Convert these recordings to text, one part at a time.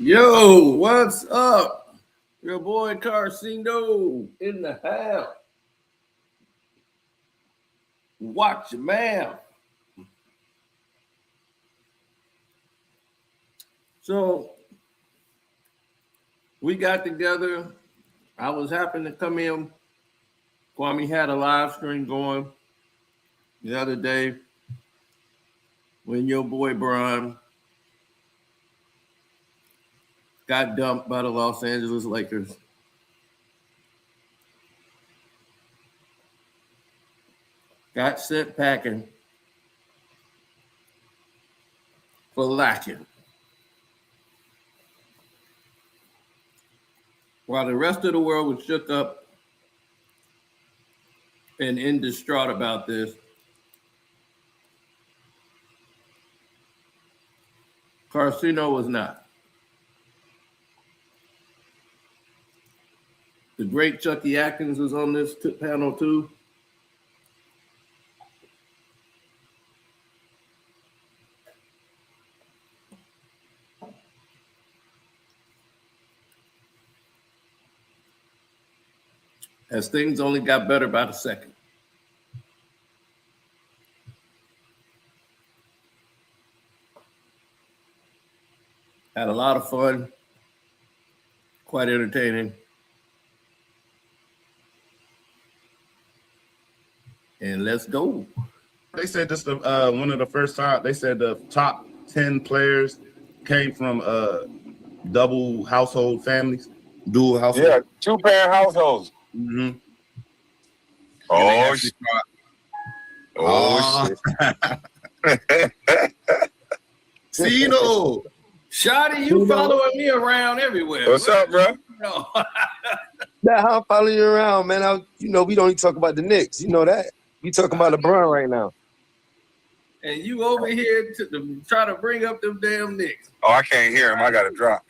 Yo, what's up? Your boy Karceno in the house. Watch your mouth. So we got together. I was happy to come in. Kwame had a live stream going the other day when your boy Brown got dumped by the Los Angeles Lakers. Got sent packing for lacking. While the rest of the world was shook up and in distraught about this, Karceno was not. The great Chucky Atkins was on this panel too. As things only got better by the second. Had a lot of fun, quite entertaining. And let's go. They said this one of the first time. They said the top 10 players came from double household families, dual household. Yeah, two-parent households. Mm-hmm. Oh, shit. Oh, shit. Cino. Shotty, you following me around everywhere. What's up, bro? No. That's how I'm following you around, man. We don't even talk about the Knicks. You know that. We talking about LeBron right now. And you over here to try to bring up them damn Knicks. Oh, I can't hear him. I got to drop.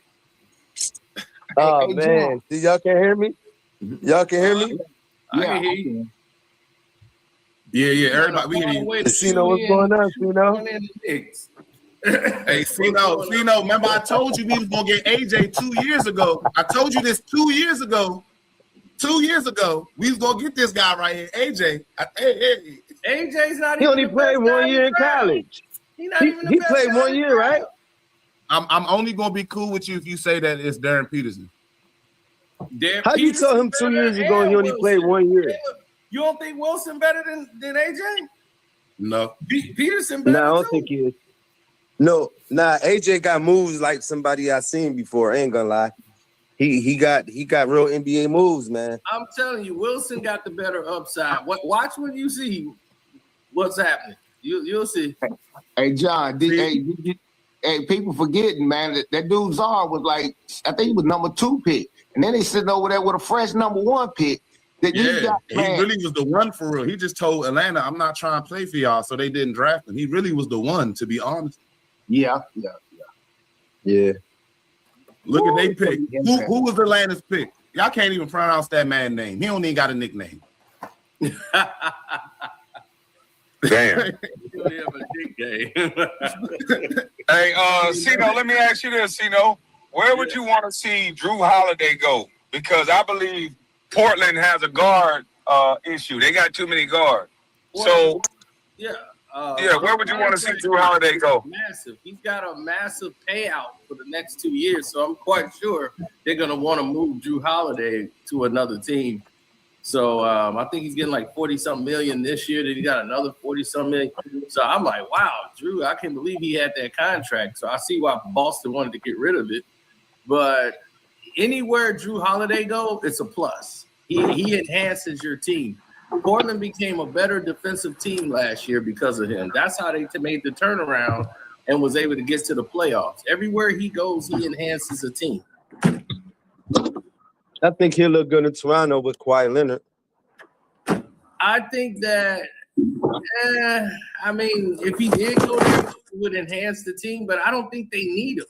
Oh, man. See, y'all can hear me? Y'all can hear me? I can hear you. Yeah. Everybody, we hear you. Cino, what's going on, Cino? Hey, Cino, remember I told you we was going to get AJ 2 years ago. I told you this 2 years ago. 2 years ago, we was going to get this guy right here, AJ. Hey. AJ's not He even only played 1 year in college. He played 1 year, right? I'm only going to be cool with you if you say that it's Darren Peterson. How you tell him 2 years ago he only played 1 year? You don't think Wilson better than AJ? No. Peterson better No, I don't too? think he is. No, AJ got moves like somebody I seen before. I ain't gonna lie. He got real NBA moves, man. I'm telling you, Wilson got the better upside. Watch when you see what's happening. You'll see. Hey, John, people forgetting, man, that dude Czar was like, I think he was number 2 pick. And then they sitting over there with a fresh number 1 pick. He really was the one for real. He just told Atlanta, I'm not trying to play for y'all, so they didn't draft him. He really was the one, to be honest. Yeah. Look at they pick. Who was Atlanta's pick? Y'all can't even pronounce that man's name. He don't even got a nickname. Damn. Hey, Cino, let me ask you this, Cino. Where would you want to see Drew Holiday go? Because I believe Portland has a guard issue. They got too many guards. Where would you want to see Drew Holiday go? Massive. He's got a massive payout for the next 2 years, so I'm quite sure they're going to want to move Drew Holiday to another team. So I think he's getting like 40-something million this year. Then he got another 40-something million. So I'm like, wow, Drew, I can't believe he had that contract. So I see why Boston wanted to get rid of it. But anywhere Drew Holiday go, it's a plus. He enhances your team. Portland became a better defensive team last year because of him. That's how they made the turnaround and was able to get to the playoffs. Everywhere he goes, he enhances a team. I think he'll look good in Toronto with Kawhi Leonard. I think that, if he did go there, it would enhance the team, but I don't think they need him.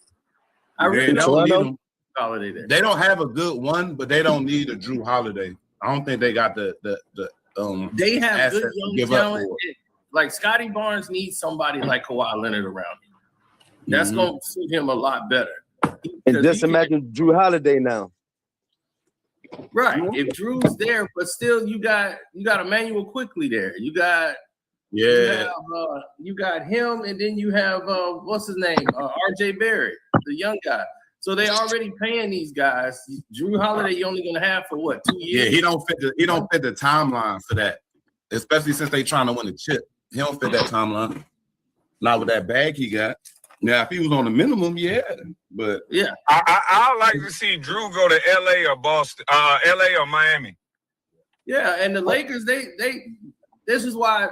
I really don't need him. Holiday there. They don't have a good one, but they don't need a Drew Holiday. I don't think they got the they have good young talent. It. Like Scotty Barnes needs somebody like Kawhi Leonard around him. That's going to suit him a lot better. And just imagine Drew Holiday now. Right. If Drew's there, but still you got Emmanuel Quickly there. You got him, and then you have what's his name? RJ Barrett, the young guy. So they already paying these guys. Drew Holiday, you're only gonna have for what, 2 years? Yeah, he don't fit the timeline for that, especially since they trying to win a chip. He don't fit that timeline. Not with that bag he got. Now, if he was on the minimum, yeah, but yeah, I like to see Drew go to LA or Boston, LA or Miami. Yeah, and the Lakers, they this is why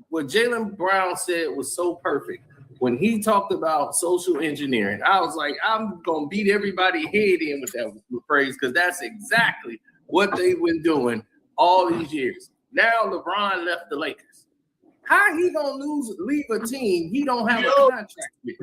what Jaylen Brown said was so perfect. When he talked about social engineering, I was like, I'm gonna beat everybody's head in with that phrase, because that's exactly what they've been doing all these years. Now LeBron left the Lakers. How he gonna leave a team he don't have a contract with?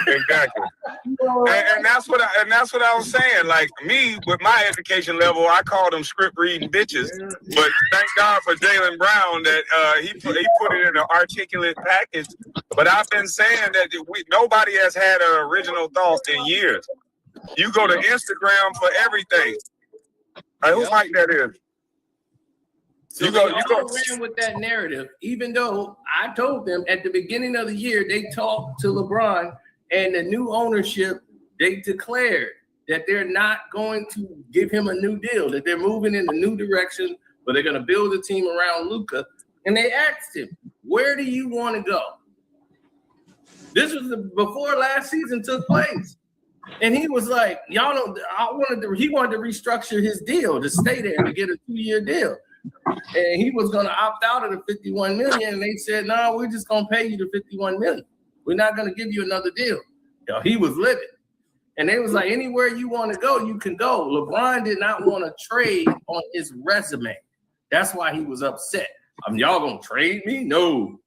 Exactly. And that's what I was saying. Like me, with my education level, I call them script reading bitches. But thank God for Jaylen Brown that he put it in an articulate package. But I've been saying that nobody has had an original thought in years. You go to Instagram for everything. Whose mic that is? So you ran with that narrative, even though I told them at the beginning of the year, they talked to LeBron and the new ownership, they declared that they're not going to give him a new deal, that they're moving in a new direction, but they're going to build a team around Luka. And they asked him, where do you want to go? This was before last season took place. And he was like, he wanted to restructure his deal to stay there to get a 2-year deal. And he was going to opt out of the $51 million. And they said, no, we're just going to pay you the $51 million. We're not going to give you another deal. He was livid. And they was like, anywhere you want to go, you can go. LeBron did not want to trade on his resume. That's why he was upset. Y'all going to trade me? No.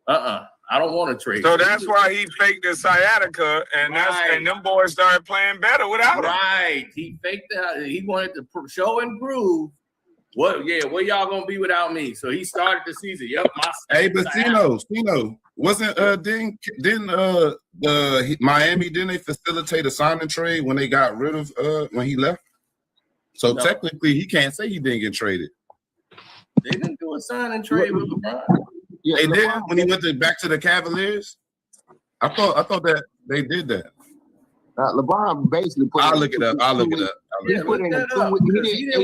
I don't want to trade. So that's why he faked the sciatica, and them boys started playing better without him. Right. He faked that. He wanted to show and prove what y'all gonna be without me. So he started the season. Yep. Hey, but Cino, wasn't didn't Miami, didn't they facilitate a signing trade when they got rid of when he left? So technically he can't say he didn't get traded. They didn't do a sign and trade with LeBron. Yeah, they did when he went back to the Cavaliers. I thought that they did that. LeBron basically put. I'll look it up. He didn't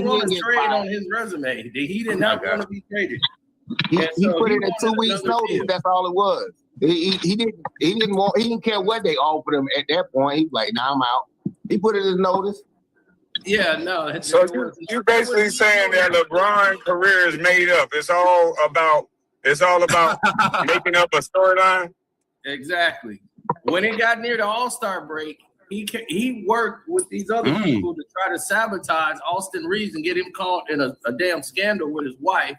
want to trade on his resume. He did not want to be traded. He put in a 2 weeks notice. That's all it was. He didn't care what they offered him at that point. He was like, "Nah, I'm out." He put in his notice. Yeah, no. So you basically saying that LeBron's career is made up. It's all about making up a storyline. Exactly. When it got near the All-Star break, he worked with these other people to try to sabotage Austin Reeves and get him caught in a damn scandal with his wife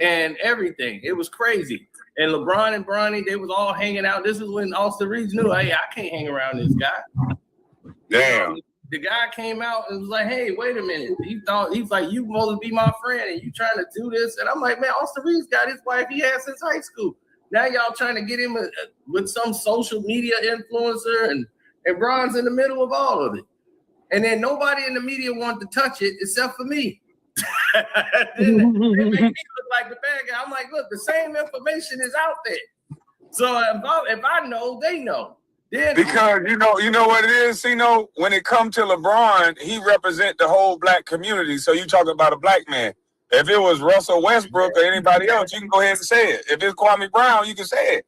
and everything. It was crazy. And LeBron and Bronny, they was all hanging out. This is when Austin Reeves knew, hey, I can't hang around this guy. Damn. The guy came out and was like, hey, wait a minute. He's like, you supposed to be my friend and you trying to do this. And I'm like, man, Austin Reeves got his wife he had since high school. Now y'all trying to get him with some social media influencer and Bron's in the middle of all of it. And then nobody in the media wanted to touch it except for me. They make me look like the bad guy. I'm like, look, the same information is out there. So if I know, they know. Then because you know what it is, when it comes to LeBron, he represents the whole black community. So you talking about a black man. If it was Russell Westbrook or anybody else, you can go ahead and say it. If it's Kwame Brown, you can say it.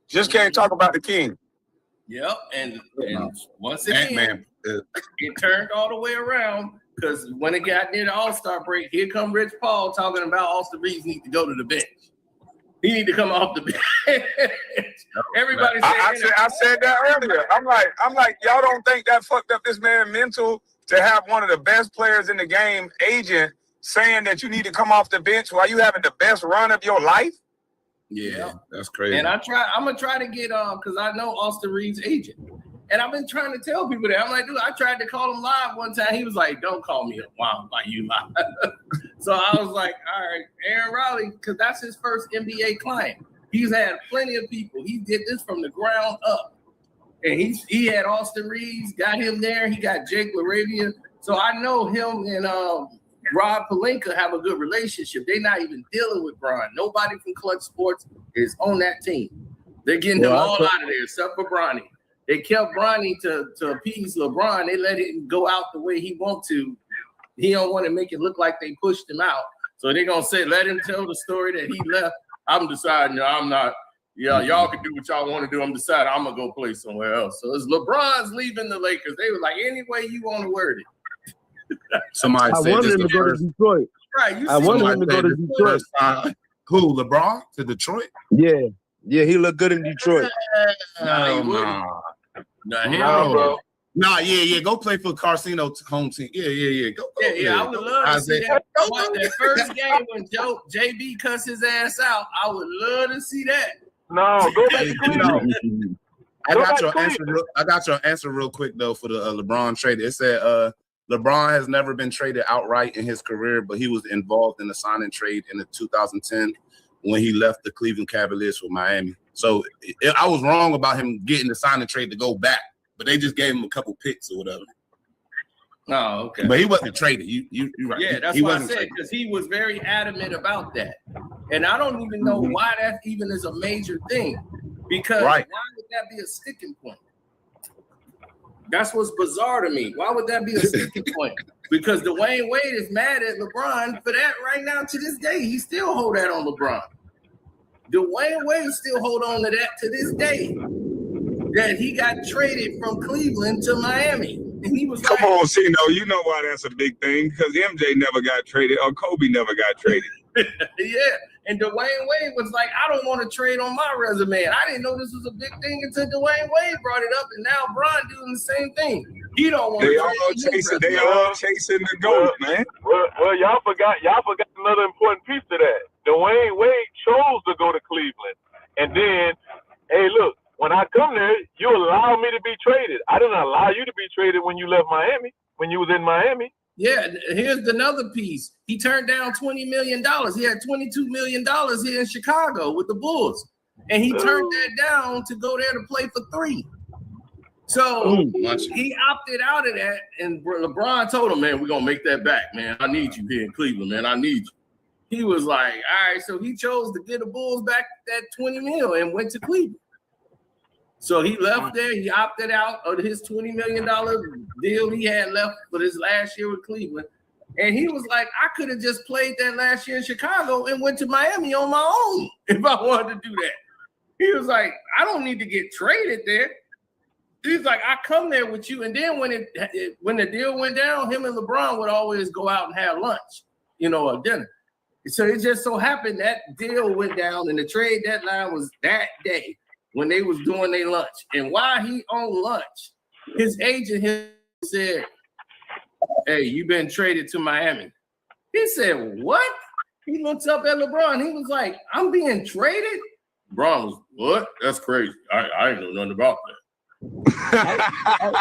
Just can't talk about the king. Yep, and once again, it turned all the way around because when it got near the All-Star break, here come Rich Paul talking about Austin Reeves need to go to the bench. He need to come off the bench. Everybody said I said that earlier. I'm like, y'all don't think that fucked up this man mental to have one of the best players in the game agent saying that you need to come off the bench while you having the best run of your life? Yeah, that's crazy. And I'm gonna try to get because I know Austin Reeves' agent. And I've been trying to tell people that. I'm like, dude, I tried to call him live one time. He was like, don't call me like you live. So I was like, all right, Aaron Riley, because that's his first NBA client. He's had plenty of people. He did this from the ground up. And he had Austin Reeves, got him there. He got Jake LaRavia. So I know him and Rob Pelinka have a good relationship. They're not even dealing with Bron. Nobody from Clutch Sports is on that team. They're getting them all out of there, except for Bronny. They kept Bronny to appease LeBron. They let him go out the way he wants to. He don't want to make it look like they pushed him out. So they're going to say, let him tell the story that he left. I'm deciding, I'm not. Yeah, y'all can do what y'all want to do. I'm deciding I'm going to go play somewhere else. So it's LeBron's leaving the Lakers. They were like, any way you want to word it. Somebody I said wanted this him to the go to first. Detroit. Right. I wanted him to go to Detroit. Who, LeBron to Detroit? Yeah, he looked good in Detroit. Nah, he wouldn't. Nah, No, bro. Nah, yeah. Go play for Karceno home team. Yeah. Go. Yeah, I would love to see that. That first game when JB cussed his ass out, I would love to see that. No, go back to Cleveland. I got your answer real quick though for the LeBron trade. It said LeBron has never been traded outright in his career, but he was involved in the signing trade in the 2010 when he left the Cleveland Cavaliers for Miami. So I was wrong about him getting the signing trade to go back, but they just gave him a couple picks or whatever. Oh, okay. But he wasn't traded. You're right. Yeah, that's what I said, because he was very adamant about that. And I don't even know why that even is a major thing. Because why would that be a sticking point? That's what's bizarre to me. Why would that be a sticking point? Because Dwayne Wade is mad at LeBron for that right now to this day. He still hold that on LeBron. Dwayne Wade still hold on to that to this day. That he got traded from Cleveland to Miami. And he was Come on, Cino. You know why that's a big thing? Because MJ never got traded or Kobe never got traded. Yeah. And Dwayne Wade was like, I don't want to trade on my resume. And I didn't know this was a big thing until Dwayne Wade brought it up. And now Bron doing the same thing. He don't want They to all chasing the goal, man. Well, y'all forgot another important piece to that. Dwayne Wade chose to go to Cleveland. And then, hey, look, when I come there, you allow me to be traded. I didn't allow you to be traded when you left Miami, when you was in Miami. Yeah, here's another piece. He turned down $20 million. He had $22 million here in Chicago with the Bulls. And he turned that down to go there to play for $3. So he opted out of that. And LeBron told him, man, we're going to make that back, man. I need you here in Cleveland, man. I need you. He was like, all right. So he chose to get the Bulls back that $20 million and went to Cleveland. So he left there. He opted out of his $20 million deal he had left for this last year with Cleveland. And he was like, I could have just played that last year in Chicago and went to Miami on my own if I wanted to do that. He was like, I don't need to get traded there. He's like, I come there with you. And then when the deal went down, him and LeBron would always go out and have lunch, or dinner. So it just so happened that deal went down and the trade deadline was that day when they was doing their lunch. And while he on lunch, his agent said, hey, you been traded to Miami. He said, what? He looks up at LeBron. He was like, I'm being traded? LeBron was, what? That's crazy. I ain't know nothing about that.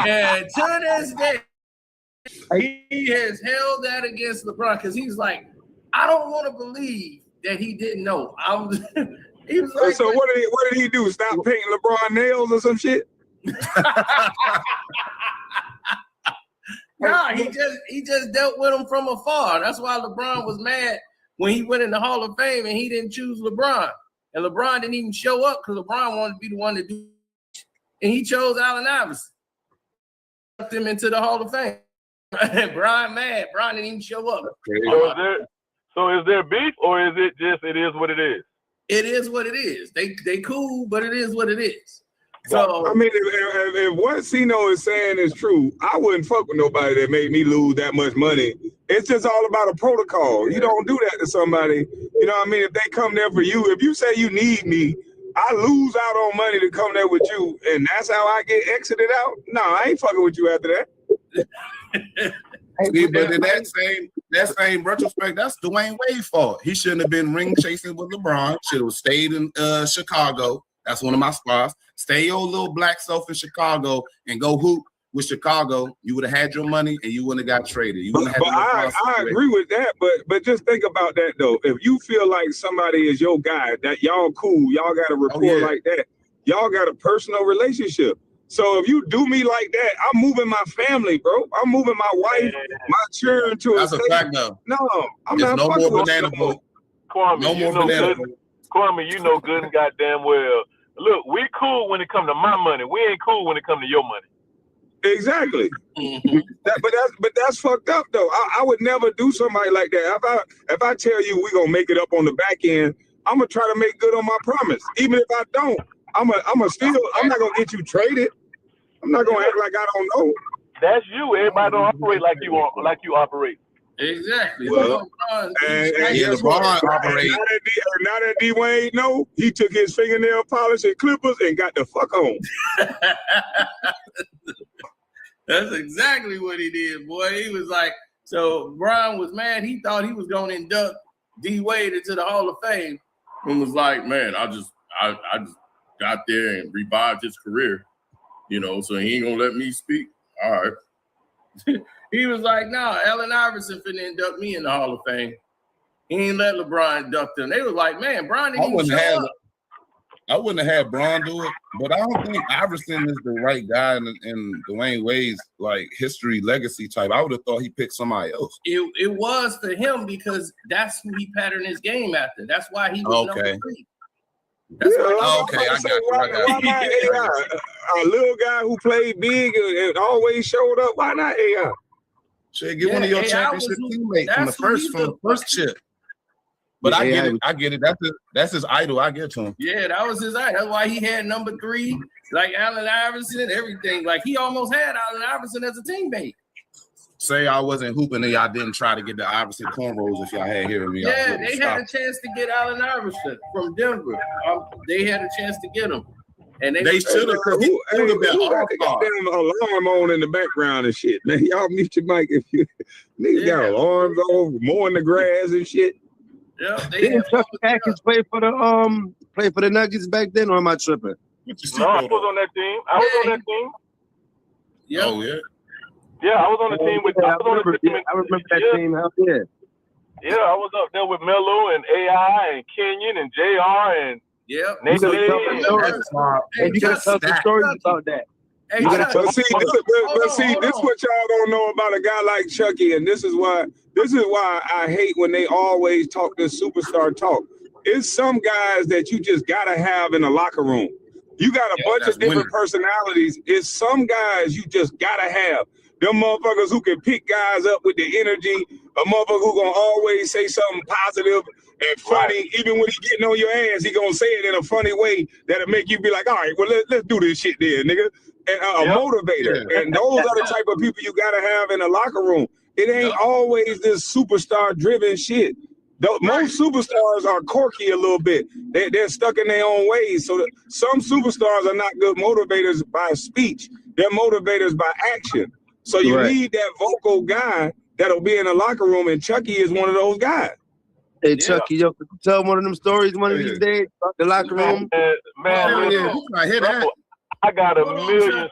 And to this day, he has held that against LeBron because he's like, I don't want to believe that he didn't know. He was like, so what did he do? Stop painting LeBron nails or some shit? No, he just dealt with him from afar. That's why LeBron was mad when he went in the Hall of Fame and he didn't choose LeBron. And LeBron didn't even show up because LeBron wanted to be the one to do it. And he chose Allen Iverson. Left him into the Hall of Fame. And Brian mad. Brian didn't even show up. So is there beef or is it just it is what it is? It is what it is. They cool, but it is what it is. So I mean, if what Cino is saying is true, I wouldn't fuck with nobody that made me lose that much money. It's just all about a protocol. You don't do that to somebody. You know what I mean? If they come there for you, if you say you need me, I lose out on money to come there with you, and that's how I get exited out. No, I ain't fucking with you after that. See, but in that same retrospect, that's Dwayne Wade's fault. He shouldn't have been ring chasing with LeBron. Should have stayed in Chicago. That's one of my spots. Stay your little black self in Chicago and go hoop with Chicago. You would have had your money and you wouldn't have got traded. I agree with that, but just think about that though. If you feel like somebody is your guy, that y'all cool, y'all got a rapport like that, y'all got a personal relationship. So if you do me like that, I'm moving my family, bro. I'm moving my wife, my children to That's a state. fact, though. No, I'm There's not no fucking more with banana you. boat. Kwame, No you more know banana good. boat. Kwame, you know good and goddamn well. Look, we cool when it come to my money. We ain't cool when it come to your money. Exactly. Mhm. But that's fucked up though. I would never do somebody like that. If I tell you we gonna make it up on the back end, I'm gonna try to make good on my promise. Even if I don't, I'm not gonna get you traded. I'm not gonna act like I don't know. That's you. Everybody don't operate like you operate. Exactly. Well, LeBron, And Yeah, guess what? LeBron operate. Now that Dwayne know, he took his fingernail polish and clippers and got the fuck on. That's exactly what he did, boy. He was like, so Brown was mad. He thought he was going to induct D Wade into the Hall of Fame, and was like, man, I just got there and revived his career, so he ain't gonna let me speak. All right. He was like, no, Allen Iverson finna induct me in the Hall of Fame. He ain't let LeBron induct him. They was like, man, Bron didn't even show up. I wouldn't have had Braun do it, but I don't think Iverson is the right guy in Dwayne Wade's like history legacy type. I would have thought he picked somebody else. It was for him because that's who he patterned his game after. That's why he was number 3. That's Okay, I got you. Why not AI? A little guy who played big and always showed up. Why not AI? Shit, get one of your AI championship was teammates from the first chip. But I get it. That's his idol. I get to him. Yeah, that was his idol. That's why he had number 3, like Allen Iverson, everything. Like he almost had Allen Iverson as a teammate. Say I wasn't hooping and y'all didn't try to get the Iverson cornrows if y'all had hearing me. Yeah, they had a chance to get Allen Iverson from Denver. They had a chance to get him. And they should have, because he would have been all-star. Damn alarm on in the background and shit, man. Y'all mute your mic if you niggas got alarms on, mowing the grass and shit. Yeah, Didn't Chuck Atkins play for the Nuggets back then, or am I tripping? No, I was on that team. Yeah. Oh yeah. Yeah, I was on the team with. I remember that team. Hell yeah. Yeah, I was up there with Melo and AI and Kenyon and JR and Nate. And you gotta tell the stories about that. Hey, But see, this what y'all don't know about a guy like Chucky, and this is why I hate when they always talk this superstar talk. It's some guys that you just gotta have in the locker room. You got a bunch of different personalities. It's some guys you just gotta have. Them motherfuckers who can pick guys up with the energy, a motherfucker who gonna always say something positive and funny. Even when he getting on your ass, he gonna say it in a funny way that'll make you be like, all right, well, let's do this shit then, nigga. And a motivator. Yeah. And those are the type of people you gotta have in the locker room. It ain't always this superstar-driven shit. Most superstars are quirky a little bit. They're stuck in their own ways. So some superstars are not good motivators by speech. They're motivators by action. So you need that vocal guy that'll be in the locker room, and Chucky is one of those guys. Hey, Chucky, could you tell one of them stories one of these days about the locker room? Man, I got a million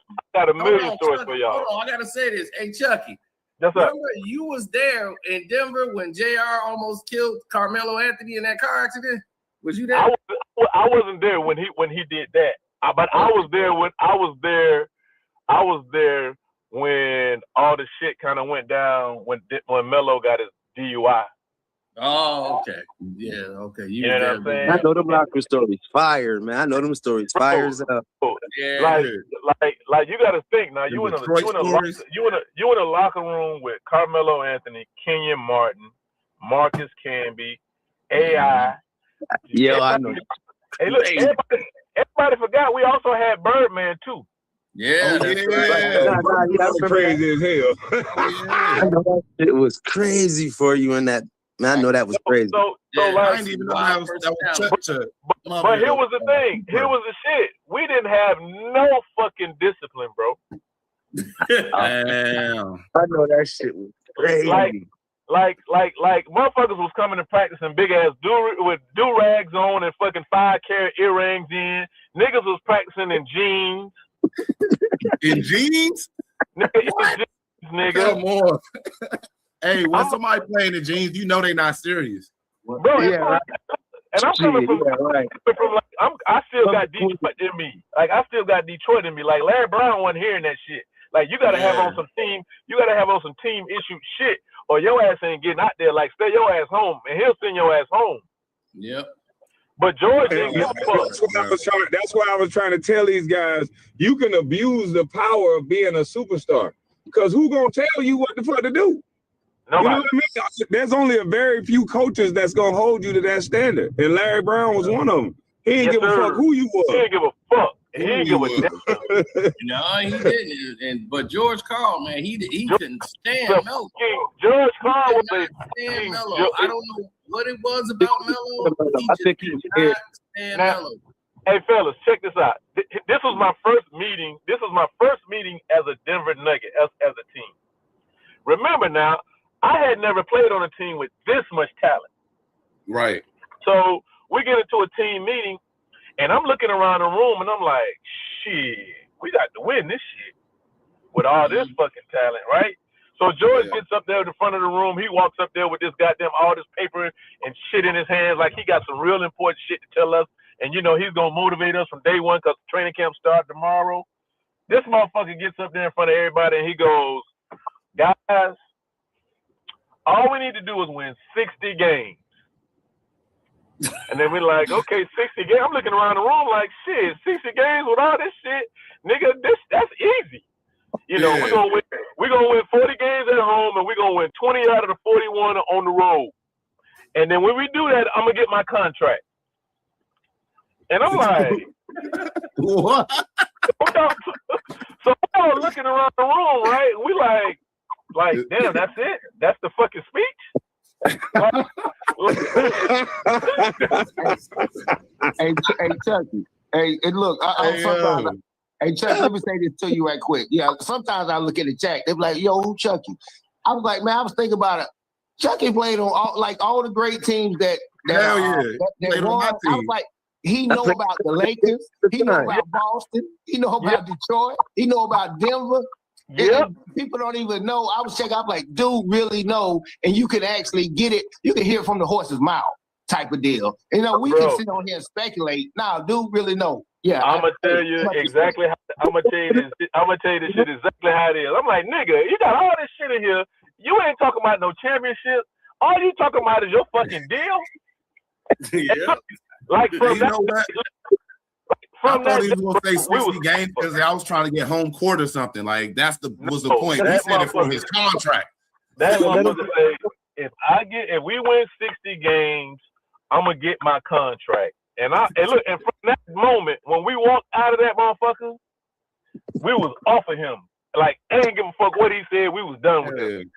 stories for y'all. Hold on, I gotta say this. Hey, Chucky. Yes, sir. Remember, you was there in Denver when JR almost killed Carmelo Anthony in that car accident? Was you there? I wasn't there when he did that. But I was there when all the shit kind of went down when Melo got his DUI. Oh, okay. Yeah, okay. You know what I'm saying? I know them locker stories. Fire, man. I know them stories. Fires up. Yeah. Like you gotta think now. You in a locker room with Carmelo Anthony, Kenyon Martin, Marcus Camby, AI. Yeah, I know. Hey, look, everybody forgot we also had Birdman too. Yeah, That's crazy as hell. I know that shit was crazy for you in that. Man, I know that was crazy. I didn't even know that was But here was the thing. Here was the shit. We didn't have no fucking discipline, bro. Damn. I know that shit was crazy. Like motherfuckers was coming to practice in big ass with do-rags on and fucking 5-carat earrings in. Niggas was practicing in jeans. In jeans? Nigga. Come on. Hey, when somebody playing in jeans, you know they not serious. Bro, and I'm coming from I still got Detroit in me. Like I still got Detroit in me. Like Larry Brown wasn't hearing that shit. Like you gotta have on some team. You gotta have on some team issue shit, or your ass ain't getting out there. Like stay your ass home, and he'll send your ass home. Yep. But George didn't give a fuck. That's why I was trying to tell these guys, you can abuse the power of being a superstar. Because who gonna tell you what the fuck to do? Nobody. You know what I mean? There's only a very few coaches that's gonna hold you to that standard. And Larry Brown was one of them. He didn't give a fuck who you was. He didn't give a fuck. He didn't give a damn. No, he didn't. But George Karl, man, he couldn't stand Melo. George Karl was a stand Melo. I don't know what it was about Melo. I think he was scared. Stand Melo. Hey fellas, check this out. This was my first meeting. This was my first meeting as a Denver Nugget, as a team. Remember now, I had never played on a team with this much talent. Right. So we get into a team meeting, and I'm looking around the room, and I'm like, shit, we got to win this shit with all this fucking talent, right? So George gets up there in the front of the room. He walks up there with this goddamn all this paper and shit in his hands, like he got some real important shit to tell us. And, you know, he's going to motivate us from day one because training camp starts tomorrow. This motherfucker gets up there in front of everybody, and he goes, guys, all we need to do is win 60 games. And then we're like, okay, 60 games. I'm looking around the room like, shit, 60 games with all this shit, nigga, that's easy. You know, we're gonna win 40 games at home, and we're gonna win 20 out of the 41 on the road. And then when we do that, I'm gonna get my contract. And I'm like, What? So we're all looking around the room, right? We like, damn, that's it? That's the fucking speech? Hey, Chucky. Hey, and look, hey, Chuck, let me say this to you right quick. Yeah, sometimes I look at the chat. They be like, yo, who Chucky? I was like, man, I was thinking about it. Chucky played on all the great teams that Hell yeah. that Played on won. my I team. was like, he know about the Lakers. He know about Boston. He know about Detroit. He know about Denver. Yeah. People don't even know. I was checking. I'm like, dude, really know, and you can actually get it. You can hear it from the horse's mouth, type of deal. You know, we can sit on here and speculate. Nah, dude, really know. Yeah, I'm gonna tell you exactly. I'm gonna tell you this shit exactly how it is. I'm like, nigga, you got all this shit in here. You ain't talking about no championship. All you talking about is your fucking deal. Yeah. Like from You know what? I thought he was gonna say 60 games because I was trying to get home court or something. Like was the point. He said it for his contract. That motherfucker say, if we win 60 games, I'm gonna get my contract. And look, and from that moment when we walked out of that motherfucker, we was off of him. Like, I ain't give a fuck what he said. We was done with him.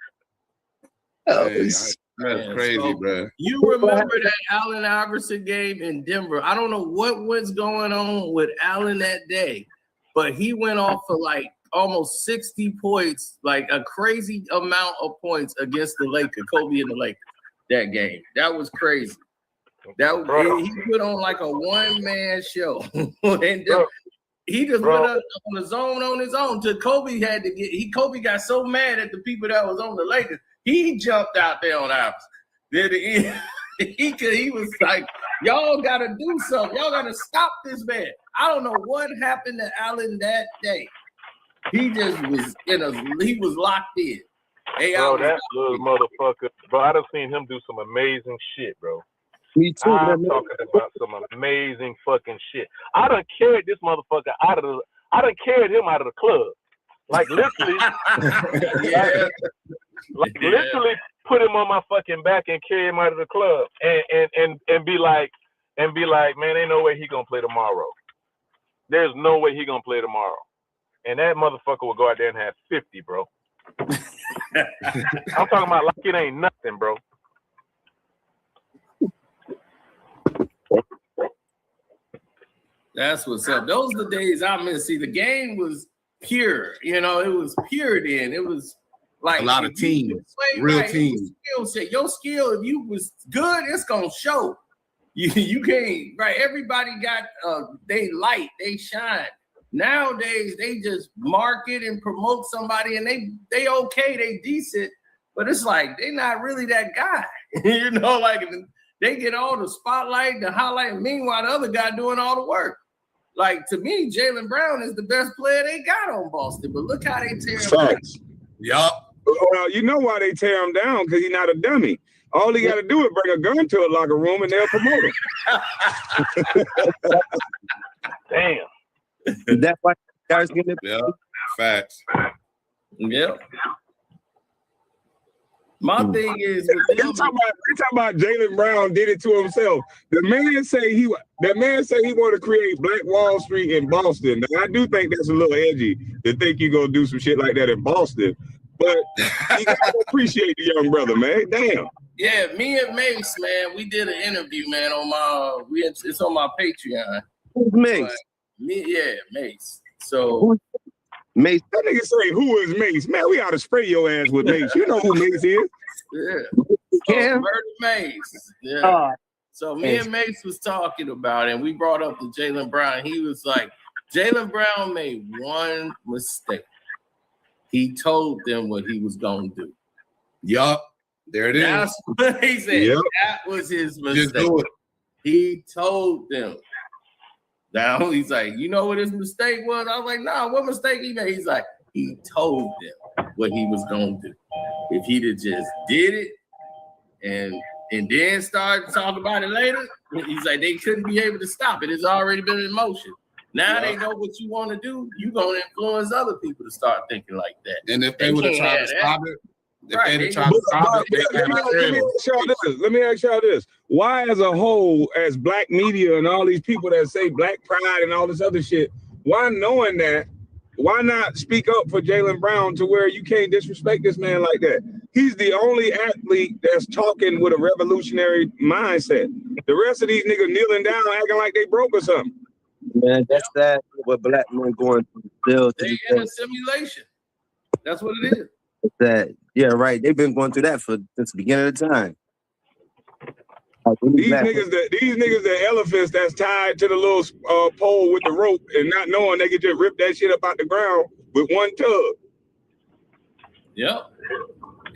That's crazy, bro. You remember that Allen Iverson game in Denver? I don't know what was going on with Allen that day, but he went off for like almost 60 points, like a crazy amount of points against the Lakers, Kobe and the Lakers that game. That was crazy. He put on like a one-man show. And he just went up on the zone on his own till Kobe had to Kobe got so mad at the people that was on the Lakers. He jumped out there on Iverson. He was like, y'all got to do something. Y'all got to stop this man. I don't know what happened to Allen that day. He just was he was locked in. Hey, bro, that little motherfucker. Bro, I done seen him do some amazing shit, bro. Me too. I'm talking about some amazing fucking shit. I done carried this motherfucker out of the club. Like literally, literally put him on my fucking back and carry him out of the club and be like, man, ain't no way he gonna play tomorrow. There's no way he gonna play tomorrow. And that motherfucker will go out there and have 50, bro. I'm talking about like it ain't nothing, bro. That's what's up. Those are the days I miss. See, the game was pure. You know, it was pure then. It was like a lot of teams, real teams. Your skill, if you was good, it's gonna show. You can't, right? Everybody got they light, they shine. Nowadays, they just market and promote somebody, and they okay, they decent, but it's like they're not really that guy. You know, like They get all the spotlight, the highlight. Meanwhile, the other guy doing all the work. Like, to me, Jaylen Brown is the best player they got on Boston. But look how they tear him down. Yup. Well, you know why they tear him down? Because he's not a dummy. All he got to do is bring a gun to a locker room and they'll promote him. Damn. That's why guys getting it. Yeah. Facts. Yep. My thing is, They talking about Jaylen Brown did it to himself. The man say he want to create Black Wall Street in Boston. Now, I do think that's a little edgy to think you're gonna do some shit like that in Boston. But you gotta appreciate the young brother, man. Damn. yeah, me and Mace, man, we did an interview, man, on my it's on my Patreon. Who's Mace? Mace. So Mace. That nigga say, who is Mace? Man, we ought to spray your ass with Mace. You know who Mace is. yeah, Murder Mace. Yeah. So me Mace. and Mace was talking about it, and we brought up the Jaylen Brown. He was like, Jaylen Brown made one mistake. He told them what he was gonna do. Yup. There it is. That's what he said. Yep. That was his mistake. Just do it. He told them. Now he's like, you know what his mistake was? I was like, nah, what mistake he made? He's like, he told them what he was gonna do. If he'd have just did it and then started talking about it later, he's like, they couldn't be able to stop it. It's already been in motion. Now they know what you want to do. You're gonna influence other people to start thinking like that. And if they would have tried to stop it, Right. if they'd have tried to stop it, Let me ask y'all this. Why, as a whole, as black media and all these people that say black pride and all this other shit, why knowing that, why not speak up for Jaylen Brown to where you can't disrespect this man like that? He's the only athlete that's talking with a revolutionary mindset. The rest of these niggas kneeling down, acting like they broke or something. Man, that's that. What black men going through still. To They this in day. a simulation. That's what it is. That yeah, right. They've been going through that since the beginning of the time. Like, These niggas, the elephants that's tied to the little pole with the rope and not knowing they could just rip that shit up out the ground with one tug. Yep.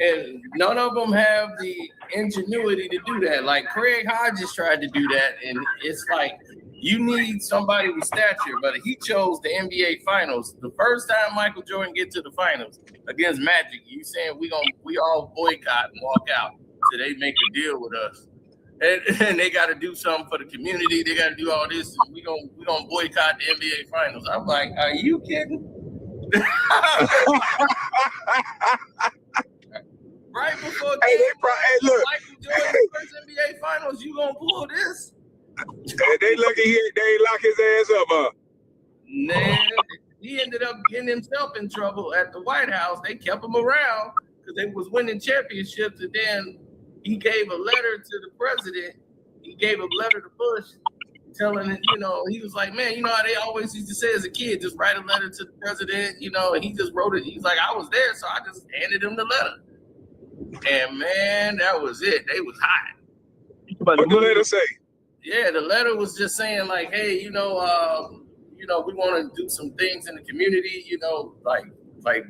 And none of them have the ingenuity to do that. Like Craig Hodges tried to do that, and it's like you need somebody with stature, but he chose the NBA Finals. The first time Michael Jordan get to the finals against Magic, you saying we all boycott and walk out so they make a deal with us. And they got to do something for the community. They got to do all this. And we gonna boycott the NBA Finals. I'm like, are you kidding? Right before look. Michael Jordan's first NBA Finals, you gonna pull this? They lucky they ain't lock his ass up, huh? Nah, he ended up getting himself in trouble at the White House. They kept him around because they was winning championships, and then he gave a letter to the president. He gave a letter to Bush telling it, he was like, man, how they always used to say as a kid, just write a letter to the president, and he just wrote it. He's like, I was there, so I just handed him the letter. And man, that was it. They was hot. What the letter say? Yeah, the letter was just saying like, hey, we want to do some things in the community, like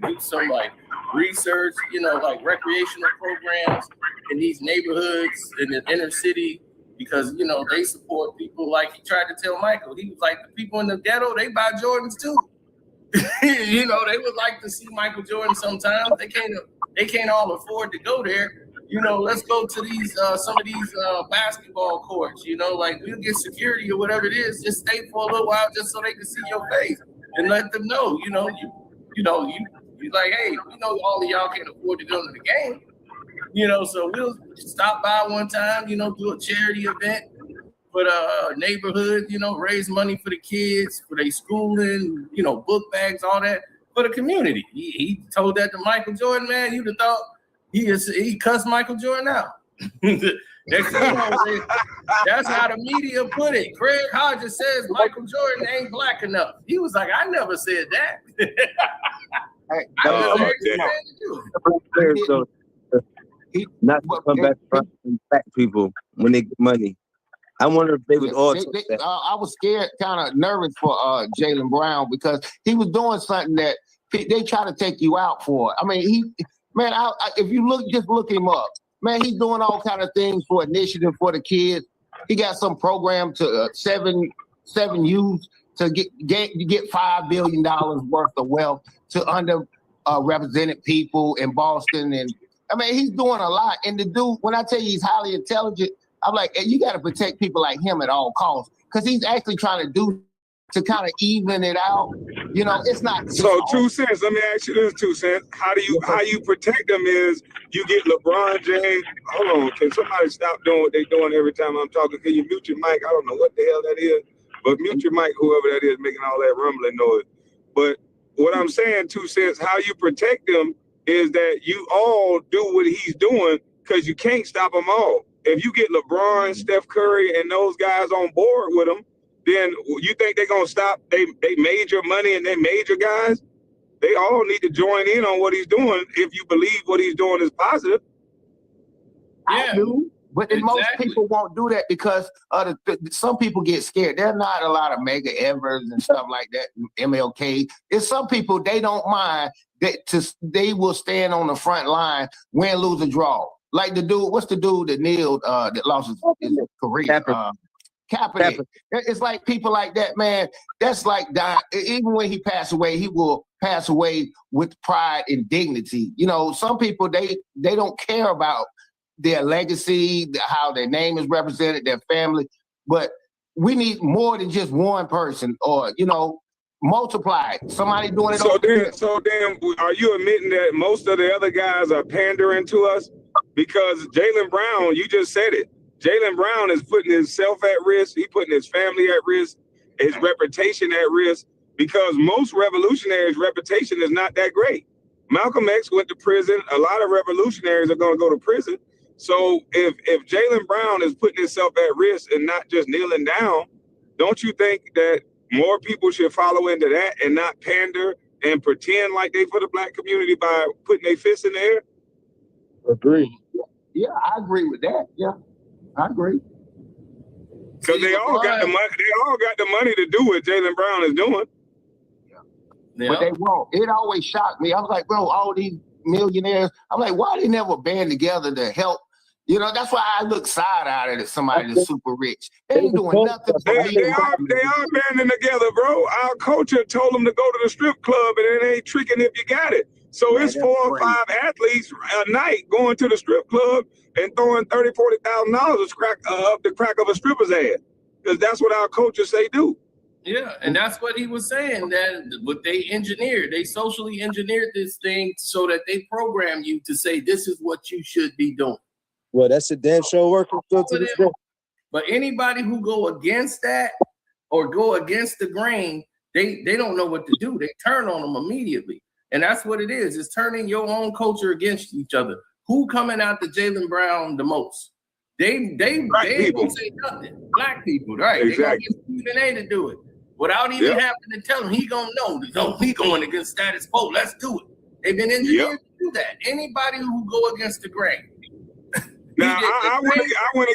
do some like research, like recreational programs in these neighborhoods in the inner city, because they support people. Like he tried to tell Michael, he was like, the people in the ghetto, they buy Jordans too. They would like to see Michael Jordan sometimes. They can't all afford to go there. Let's go to these some of these basketball courts. Like we'll get security or whatever it is. Just stay for a little while, just so they can see your face and let them know. You like, hey, we know all of y'all can't afford to go to the game. So we'll stop by one time. Do a charity event for the neighborhood. Raise money for the kids, for their schooling. Book bags, all that for the community. He told that to Michael Jordan, man. You'd have thought. He cussed Michael Jordan out. That's how the media put it. Craig Hodges says Michael Jordan ain't black enough. He was like, I never said that. Not to come back to black people when they get money. I wonder if they would all. I was scared, kind of nervous for Jaylen Brown because he was doing something that they try to take you out for. I mean, if you look him up. Man, he's doing all kind of things for initiative for the kids. He got some program to seven youth to get $5 billion worth of wealth to underrepresented people in Boston. And I mean, he's doing a lot. And the dude, when I tell you he's highly intelligent, I'm like, hey, you got to protect people like him at all costs, because he's actually trying to do to kind of even it out. You know, it's not. So 2 cents. Let me ask you this, 2 cents. How you protect them is you get LeBron James. Hold on, can somebody stop doing what they're doing every time I'm talking? Can you mute your mic? I don't know what the hell that is, but mute your mic, whoever that is making all that rumbling noise. But what I'm saying, 2 cents, how you protect them is that you all do what he's doing, because you can't stop them all. If you get LeBron, Steph Curry, and those guys on board with him, then you think they're gonna stop they major money and they major guys? They all need to join in on what he's doing if you believe what he's doing is positive. I do, but then most people won't do that because some people get scared. There are not a lot of Mega Evers and stuff like that, MLK. It's some people, they don't mind that they will stand on the front line, win, lose, or draw. Like the dude, what's the dude that kneeled that lost his career? Kaepernick. It's like people like that, man. That's like dying. Even when he passed away, he will pass away with pride and dignity. You know, some people they don't care about their legacy, how their name is represented, their family. But we need more than just one person, or multiply it. Somebody doing it. So then, are you admitting that most of the other guys are pandering to us? Because Jaylen Brown, you just said it. Jaylen Brown is putting himself at risk. He's putting his family at risk, his reputation at risk, because most revolutionaries' reputation is not that great. Malcolm X went to prison. A lot of revolutionaries are going to go to prison. So if Jaylen Brown is putting himself at risk and not just kneeling down, don't you think that more people should follow into that and not pander and pretend like they for the black community by putting their fists in the air? Agree. Yeah, I agree with that. Yeah. I agree. Because they all got the money. They all got the money to do what Jaylen Brown is doing. Yeah. But they won't. It always shocked me. I was like, bro, all these millionaires. I'm like, why they never band together to help? That's why I look side-eyed at somebody that's super rich. They ain't doing nothing. They are banding together, bro. Our culture told them to go to the strip club, and it ain't tricking if you got it. So it's 4 or 5 athletes a night going to the strip club and throwing $30,000, $40,000 up the crack of a stripper's ass, because that's what our culture say do. Yeah, and that's what he was saying, that what they socially engineered this thing so that they program you to say this is what you should be doing. Well, that's a damn show working still to this day. But anybody who go against that or go against the grain, they don't know what to do. They turn on them immediately. And that's what it is. It's turning your own culture against each other. Who coming out to Jaylen Brown the most? They won't say nothing. Black people, right? Exactly. They gonna get Stephen A to do it without even having to tell him. He gonna know. He going against status quo. Let's do it. They've been engineered to do that. Anybody who go against the grain. Now I went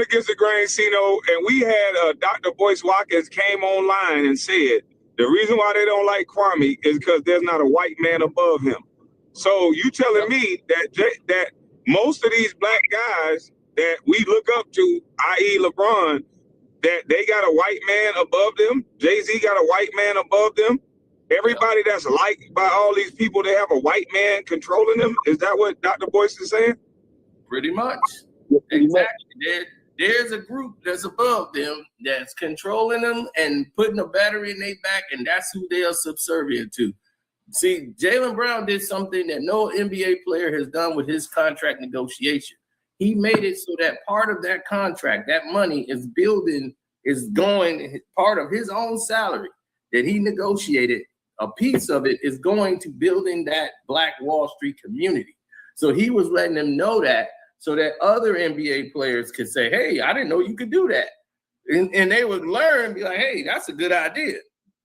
against the grain, Cino, and we had Dr. Boyce Watkins came online and said the reason why they don't like Kwame is because there's not a white man above him. So you telling me that most of these black guys that we look up to, i.e. LeBron, that they got a white man above them? Jay-Z got a white man above them? Everybody that's liked by all these people, they have a white man controlling them? Is that what Dr. Boyce is saying? Pretty much. Exactly. There's a group that's above them that's controlling them and putting a battery in their back, and that's who they are subservient to. See, Jaylen Brown did something that no NBA player has done with his contract negotiation. He made it so that part of that contract, that money is going, part of his own salary that he negotiated, a piece of it is going to building that Black Wall Street community. So he was letting them know that, so that other NBA players could say, hey, I didn't know you could do that. And they would learn and be like, hey, that's a good idea.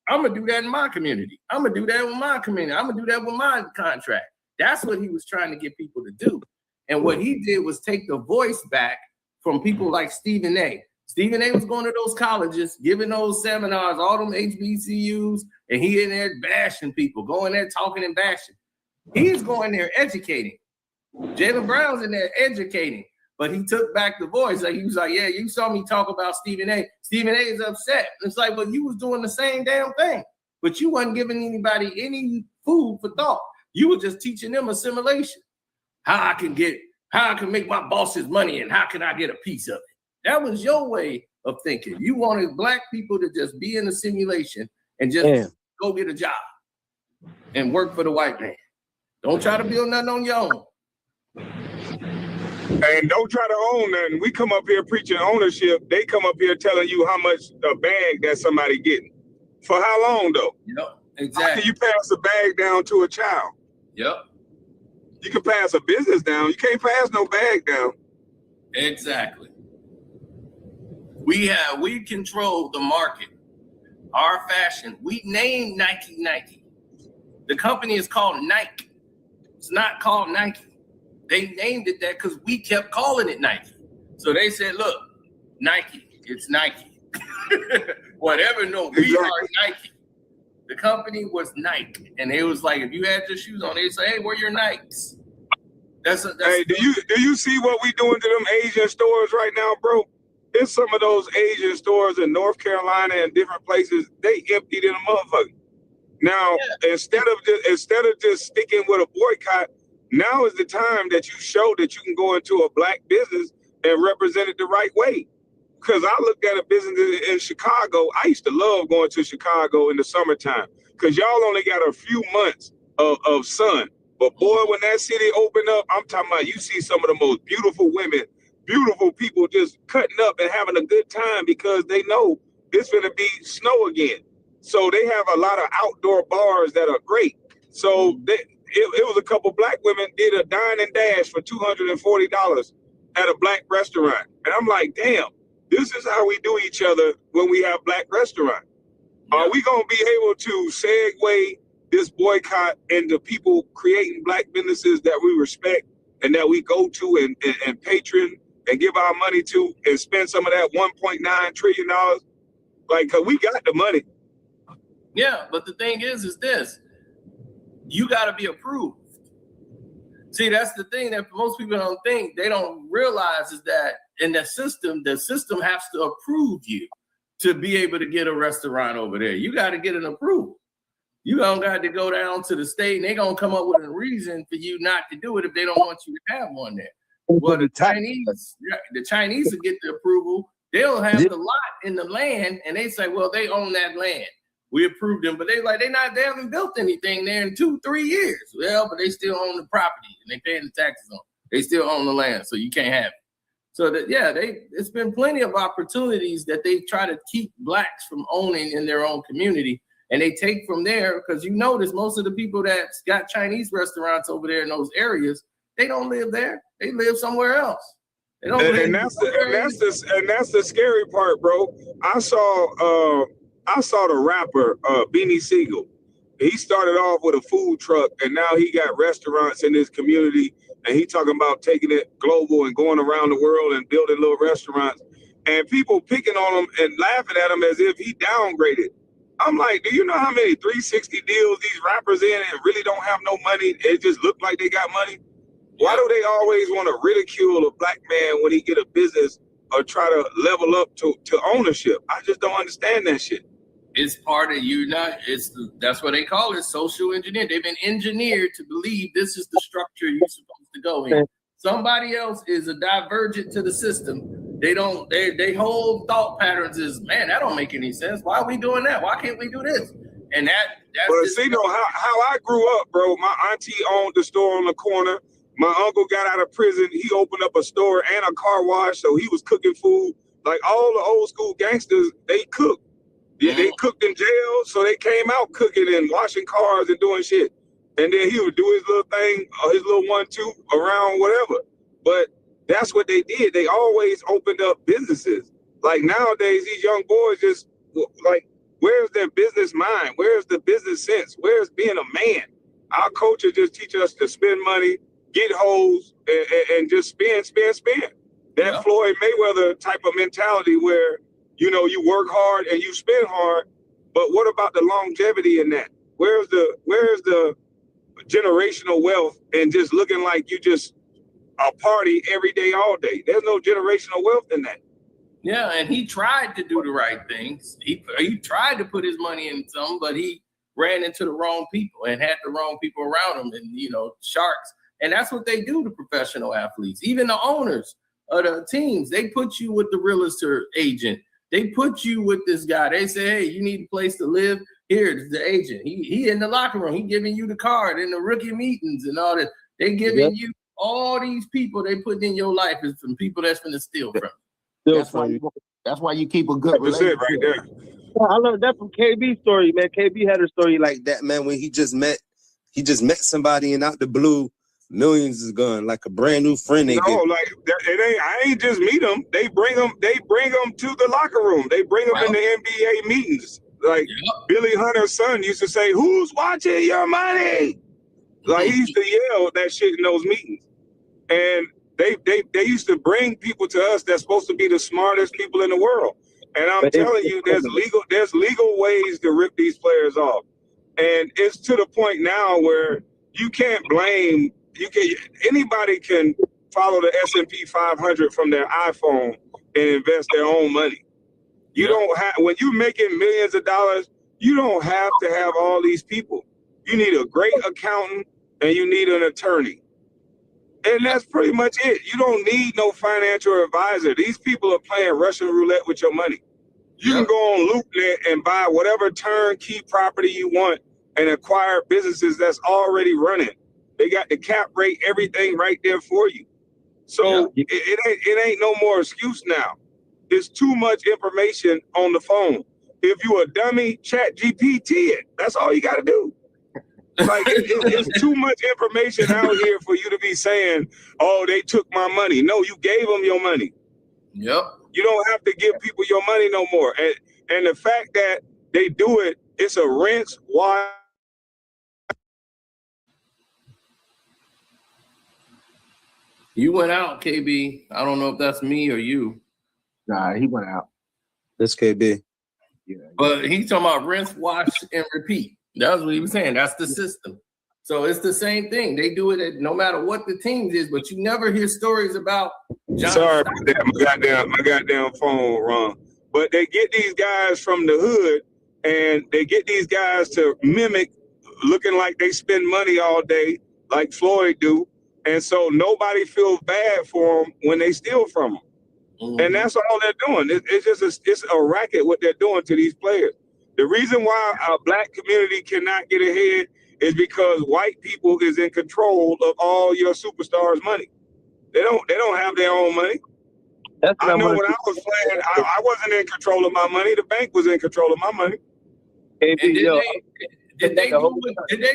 I'm going to do that in my community. I'm going to do that with my community. I'm going to do that with my contract. That's what he was trying to get people to do. And what he did was take the voice back from people like Stephen A. Stephen A was going to those colleges, giving those seminars, all them HBCUs, and he in there bashing people, going there talking and bashing. He's going there educating. Jaylen Brown's in there educating, but he took back the voice. Like he was like, yeah, you saw me talk about Stephen A. Stephen A is upset. It's like, well, you was doing the same damn thing, but you wasn't giving anybody any food for thought. You were just teaching them assimilation. How I can make my boss's money and how can I get a piece of it? That was your way of thinking. You wanted black people to just be in a simulation and just go get a job and work for the white man. Don't try to build nothing on your own. And don't try to own nothing. We come up here preaching ownership. They come up here telling you how much a bag that somebody getting. For how long though? Yep, exactly. How can you pass a bag down to a child? Yep. You can pass a business down. You can't pass no bag down. Exactly. We control the market, our fashion. We named Nike. The company is called Nike. It's not called Nike. They named it that because we kept calling it Nike. So they said, look, Nike, it's Nike. Whatever, no, we are Nike. The company was Nike. And it was like, if you had your shoes on, they'd say, hey, where are your Nikes? Hey, do you see what we doing to them Asian stores right now, bro? It's some of those Asian stores in North Carolina and different places, they emptied in a motherfucker. Now, instead of just sticking with a boycott, now is the time that you show that you can go into a black business and represent it the right way. Because I looked at a business in Chicago. I used to love going to Chicago in the summertime because y'all only got a few months of sun. But boy, when that city opened up, I'm talking about you see some of the most beautiful women, beautiful people just cutting up and having a good time because they know it's going to be snow again. So they have a lot of outdoor bars that are great. So it was a couple black women did a dine and dash for $240 at a black restaurant. And I'm like, damn, this is how we do each other when we have black restaurants. Are we going to be able to segue this boycott into people creating black businesses that we respect and that we go to and patron and give our money to and spend some of that $1.9 trillion? Like, cause we got the money. Yeah, but the thing is this, you got to be approved. See, that's the thing that most people don't think, they don't realize is that in the system has to approve you to be able to get a restaurant over there. You got to get an approval. You don't got to go down to the state and they're going to come up with a reason for you not to do it if they don't want you to have one there. Well, the Chinese will get the approval. They'll have the lot in the land and they say, well, they own that land. We approved them, but they haven't built anything there in 2-3 years. Well, but they still own the property and they paying the taxes on it. They still own the land, so you can't have it. So it's been plenty of opportunities that they try to keep blacks from owning in their own community. And they take from there because you notice most of the people that's got Chinese restaurants over there in those areas, they don't live there. They live somewhere else. They don't live. And that's the scary part, bro. I saw the rapper Beanie Siegel. He started off with a food truck, and now he got restaurants in his community. And he talking about taking it global and going around the world and building little restaurants. And people picking on him and laughing at him as if he downgraded. I'm like, do you know how many 360 deals these rappers in and really don't have no money? It just look like they got money. Why do they always want to ridicule a black man when he get a business or try to level up to ownership? I just don't understand that shit. It's part of that's what they call it, social engineering. They've been engineered to believe this is the structure you're supposed to go in. Somebody else is a divergent to the system. They whole thought patterns is, man, that don't make any sense. Why are we doing that? Why can't we do this? And that's well, see, how I grew up, bro. My auntie owned the store on the corner. My uncle got out of prison. He opened up a store and a car wash, so he was cooking food. Like all the old school gangsters, they cooked. Yeah, they cooked in jail, so they came out cooking and washing cars and doing shit. And then he would do his little thing, his little 1-2 around whatever. But that's what they did. They always opened up businesses. Like nowadays, these young boys just like, where's their business mind? Where's the business sense? Where's being a man? Our culture just teaches us to spend money, get hoes, and just spend. That Floyd Mayweather type of mentality where, you know, you work hard and you spend hard, but what about the longevity in that? Where's the generational wealth and just looking like you just a party every day, all day. There's no generational wealth in that. Yeah, and he tried to do the right things. He tried to put his money in some, but he ran into the wrong people and had the wrong people around him, and sharks. And that's what they do to professional athletes. Even the owners of the teams, they put you with the realtor agent. They put you with this guy. They say, hey, you need a place to live. Here's the agent. He in the locker room. He giving you the card in the rookie meetings and all that. They giving you all these people they put in your life is from people that's going to steal from you. That's why you keep a good That's it relationship. right there. I learned that from KB's story, man. KB had a story like that, man, when he just met somebody and out the blue, millions is gone, like a brand new friend. I ain't just meet them. They bring them to the locker room. They bring them in the NBA meetings. Like Billy Hunter's son used to say, "Who's watching your money?" Like he used to yell that shit in those meetings. And they used to bring people to us that's supposed to be the smartest people in the world. And I'm telling you, there's legal ways to rip these players off. And it's to the point now where you can't blame. Anybody can follow the S&P 500 from their iPhone and invest their own money. You don't have, when you're making millions of dollars, you don't have to have all these people. You need a great accountant and you need an attorney. And that's pretty much it. You don't need no financial advisor. These people are playing Russian roulette with your money. You can go on LoopNet and buy whatever turnkey property you want and acquire businesses that's already running. They got the cap rate, everything right there for you. So it ain't no more excuse now. There's too much information on the phone. If you a dummy, chat GPT it. That's all you got to do. Like it's too much information out here for you to be saying, "Oh, they took my money." No, you gave them your money. Yep. You don't have to give people your money no more. And the fact that they do it, it's a rinse, wash. You went out, KB. I don't know if that's me or you. Nah, he went out. That's KB. Yeah. But he's talking about rinse, wash, and repeat. That's what he was saying. That's the system. So it's the same thing. They do it no matter what the teams is, but you never hear stories about John. Sorry about that. My goddamn phone wrong. But they get these guys from the hood and they get these guys to mimic looking like they spend money all day, like Floyd do. And so nobody feels bad for them when they steal from them. Mm-hmm. And that's all they're doing. It's a racket what they're doing to these players. The reason why our black community cannot get ahead is because white people is in control of all your superstars' money. They don't have their own money. I know when I was playing, I wasn't in control of my money. The bank was in control of my money. And did they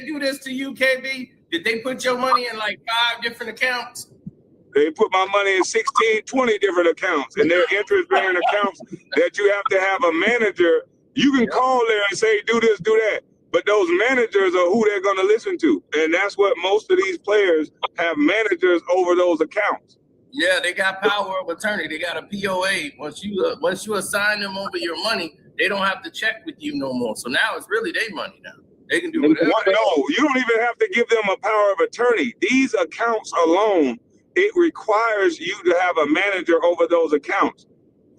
do this to you, KB? Did they put your money in like 5 different accounts? They put my money in 16, 20 different accounts, and they're interest-bearing accounts that you have to have a manager. You can call there and say, do this, do that. But those managers are who they're going to listen to. And that's what most of these players have, managers over those accounts. Yeah, they got power of attorney. They got a POA. Once you assign them over your money, they don't have to check with you no more. So now it's really their money now. They can do whatever. No, you don't even have to give them a power of attorney. These accounts alone, it requires you to have a manager over those accounts.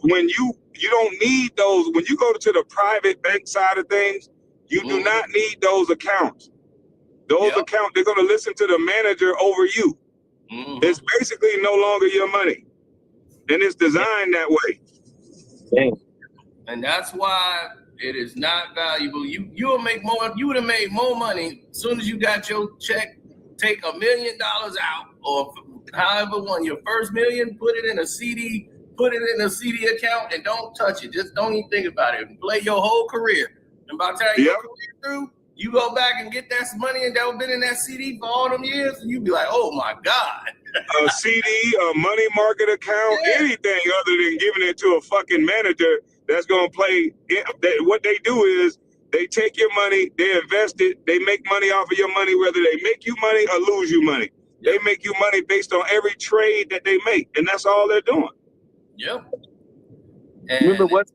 When you don't need those, when you go to the private bank side of things, you do not need those accounts. Those accounts, they're going to listen to the manager over you. It's basically no longer your money. And it's designed that way. Dang. And that's why it is not valuable. You'll make more. You would have made more money as soon as you got your check. Take $1 million out, or however one, your first million, put it in a CD. Put it in a CD account and don't touch it. Just don't even think about it. Play your whole career. And by the time your career through, you go back and get that money and that was been in that CD for all them years, and you be like, oh my God. A CD, a money market account, anything other than giving it to a fucking manager that's going to play. What they do is they take your money, they invest it, they make money off of your money, whether they make you money or lose you money. They make you money based on every trade that they make, and that's all they're doing. Yep. Remember what?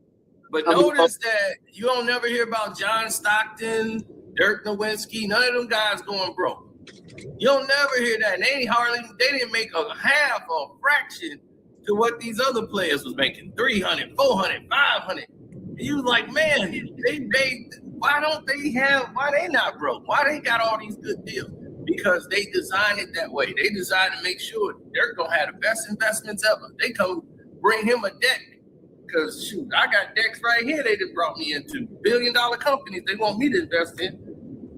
But notice that you don't never hear about John Stockton, Dirk Nowitzki, none of them guys going broke. You'll never hear that. And they didn't make a half or a fraction to what these other players was making. 300, 400, 500. And you was like, man, why they not broke? Why they got all these good deals? Because they designed it that way. They designed to make sure they're gonna have the best investments ever. They come bring him a deck. Because shoot, I got decks right here they just brought me into. $billion-dollar companies they want me to invest in.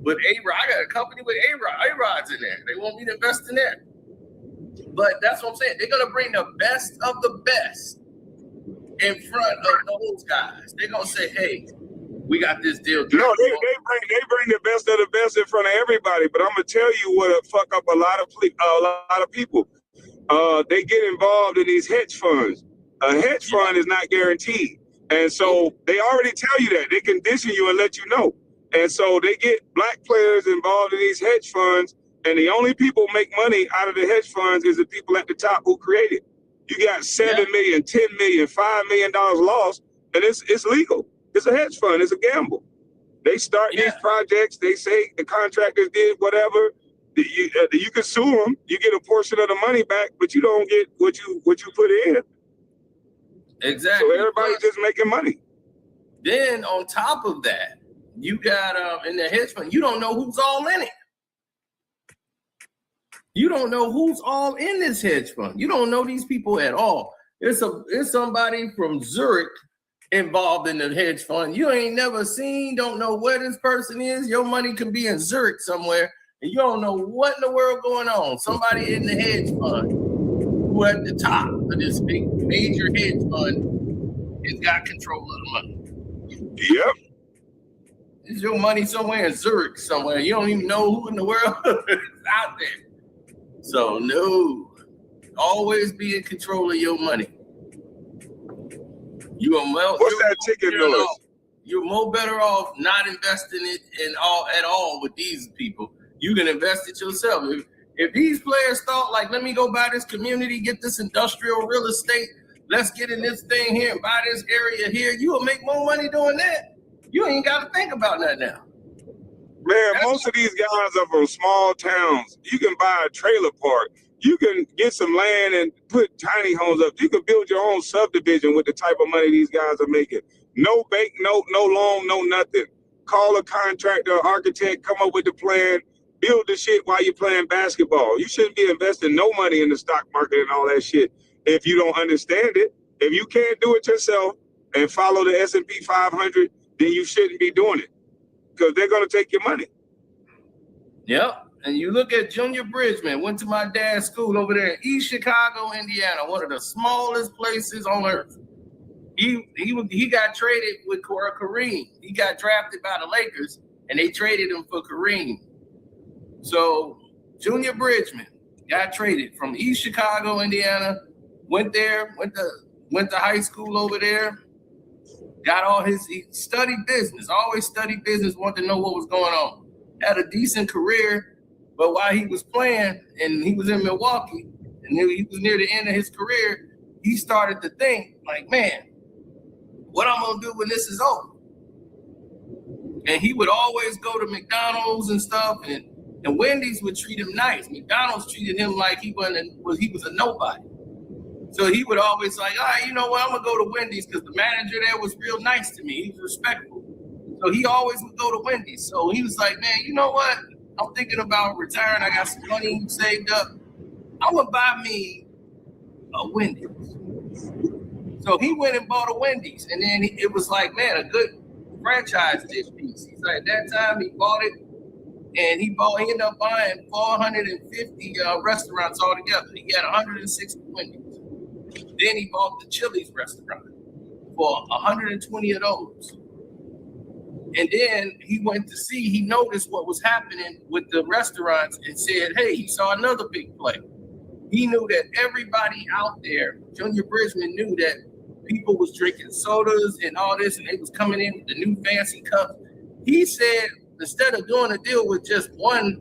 But I got a company with A-Rods in there. They want me to invest in there. But that's what I'm saying. They're gonna bring the best of the best in front of those guys. They're gonna say, hey, we got this deal. No, they bring the best of the best in front of everybody. But I'm gonna tell you what fuck up a lot of people. They get involved in these hedge funds. A hedge fund is not guaranteed, and so they already tell you that. They condition you and let you know. And so they get black players involved in these hedge funds, and the only people make money out of the hedge funds is the people at the top who create it. You got $7 million, $10 million, $5 million lost, and it's legal. It's a hedge fund. It's a gamble. They start these projects. They say the contractors did whatever. You can sue them. You get a portion of the money back, but you don't get what you put in. Exactly. So everybody's just making money. Then on top of that, you got in the hedge fund, you don't know who's all in it. You don't know who's all in this hedge fund. You don't know these people at all. It's somebody from Zurich involved in the hedge fund. You ain't never seen, don't know where this person is. Your money could be in Zurich somewhere, and you don't know what in the world going on. Somebody in the hedge fund who at the top of this big major hedge fund has got control of the money. Yep. Is your money somewhere in Zurich somewhere? You don't even know who in the world is out there. So no, always be in control of your money. What's that ticket noise? You're more better off not investing it at all with these people. You can invest it yourself. If these players thought like, let me go buy this community, get this industrial real estate, let's get in this thing here and buy this area here, you will make more money doing that. You ain't got to think about that now. Man, most of these guys are from small towns. You can buy a trailer park. You can get some land and put tiny homes up. You can build your own subdivision with the type of money these guys are making. No bank note, no loan, no nothing. Call a contractor, architect, come up with the plan, build the shit while you're playing basketball. You shouldn't be investing no money in the stock market and all that shit if you don't understand it. If you can't do it yourself and follow the S&P 500, then you shouldn't be doing it because they're going to take your money. Yep. And you look at Junior Bridgman, went to my dad's school over there in East Chicago, Indiana, one of the smallest places on earth. He got traded with Kareem. He got drafted by the Lakers, and they traded him for Kareem. So Junior Bridgman got traded from East Chicago, Indiana, went to high school over there, he studied business, always studied business, wanted to know what was going on. Had a decent career, but while he was playing and he was in Milwaukee and he was near the end of his career, he started to think like, man, what I'm gonna do when this is over? And he would always go to McDonald's and stuff, and Wendy's would treat him nice. McDonald's treated him like he was a nobody. So he would always like, all right, you know what, I'm gonna go to Wendy's because the manager there was real nice to me. He was respectful. So he always would go to Wendy's. So he was like, man, you know what? I'm thinking about retiring. I got some money saved up. I'm gonna buy me a Wendy's. So he went and bought a Wendy's, and then it was like, man, a good franchise dish piece. He's like, that time he bought it, and he ended up buying 450 restaurants altogether. He had 160 Wendy's. Then he bought the Chili's restaurant for 120 of those. And then he noticed what was happening with the restaurants and said, hey, he saw another big play. He knew that everybody out there, Junior Bridgman knew that people was drinking sodas and all this, and they was coming in with the new fancy cups. He said, instead of doing a deal with just one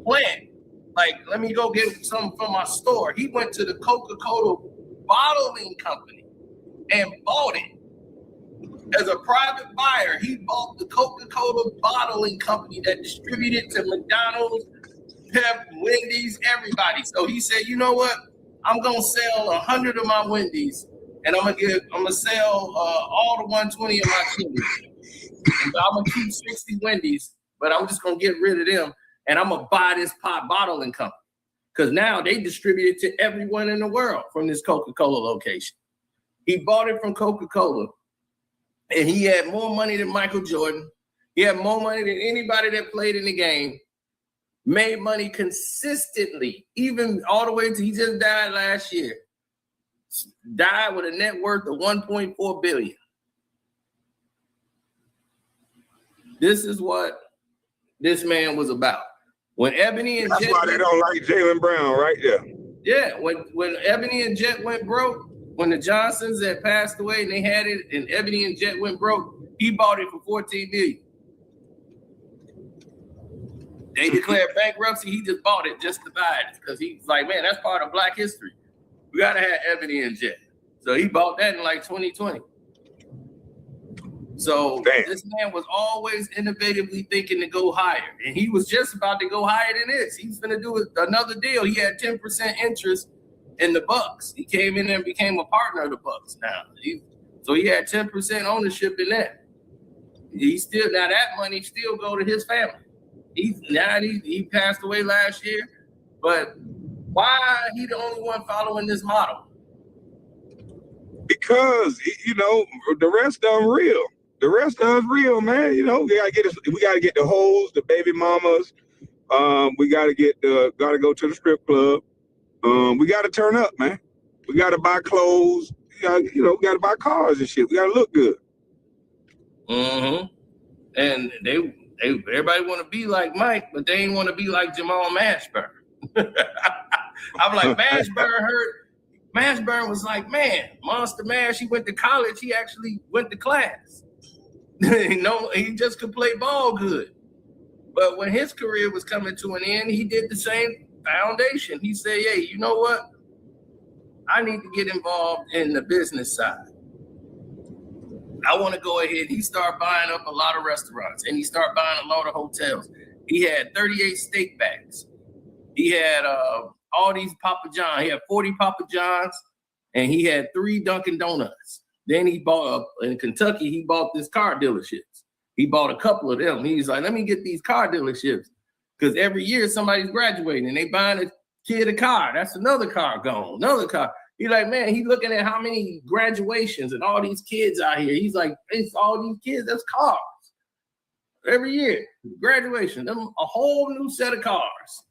plant, like, let me go get some from my store, he went to the Coca-Cola bottling company and bought it. As a private buyer, he bought the Coca-Cola bottling company that distributed to McDonald's, Pep, Wendy's, everybody. So he said, you know what? I'm gonna sell 100 of my Wendy's, and I'm gonna sell all the 120 of my Chili's. And I'm gonna keep 60 Wendy's, but I'm just gonna get rid of them, and I'm gonna buy this pot bottling company because now they distribute it to everyone in the world from this Coca-Cola location. He bought it from Coca-Cola, and he had more money than Michael Jordan. He had more money than anybody that played in the game. Made money consistently, even all the way to he just died last year. Died with a net worth of $1.4 billion. This is what this man was about. When Ebony and That's Jet, why they don't like Jaylen Brown right there. yeah, when Ebony and Jet went broke, when the Johnsons had passed away and they had it, and Ebony and Jet went broke, he bought it for $14 million. They declared bankruptcy. He just bought it just to buy it because he's like, man, that's part of Black history. We gotta have Ebony and Jet. So he bought that in like 2020. So This man was always innovatively thinking to go higher, and he was just about to go higher than this. He's gonna do another deal. He had 10% interest in the Bucks. He came in and became a partner of the Bucks now. So he had 10% ownership in that. Now that money still go to his family. He passed away last year, but why he the only one following this model? Because the rest of them real. The rest of us real, man. We gotta get the hoes, the baby mamas. We gotta go to the strip club. We gotta turn up, man. We gotta buy clothes. We gotta buy cars and shit. We gotta look good. Mm-hmm. And everybody want to be like Mike, but they ain't want to be like Jamal Mashburn. I'm like, Mashburn was like, man, Monster Mash, he went to college. He actually went to class. He just could play ball good. But when his career was coming to an end, he did the same foundation. He said, hey, you know what? I need to get involved in the business side. I want to go ahead. He started buying up a lot of restaurants, and he started buying a lot of hotels. He had 38 steak bags. He had all these Papa John. He had 40 Papa Johns, and he had 3 Dunkin' Donuts. Then he bought in Kentucky. He bought this car dealerships. He bought a couple of them. He's like, let me get these car dealerships because every year somebody's graduating and they buying a kid a car. That's another car gone. Another car. He's like, man, he's looking at how many graduations and all these kids out here. He's like, it's all these kids, that's cars. Every year, graduation, a whole new set of cars.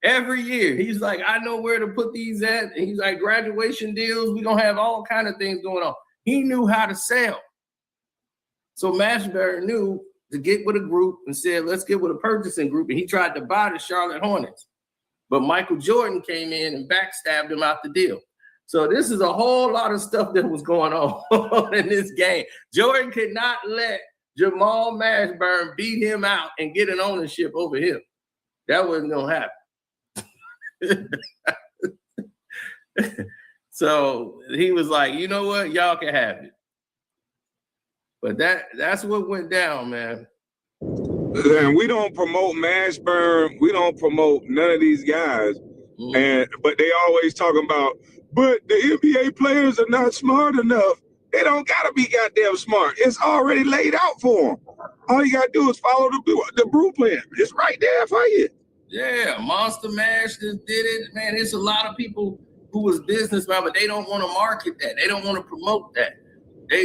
Every year. He's like, I know where to put these at. And he's like, graduation deals, we're going to have all kind of things going on. He knew how to sell. So Mashburn knew to get with a group and said, let's get with a purchasing group. And he tried to buy the Charlotte Hornets. But Michael Jordan came in and backstabbed him out the deal. So this is a whole lot of stuff that was going on in this game. Jordan could not let Jamal Mashburn beat him out and get an ownership over him. That wasn't going to happen. So he was like, you know what? Y'all can have it. But that's what went down, man. And we don't promote Mashburn. We don't promote none of these guys. But they always talking about, but the NBA players are not smart enough. They don't gotta be goddamn smart. It's already laid out for them. All you gotta do is follow the blueprint. It's right there for you. Yeah, Monster Mash just did it. Man, there's a lot of people who was businessmen, but they don't want to market that. They don't want to promote that.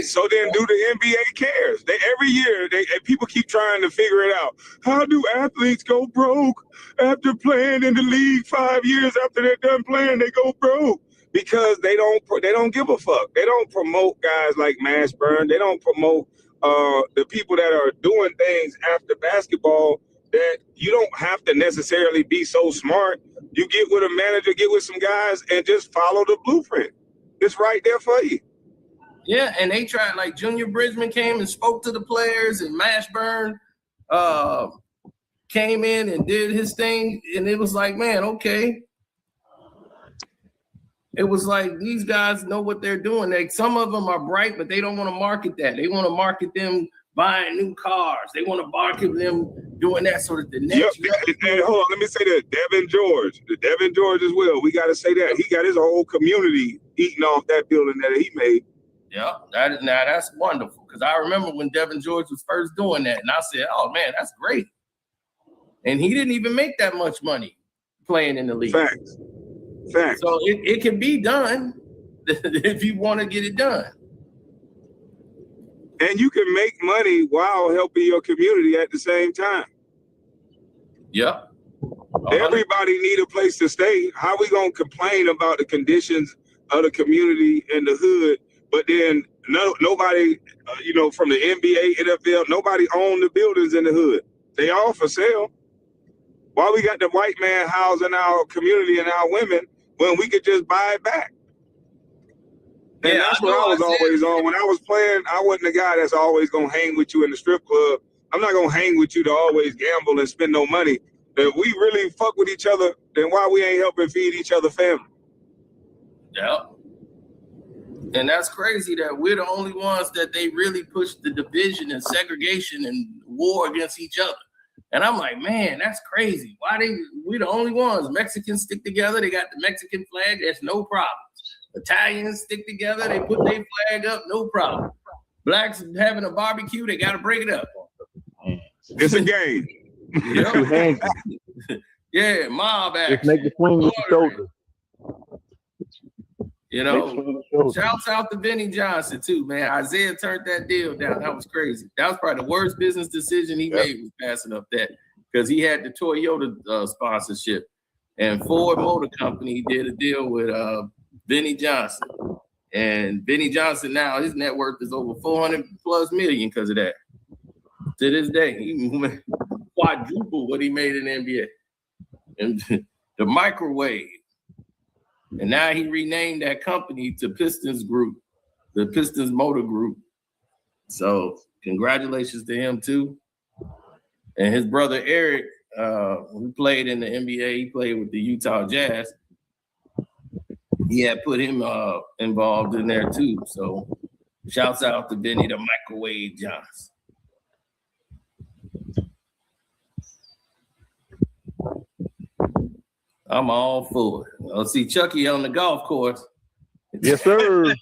So then do the NBA cares? Every year, people keep trying to figure it out. How do athletes go broke after playing in the league 5 years after they're done playing? They go broke because they don't give a fuck. They don't promote guys like Mashburn. They don't promote the people that are doing things after basketball that you don't have to necessarily be so smart. You get with a manager, get with some guys, and just follow the blueprint. It's right there for you. Yeah, and they tried, like Junior Bridgman came and spoke to the players, and Mashburn came in and did his thing, and it was like, man, okay. It was like these guys know what they're doing. Some of them are bright, but they don't want to market that. They want to market them buying new cars. They want to market them doing that so that the next Yep. And hold on, let me say that Devin George as well. We got to say that he got his whole community eating off that building that he made. Yeah, that's wonderful. Because I remember when Devin George was first doing that, and I said, "Oh man, that's great." And he didn't even make that much money playing in the league. Facts. So it can be done if you want to get it done. And you can make money while helping your community at the same time. Yep. Everybody need a place to stay. How we gonna complain about the conditions of the community and the hood, but then nobody, from the NBA, NFL, nobody own the buildings in the hood. They all for sale. Why we got the white man housing our community and our women when we could just buy it back? And that's what I was always on. When I was playing, I wasn't the guy that's always gonna hang with you in the strip club. I'm not gonna hang with you to always gamble and spend no money. If we really fuck with each other, then why we ain't helping feed each other family? Yeah. And that's crazy that we're the only ones that they really push the division and segregation and war against each other. And I'm like, man, that's crazy. We the only ones. Mexicans stick together. They got the Mexican flag. There's no problems. Italians stick together. They put their flag up. No problem. Blacks having a barbecue. They got to break it up. It's a game. Yeah, mob action. Just make the swing with the shoulder. Shouts out to Vinny Johnson too, man. Isaiah turned that deal down. That was crazy. That was probably the worst business decision he made, was passing up that, because he had the Toyota sponsorship, and Ford Motor Company did a deal with Vinny Johnson, and Vinny Johnson now, his net worth is over 400+ million because of that. To this day, he quadruple what he made in the NBA. And the microwave. And now he renamed that company to Pistons Group, the Pistons Motor Group. So congratulations to him too. And his brother Eric, who played in the NBA, he played with the Utah Jazz. He had put him involved in there too. So shouts out to Benny the Microwave Johnson. I'm all for it. I'll see Chucky on the golf course. Yes, sir.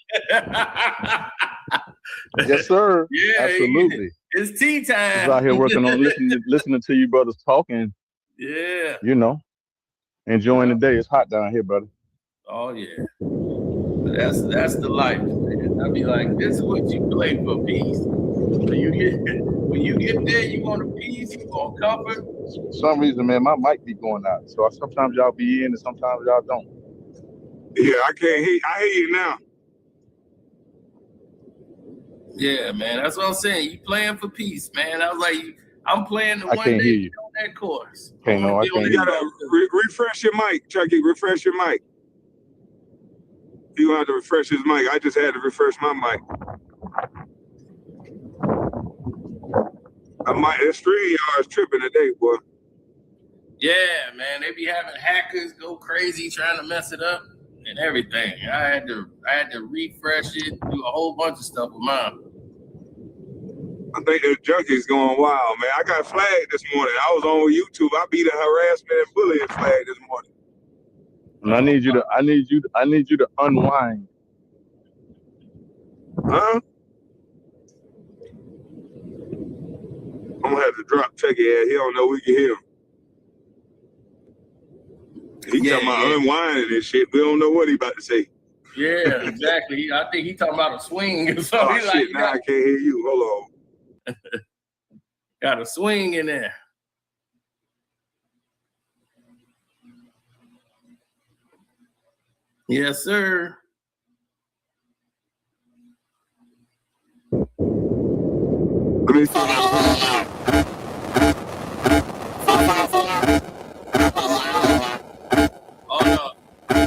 Yes, sir. Yeah, absolutely. It's tea time. He's out here working on listening to you brothers talking. Yeah. Enjoying the day. It's hot down here, brother. Oh yeah. That's the life, man. I'll be like, this is what you play for, peace. When you get there, you want a peace, you want comfort. For some reason, man, my mic be going out. So sometimes y'all be in and sometimes y'all don't. Yeah, I can't hear. I hear you now. Yeah, man, that's what I'm saying. You playing for peace, man. I was like, I'm playing the one day on that course. I can't. You gotta refresh your mic, Chucky. Refresh your mic. You have to refresh his mic. I just had to refresh my mic. That StreamYard is tripping today, boy. Yeah, man, they be having hackers go crazy trying to mess it up and everything. I had to refresh it, do a whole bunch of stuff with mine. I think the junkie's going wild, man. I got flagged this morning. I was on YouTube. I beat a harassment and bullying flag this morning. And I need you to unwind. Huh? I'm gonna have to drop Chucky ass. He don't know we can hear him. He talking about unwinding and shit. We don't know what he about to say. Yeah, exactly. I think he talking about a swing or something. Oh, shit, now I can't hear you. Hold on. Got a swing in there. Yes, sir. Let me see. Oh no,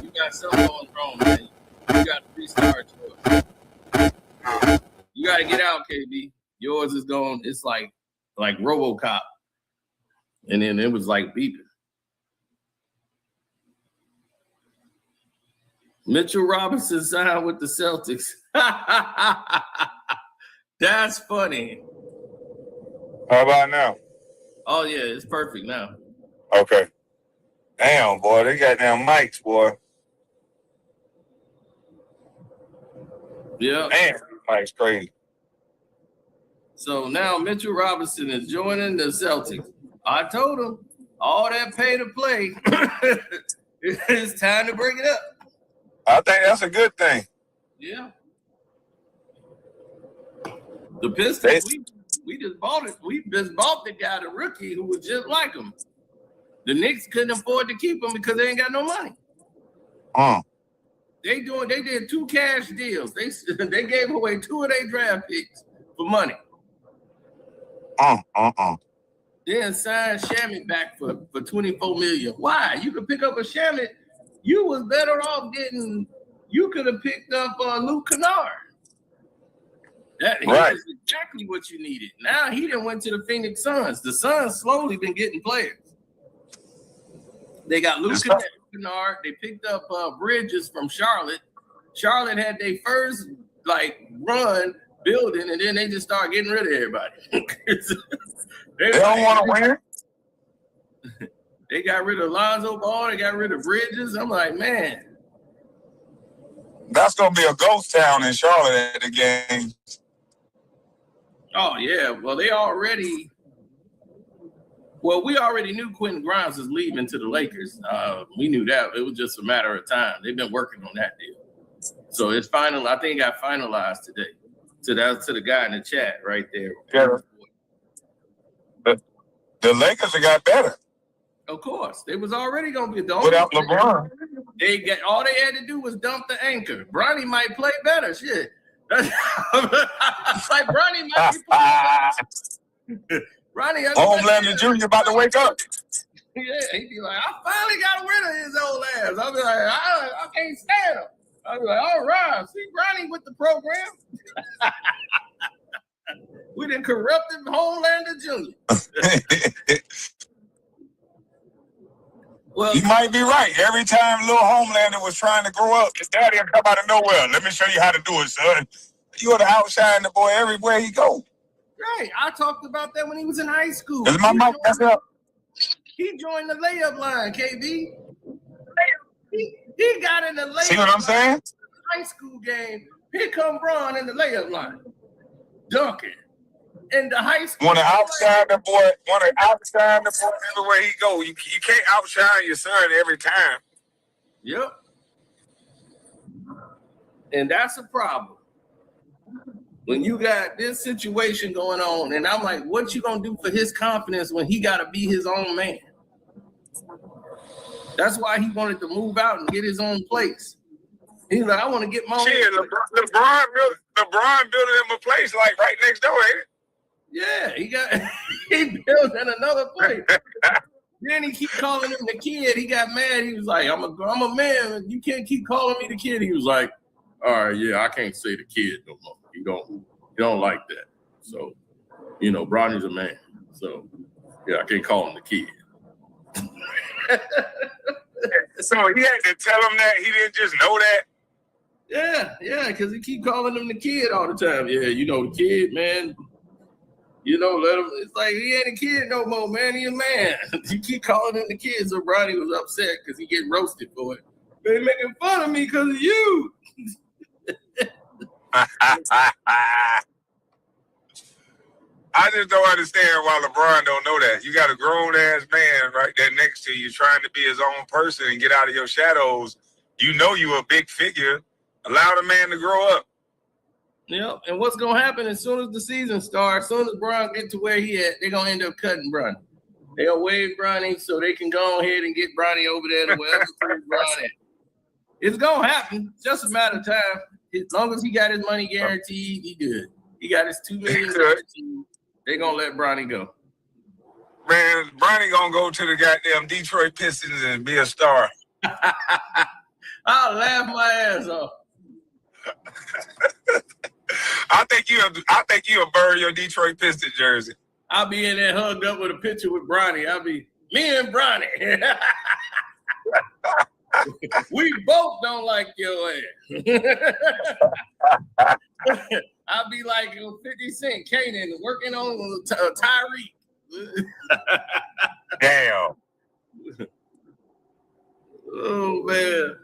you got something going wrong, man. You got to restart yours. You got to get out, KB. Yours is going. It's like RoboCop, and then it was like beeping. Mitchell Robinson signed with the Celtics. That's funny. How about now? Oh yeah, it's perfect now. Okay. Damn, boy, they got damn mics, boy. Yeah. Damn, mics crazy. So now Mitchell Robinson is joining the Celtics. I told him all that pay to play. It's time to bring it up. I think that's a good thing. Yeah. The Pistons, we just bought it. We just bought the guy, the rookie, who was just like him. The Knicks couldn't afford to keep him because they ain't got no money. They did 2 cash deals. They gave away 2 of their draft picks for money. Then signed Shamit back for $24 million. Why? You could pick up a Shamit. You was better off getting. You could have picked up Luke Kennard. That Right. was exactly what you needed. Now he done went to the Phoenix Suns. The Suns slowly been getting players. They got Luke Kennard. They picked up Bridges from Charlotte. Charlotte had their first run building, and then they just started getting rid of everybody. They don't want to win. They got rid of Lonzo Ball. They got rid of Bridges. I'm like, man. That's gonna be a ghost town in Charlotte at the game. Oh yeah. Well, we already knew Quentin Grimes was leaving to the Lakers. We knew that. It was just a matter of time. They've been working on that deal. So it's final. I think it got finalized today. So that's to the guy in the chat right there. Yeah. The Lakers have got better. Of course. They was already gonna be Without LeBron. All they had to do was dump the anchor. Bronny might play better. Shit. It's like Bronny might be playing better. Ronnie, Homelander Jr. about to wake up. Yeah, he'd be like, I finally got rid of his old ass. I'll be like, I can't stand him. I'll be like, all right, see Ronnie with the program. We done corrupted Homelander Jr. Well, you might be right. Every time little Homelander was trying to grow up, his daddy would come out of nowhere. Let me show you how to do it, son. You ought to outshine the boy everywhere he go. Right. I talked about that when he was in high school. Is my mic messed up? He joined the layup line, KB. He got in the layup line. See what I'm saying? High school game. Here come Braun in the layup line. Dunking. In the high school. Want to outshine the boy everywhere he go. You can't outshine your son every time. Yep. And that's a problem. When you got this situation going on, and I'm like, what you gonna do for his confidence when he gotta be his own man? That's why he wanted to move out and get his own place. He's like, I want to get my own place. LeBron building him a place like right next door, ain't it? Yeah, he built in another place. Then he keep calling him the kid. He got mad. He was like, I'm a man. You can't keep calling me the kid. He was like, all right, yeah, I can't say the kid no more. You don't like that. So, Bronny's a man. So, yeah, I can't call him the kid. So he had to tell him that? He didn't just know that? Yeah, because he keep calling him the kid all the time. Yeah, the kid, man. Let him. It's like he ain't a kid no more, man. He a man. You keep calling him the kid, so Bronny was upset because he get roasted for it. They making fun of me because of you. I just don't understand why LeBron don't know that. You got a grown ass man right there next to you trying to be his own person and get out of your shadows. You know you a big figure. Allow the man to grow up. Yeah, and what's gonna happen as soon as the season starts, as soon as Bron get to where he at, they're gonna end up cutting Bronny. They'll waive Bronny so they can go ahead and get Bronny over there to wherever Bron at. It's gonna happen. It's just a matter of time. As long as he got his money guaranteed, he good. He got his $2 million guaranteed. They're gonna let Bronny go. Man, Bronny gonna go to the goddamn Detroit Pistons and be a star. I'll laugh my ass off. I think you'll bury your Detroit Pistons jersey. I'll be in there hugged up with a picture with Bronny. I'll be me and Bronny. We both don't like your ass. I'll be like 50 Cent, Kanan, working on Tyreek. Damn. Oh man.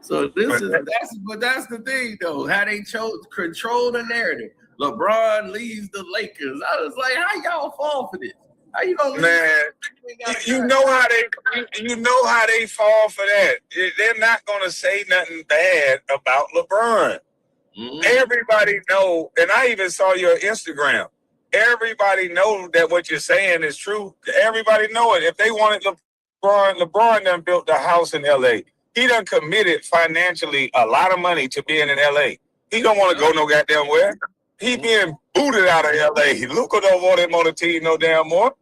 So that's the thing though. How they control the narrative. LeBron leaves the Lakers. I was like, how y'all fall for this? How you gonna Man, you know how they fall for that. They're not gonna say nothing bad about LeBron. Mm-hmm. Everybody know, and I even saw your Instagram. Everybody know that what you're saying is true. Everybody know it. If they wanted LeBron done built the house in LA. He done committed financially a lot of money to being in LA. He don't want to go no goddamn where. He being booted out of LA. Luka don't want him on the team no damn more.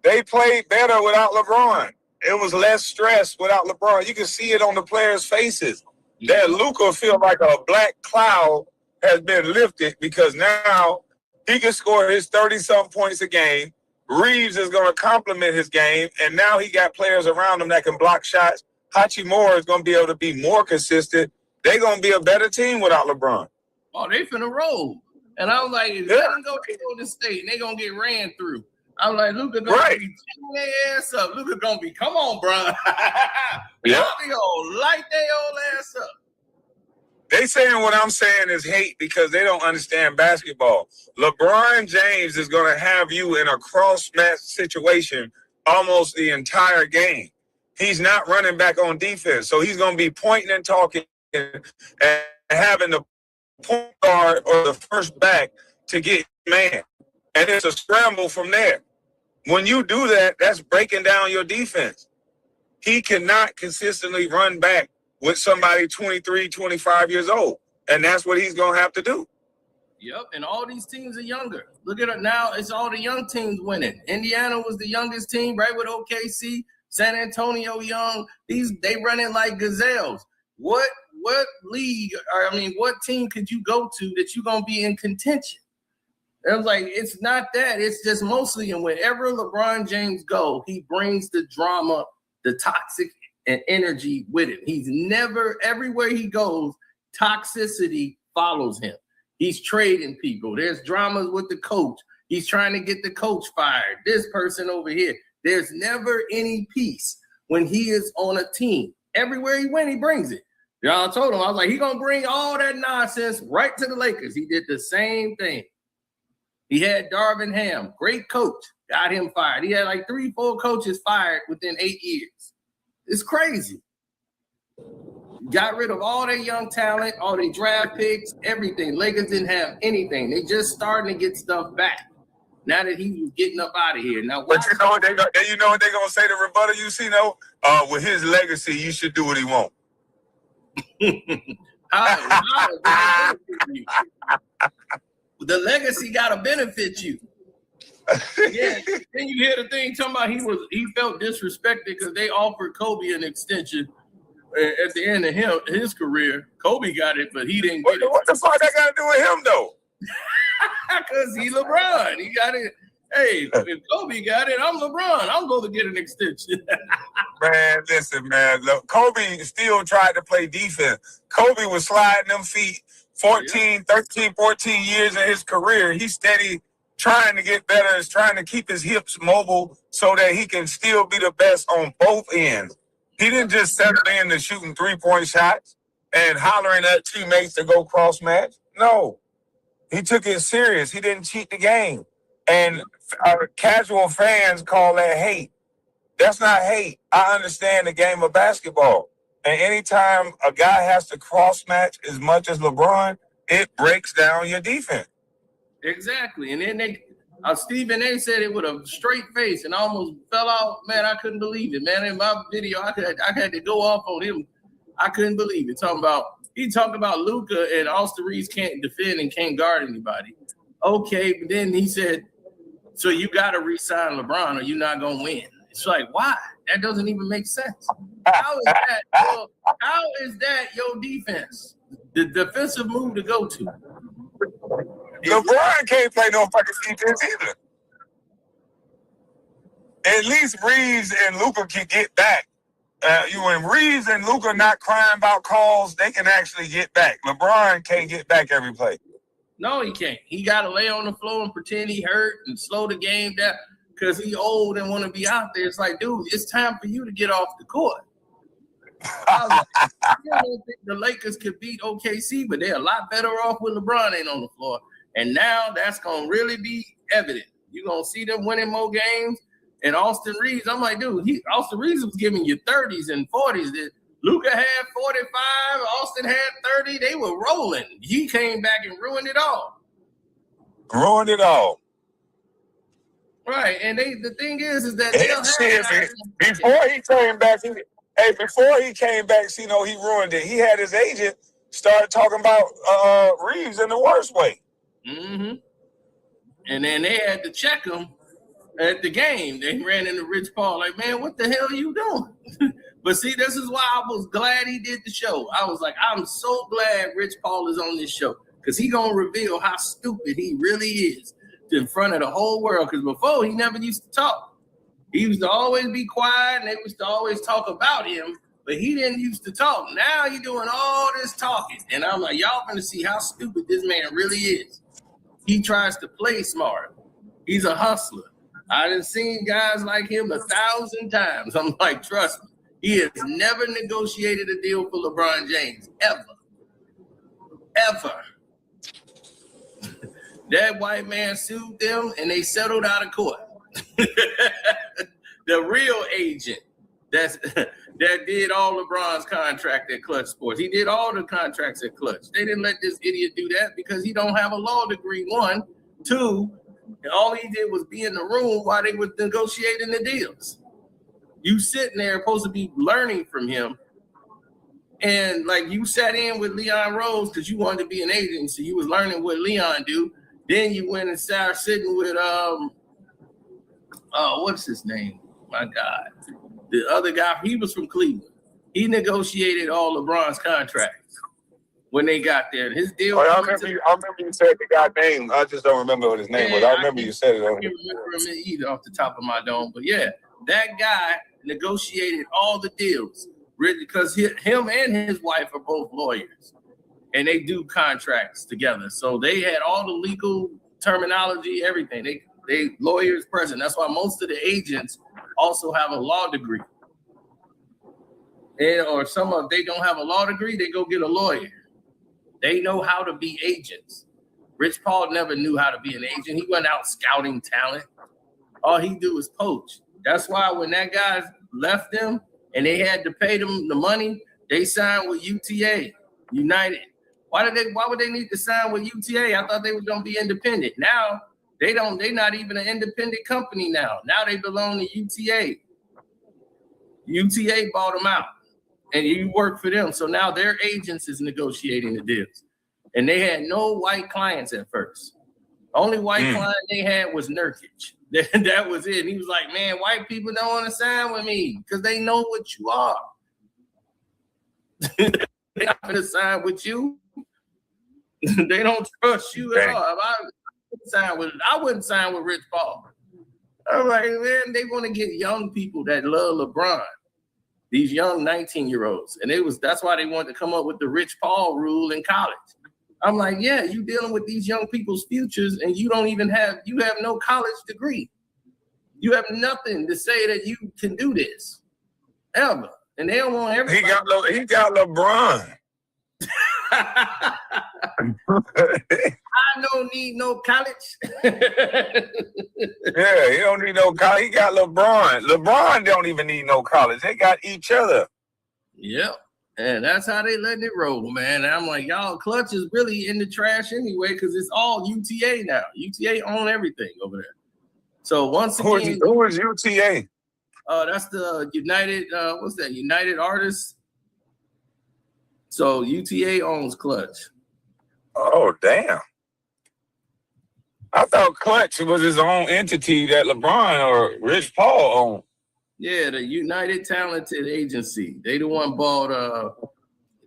They played better without LeBron. It was less stress without LeBron. You can see it on the players' faces. That Luka feel like a black cloud has been lifted because now he can score his 30-something points a game. Reeves is going to complement his game, and now he got players around him that can block shots. Hachimura is going to be able to be more consistent. They're going to be a better team without LeBron. Oh, they finna roll. And I was like, let them go to Golden State, and they're going to get ran through. I was like, Luka going to be tearing their ass up. Luka going to be, come on, bro. Yeah. They going to light their old ass up. They saying what I'm saying is hate because they don't understand basketball. LeBron James is going to have you in a cross-match situation almost the entire game. He's not running back on defense, so he's going to be pointing and talking and having the point guard or the first back to get man. And it's a scramble from there. When you do that, that's breaking down your defense. He cannot consistently run back with somebody 23, 25 years old. And that's what he's going to have to do. Yep, and all these teams are younger. Look at it now. It's all the young teams winning. Indiana was the youngest team, right, with OKC. San Antonio young. They running like gazelles. What league, or I mean, what team could you go to that you're going to be in contention? It was like, it's not that. It's just mostly, and wherever LeBron James go, he brings the drama, the toxic and energy with it. He's never, everywhere he goes, toxicity follows him. He's trading people. There's dramas with the coach. He's trying to get the coach fired. This person over here. There's never any peace when he is on a team. Everywhere he went, he brings it. Y'all told him, I was like, he's going to bring all that nonsense right to the Lakers. He did the same thing. He had Darvin Ham, great coach, got him fired. He had like 3-4 coaches fired within 8 years. It's crazy. Got rid of all their young talent, all their draft picks, everything. Lakers didn't have anything. They just starting to get stuff back. Now that he was getting up out of here. Now, but you know what they're going to say to rebuttal, you see, no? With his legacy, you should do what he want. How the legacy got to benefit you. Yeah. Then you hear the thing talking about he felt disrespected because they offered Kobe an extension at the end of his career. Kobe got it, but he didn't get it. What the fuck that got to do with him, though? Because he LeBron. He got it. Hey, if Kobe got it, I'm LeBron. I'm going to get an extension. Man, listen, man. Look, Kobe still tried to play defense. Kobe was sliding them feet 13, 14 years in his career. He's steady trying to get better. Is trying to keep his hips mobile so that he can still be the best on both ends. He didn't just settle into shooting 3-point shots and hollering at teammates to go cross-match. No. He took it serious. He didn't cheat the game. And casual fans call that hate. That's not hate. I understand the game of basketball. And anytime a guy has to cross-match as much as LeBron, it breaks down your defense. Exactly. And then Stephen A. said it with a straight face and almost fell out. Man, I couldn't believe it, man. In my video, I had to go off on him. I couldn't believe it. He talked about Luka and Austin Reeves can't defend and can't guard anybody. Okay, but then he said, so you got to re-sign LeBron or you're not going to win. It's like, why? That doesn't even make sense. How is that your defense? The defensive move to go to. LeBron can't play no fucking defense either. At least Reeves and Luka can get back. When Reeves and Luka not crying about calls, they can actually get back. LeBron can't get back every play. No, he can't. He got to lay on the floor and pretend he hurt and slow the game down because he old and want to be out there. It's like, dude, it's time for you to get off the court. I was like, I don't think the Lakers could beat OKC, but they're a lot better off with LeBron ain't on the floor. And now that's going to really be evident. You're going to see them winning more games. And Austin Reeves, I'm like, dude, Austin Reeves was giving you 30s and 40s. Luka had 45, Austin had 30. They were rolling. He came back and ruined it all. Ruined it all. Right. And the thing is that before he came back, before he came back, he ruined it. He had his agent start talking about Reeves in the worst way. Mm-hmm. And then they had to check him at the game. They ran into Rich Paul like, man, what the hell are you doing? But see, this is why I was glad he did the show. I was like, I'm so glad Rich Paul is on this show because he going to reveal how stupid he really is in front of the whole world. Because before, he never used to talk. He used to always be quiet, and they used to always talk about him, but he didn't used to talk. Now he's doing all this talking. And I'm like, y'all going to see how stupid this man really is. He tries to play smart. He's a hustler. I done seen guys like him 1,000 times. I'm like, trust me. He has never negotiated a deal for LeBron James, ever. That white man sued them, and they settled out of court. The real agent that did all LeBron's contract at Clutch Sports. He did all the contracts at Clutch. They didn't let this idiot do that because he don't have a law degree, 1. 2, and all he did was be in the room while they were negotiating the deals. You sitting there supposed to be learning from him. And like you sat in with Leon Rose because you wanted to be an agent, so you was learning what Leon do. Then you went and started sitting with what's his name? My God. The other guy, he was from Cleveland. He negotiated all LeBron's contracts when they got there. His deal. I remember you said the guy's name. I just don't remember what his name was. I remember you said it. I can't remember him either off the top of my dome. But yeah, that guy negotiated all the deals because him and his wife are both lawyers. And they do contracts together. So they had all the legal terminology, everything. They lawyers present. That's why most of the agents also have a law degree. Or some of they don't have a law degree, they go get a lawyer. They know how to be agents. Rich Paul never knew how to be an agent. He went out scouting talent. All he do is poach. That's why when that guy left them and they had to pay them the money, they signed with UTA, United. Why would they need to sign with UTA? I thought they were gonna be independent. Now they're not even an independent company now. Now they belong to UTA. UTA bought them out. And you work for them. So now their agents is negotiating the deals. And they had no white clients at first. Only white client they had was Nurkic. That was it. And he was like, man, white people don't want to sign with me because they know what you are. They're not going to sign with you. They don't trust you at all. I wouldn't sign with Rich Paul. I'm like, man, they want to get young people that love LeBron. These young 19-year-olds. And that's why they wanted to come up with the Rich Paul rule in college. I'm like, yeah, you dealing with these young people's futures and you have no college degree. You have nothing to say that you can do this. Ever. And they don't want everybody. He got LeBron. I don't need no college. Yeah, he don't need no college. He got LeBron. LeBron don't even need no college. They got each other. Yep. And that's how they letting it roll, man. And I'm like, y'all, Clutch is really in the trash anyway because it's all UTA now. UTA own everything over there. So once again, who is UTA? That's the United. What's that? United Artists. So UTA owns Clutch. Oh, damn. I thought Clutch was his own entity that LeBron or Rich Paul owned. Yeah, the United Talented Agency. They the one bought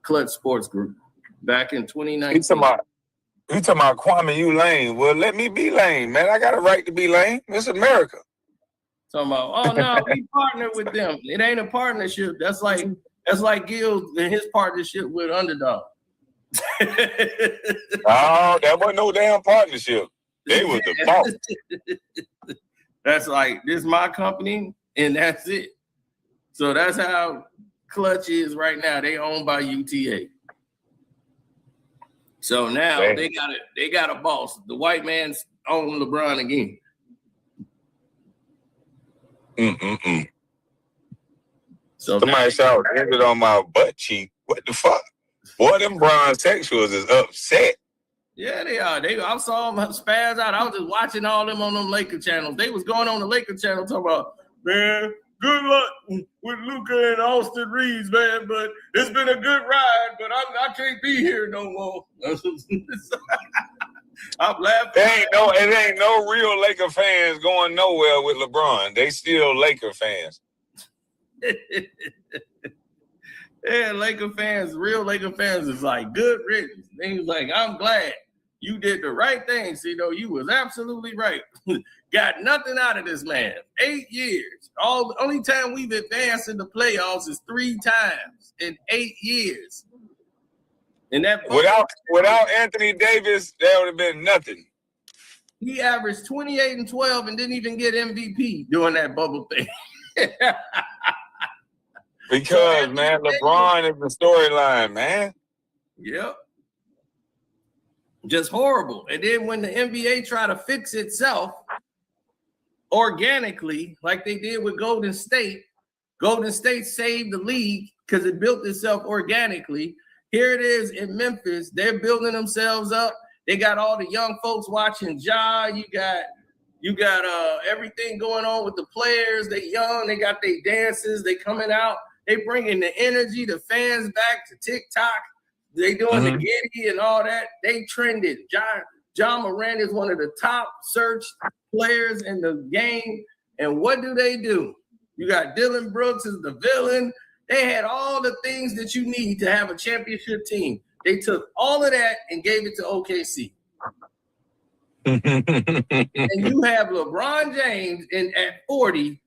Clutch Sports Group back in 2019. You talking about Kwame, you lame. Well, let me be lame, man. I got a right to be lame. It's America. Talking about, oh no, we partner with them. It ain't a partnership. That's like Gil and his partnership with Underdog. Oh, that wasn't no damn partnership. They was the boss. That's like, this is my company, and that's it. So that's how Clutch is right now. They owned by UTA. So now they got a boss. The white man's own LeBron again. So somebody shouted ended on my butt cheek. What the fuck? Boy, them bronzexuals is upset. Yeah, they are. I saw them spaz out. I was just watching all them on them Laker channels. They was going on the Laker channel talking about, man, good luck with Luka and Austin Reeves, man. But it's been a good ride, but I can't be here no more. I'm laughing. It ain't no real Laker fans going nowhere with LeBron. They still Laker fans. Yeah, Laker fans, real Laker fans is like, good riddance. They was like, I'm glad you did the right thing, Cito. You was absolutely right. Got nothing out of this man. 8 years. Only time we've advanced in the playoffs is 3 times in 8 years. And that without Anthony Davis, there would have been nothing. He averaged 28 and 12 and didn't even get MVP during that bubble thing. Because, man, LeBron is the storyline, man. Yep. Just horrible. And then when the NBA tried to fix itself organically, like they did with Golden State saved the league because it built itself organically. Here it is in Memphis. They're building themselves up. They got all the young folks watching Ja. You got everything going on with the players. They young. They got their dances. They coming out. They bringing the energy, the fans back to TikTok. They doing the Giddy and all that. They trended. John Moran is one of the top searched players in the game. And what do? You got Dylan Brooks as the villain. They had all the things that you need to have a championship team. They took all of that and gave it to OKC. And you have LeBron James at 40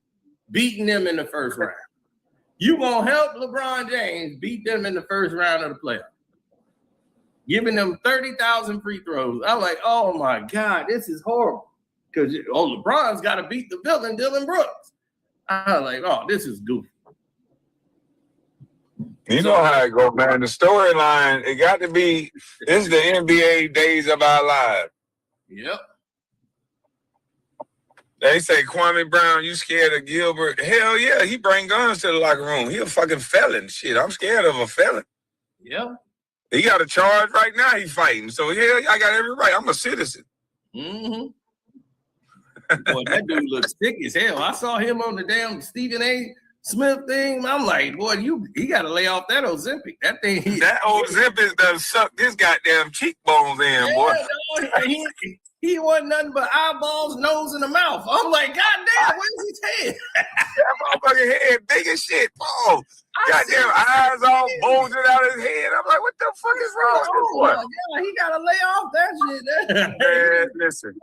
beating them in the first round. You gonna help LeBron James beat them in the first round of the playoffs, giving them 30,000 free throws. I'm like, oh my God, this is horrible. Because LeBron's got to beat the villain, Dylan Brooks. I'm like, oh, this is goofy. You know how it go, man. The storyline, it got to be, this is the NBA days of our lives. Yep. They say, Kwame Brown, you scared of Gilbert? Hell yeah, he bring guns to the locker room. He a fucking felon. Shit, I'm scared of a felon. Yeah. He got a charge right now he fighting. So, yeah, I got every right. I'm a citizen. Mm-hmm. Boy, that dude looks thick as hell. I saw him on the damn Stephen A. Smith thing. I'm like, boy, he got to lay off that Ozempic. That thing. That Ozempic done sucked his goddamn cheekbones in, boy. No, he wasn't nothing but eyeballs, nose, and a mouth. I'm like, God damn, where's his head? That motherfucking head big as shit, Paul. Goddamn eyes all bulging out his head. I'm like, what the fuck is wrong with this boy? Yeah, he got to lay off that shit. Man, listen.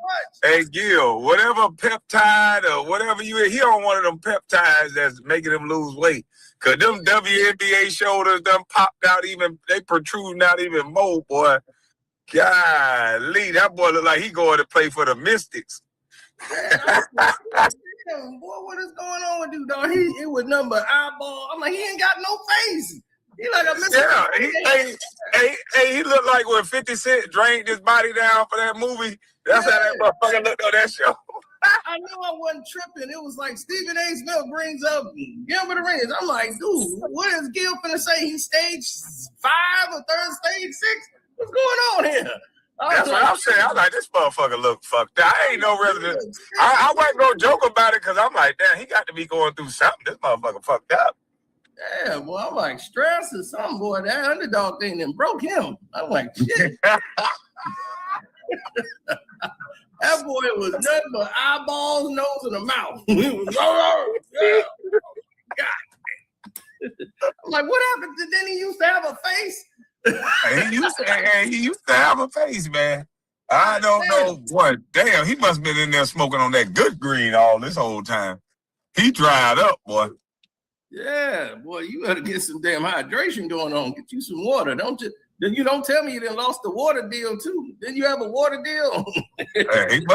Hey, Gil, whatever peptide or whatever he on one of them peptides that's making him lose weight. Because them WNBA shoulders done popped out they protruding out even more, boy. Golly, that boy look like he going to play for the Mystics. Damn, boy, what is going on with you, dog? It was nothing but eyeball. I'm like, he ain't got no face. He like a Mr. Yeah, he looked like when 50 Cent drained his body down for that movie. That's how that motherfucker looked on that show. I knew I wasn't tripping. It was like Stephen A. Smith brings up Gilbert Arenas. I'm like, dude, what is Gil finna say? He's stage 5 or stage 6? What's going on here? That's what I'm saying. I'm like, this motherfucker look fucked up. I ain't no resident. I wasn't gonna joke about it because I'm like, damn, he got to be going through something. This motherfucker fucked up. Yeah, well, I'm like, stress or something, boy. That underdog thing then broke him. I'm like, shit. That boy was nothing but eyeballs, nose, and a mouth. He was, yeah. God. I'm like, what happened? Then he used to have a face? He used to have a face, man. I don't know. Boy, damn, he must have been in there smoking on that good green all this whole time. He dried up, boy. Yeah, boy, you better get some damn hydration going on. Get you some water. Don't Then you don't tell me you done lost the water deal too. Didn't you have a water deal? He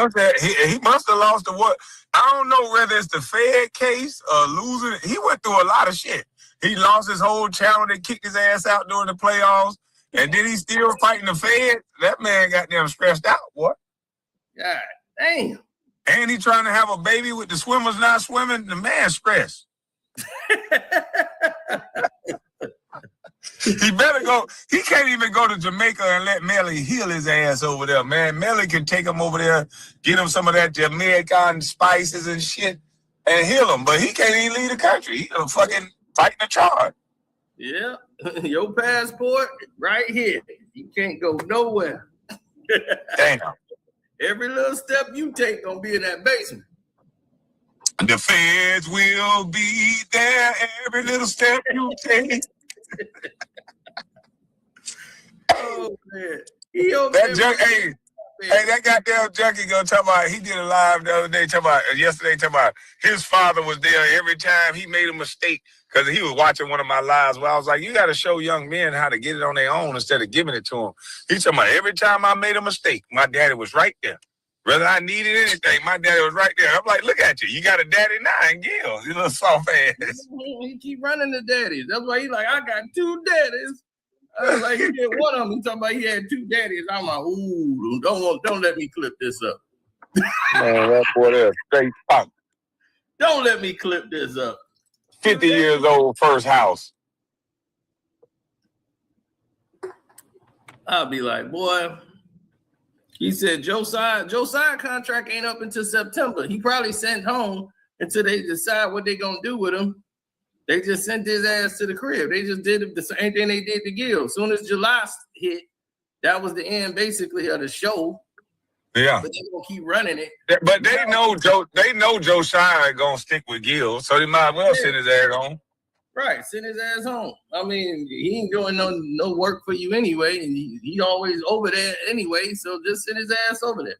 must have lost the what? I don't know whether it's the Fed case or losing. He went through a lot of shit. He lost his whole channel. They kicked his ass out during the playoffs, and then he's still fighting the Fed. That man got them stressed out, boy. God damn. And he trying to have a baby with the swimmers not swimming. The man stressed. He better go. He can't even go to Jamaica and let Melly heal his ass over there, man. Melly can take him over there, get him some of that Jamaican spices and shit, and heal him. But he can't even leave the country. He fucking fighting the charge. Yeah, your passport right here. You can't go nowhere. Damn. Every little step you take gonna be in that basement. The feds will be there every little step you take. Oh man, that goddamn junkie gonna talk about. He did a live the other day yesterday talking about his father was there every time he made a mistake because he was watching one of my lives where I was like, you got to show young men how to get it on their own instead of giving it to them. He's talking about every time I made a mistake, my daddy was right there. Whether I needed anything, my daddy was right there. I'm like, look at you. You got a daddy now in Gil. You little soft ass. He keep running the daddies. That's why he's like, I got two daddies. I was like, he did one of them. He talking about he had two daddies. I'm like, ooh, don't let me clip this up. Man, that boy there straight punk. Don't let me clip this up. 50 years old, first house. I'll be like, boy. He said Josiah contract ain't up until September. He probably sent home until they decide what they gonna do with him. They just sent his ass to the crib. They just did the same thing they did to Gil. As soon as July hit, that was the end basically of the show. Yeah. But they gonna keep running it. But they know Josiah gonna stick with Gil, so they might as well send his ass home. Right, send his ass home. I mean, he ain't doing no work for you anyway, and he always over there anyway, so just send his ass over there.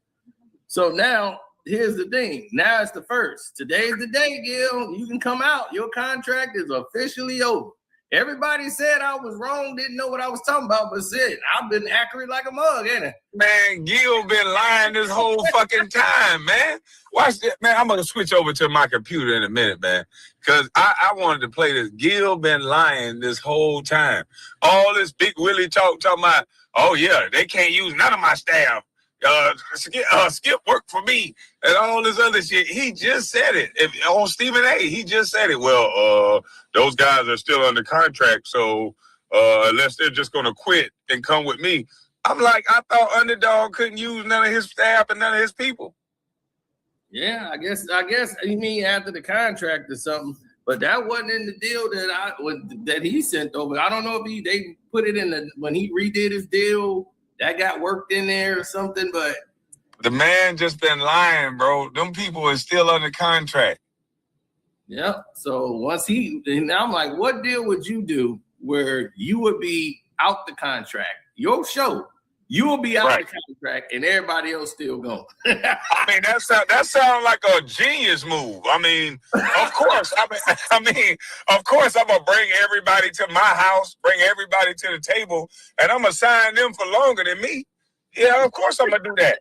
So now, here's the thing. Now it's the first. Today's the day, Gil. You can come out. Your contract is officially over. Everybody said I was wrong, didn't know what I was talking about, but said I've been accurate like a mug, ain't it? Man, Gil been lying this whole fucking time, man. Watch that, man. I'm gonna switch over to my computer in a minute, man, because I wanted to play this. Gil been lying this whole time. All this big Willie talking about, oh yeah, they can't use none of my staff. Skip work for me and all this other shit. He just said it on Stephen A. He just said it. Well, those guys are still under contract, so unless they're just gonna quit and come with me. I'm like, I thought Underdog couldn't use none of his staff and none of his people. Yeah, I guess you mean after the contract or something, but that wasn't in the deal that he sent over. I don't know if they put it in when he redid his deal. That got worked in there or something, but the man just been lying, bro. Them people are still under contract. Yeah. So once and I'm like, what deal would you do where you would be out the contract? Your show, you will be out the contract, and everybody else still going. I mean, that sounds like a genius move. I mean, of course. Of course, I'm gonna bring everybody to my house, bring everybody to the table, and I'm gonna sign them for longer than me. Yeah, of course I'm gonna do that.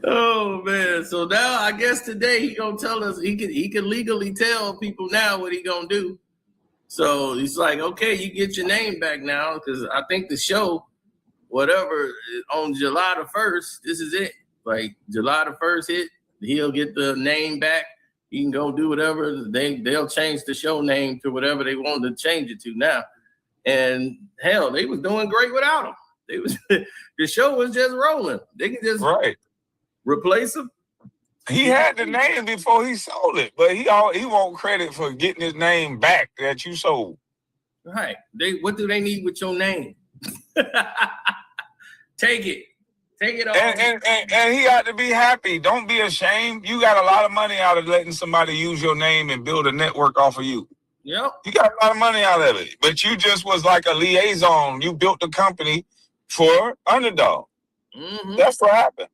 Oh man! So now I guess today he gonna tell us he can legally tell people now what he gonna do. So he's like, okay, you get your name back now, because I think the show, whatever, on July the 1st, this is it. Like July the 1st hit, he'll get the name back. He can go do whatever. They'll change the show name to whatever they want to change it to now. And hell, they was doing great without him. The show was just rolling. They can just replace him. He had the name before he sold it, but he want credit for getting his name back that you sold. Right. What do they need with your name? Take it all. And he ought to be happy. Don't be ashamed. You got a lot of money out of letting somebody use your name and build a network off of you. Yep. You got a lot of money out of it, but you just was like a liaison. You built the company for Underdog. Mm-hmm. That's what happened.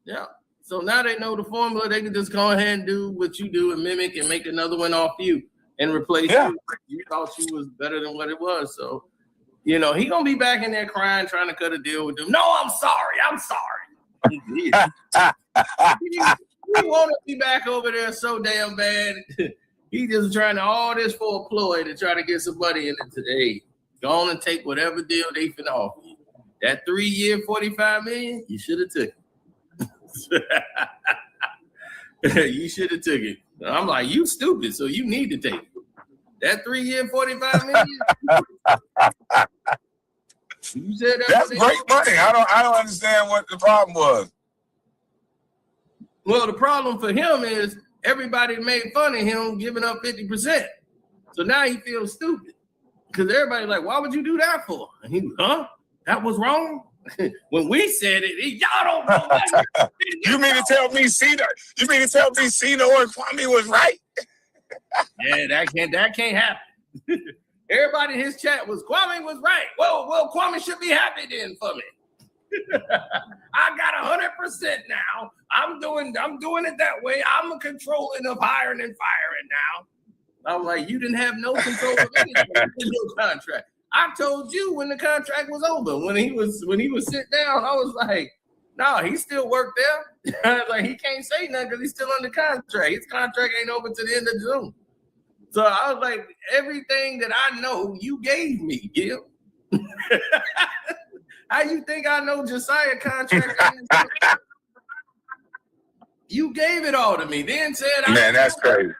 Yeah. So now they know the formula. They can just go ahead and do what you do and mimic and make another one off you. and replace you. You thought you was better than what it was. So, he gonna be back in there crying, trying to cut a deal with them. No, I'm sorry. He want to be back over there so damn bad. He just trying to all this for a ploy to try to get some money in it today. Go on and take whatever deal they finna offer you. That 3-year, $45 million, you should have took it. You should have took it. I'm like, you stupid, so you need to take it. That 3-year, $45 million. You said that's great money. I don't understand what the problem was. Well, the problem for him is everybody made fun of him giving up 50%. So now he feels stupid. Because everybody's like, why would you do that for? And he, that was wrong? When we said it, y'all don't know. You mean to tell me Cino and Kwame was right? Yeah, that can't happen. Everybody in his chat was, Kwame was right. Well, Kwame should be happy then for me. I got 100% now. I'm doing it that way. I'm controlling of hiring and firing now. I was like, you didn't have no control of anything in your contract. I told you when the contract was over. When he was sit down, I was like, no, he still worked there. I was like, he can't say nothing because he's still under contract. His contract ain't over to the end of June. So I was like, everything that I know, you gave me, Gil. How you think I know Josiah contract? You gave it all to me. Then said, man, that's crazy.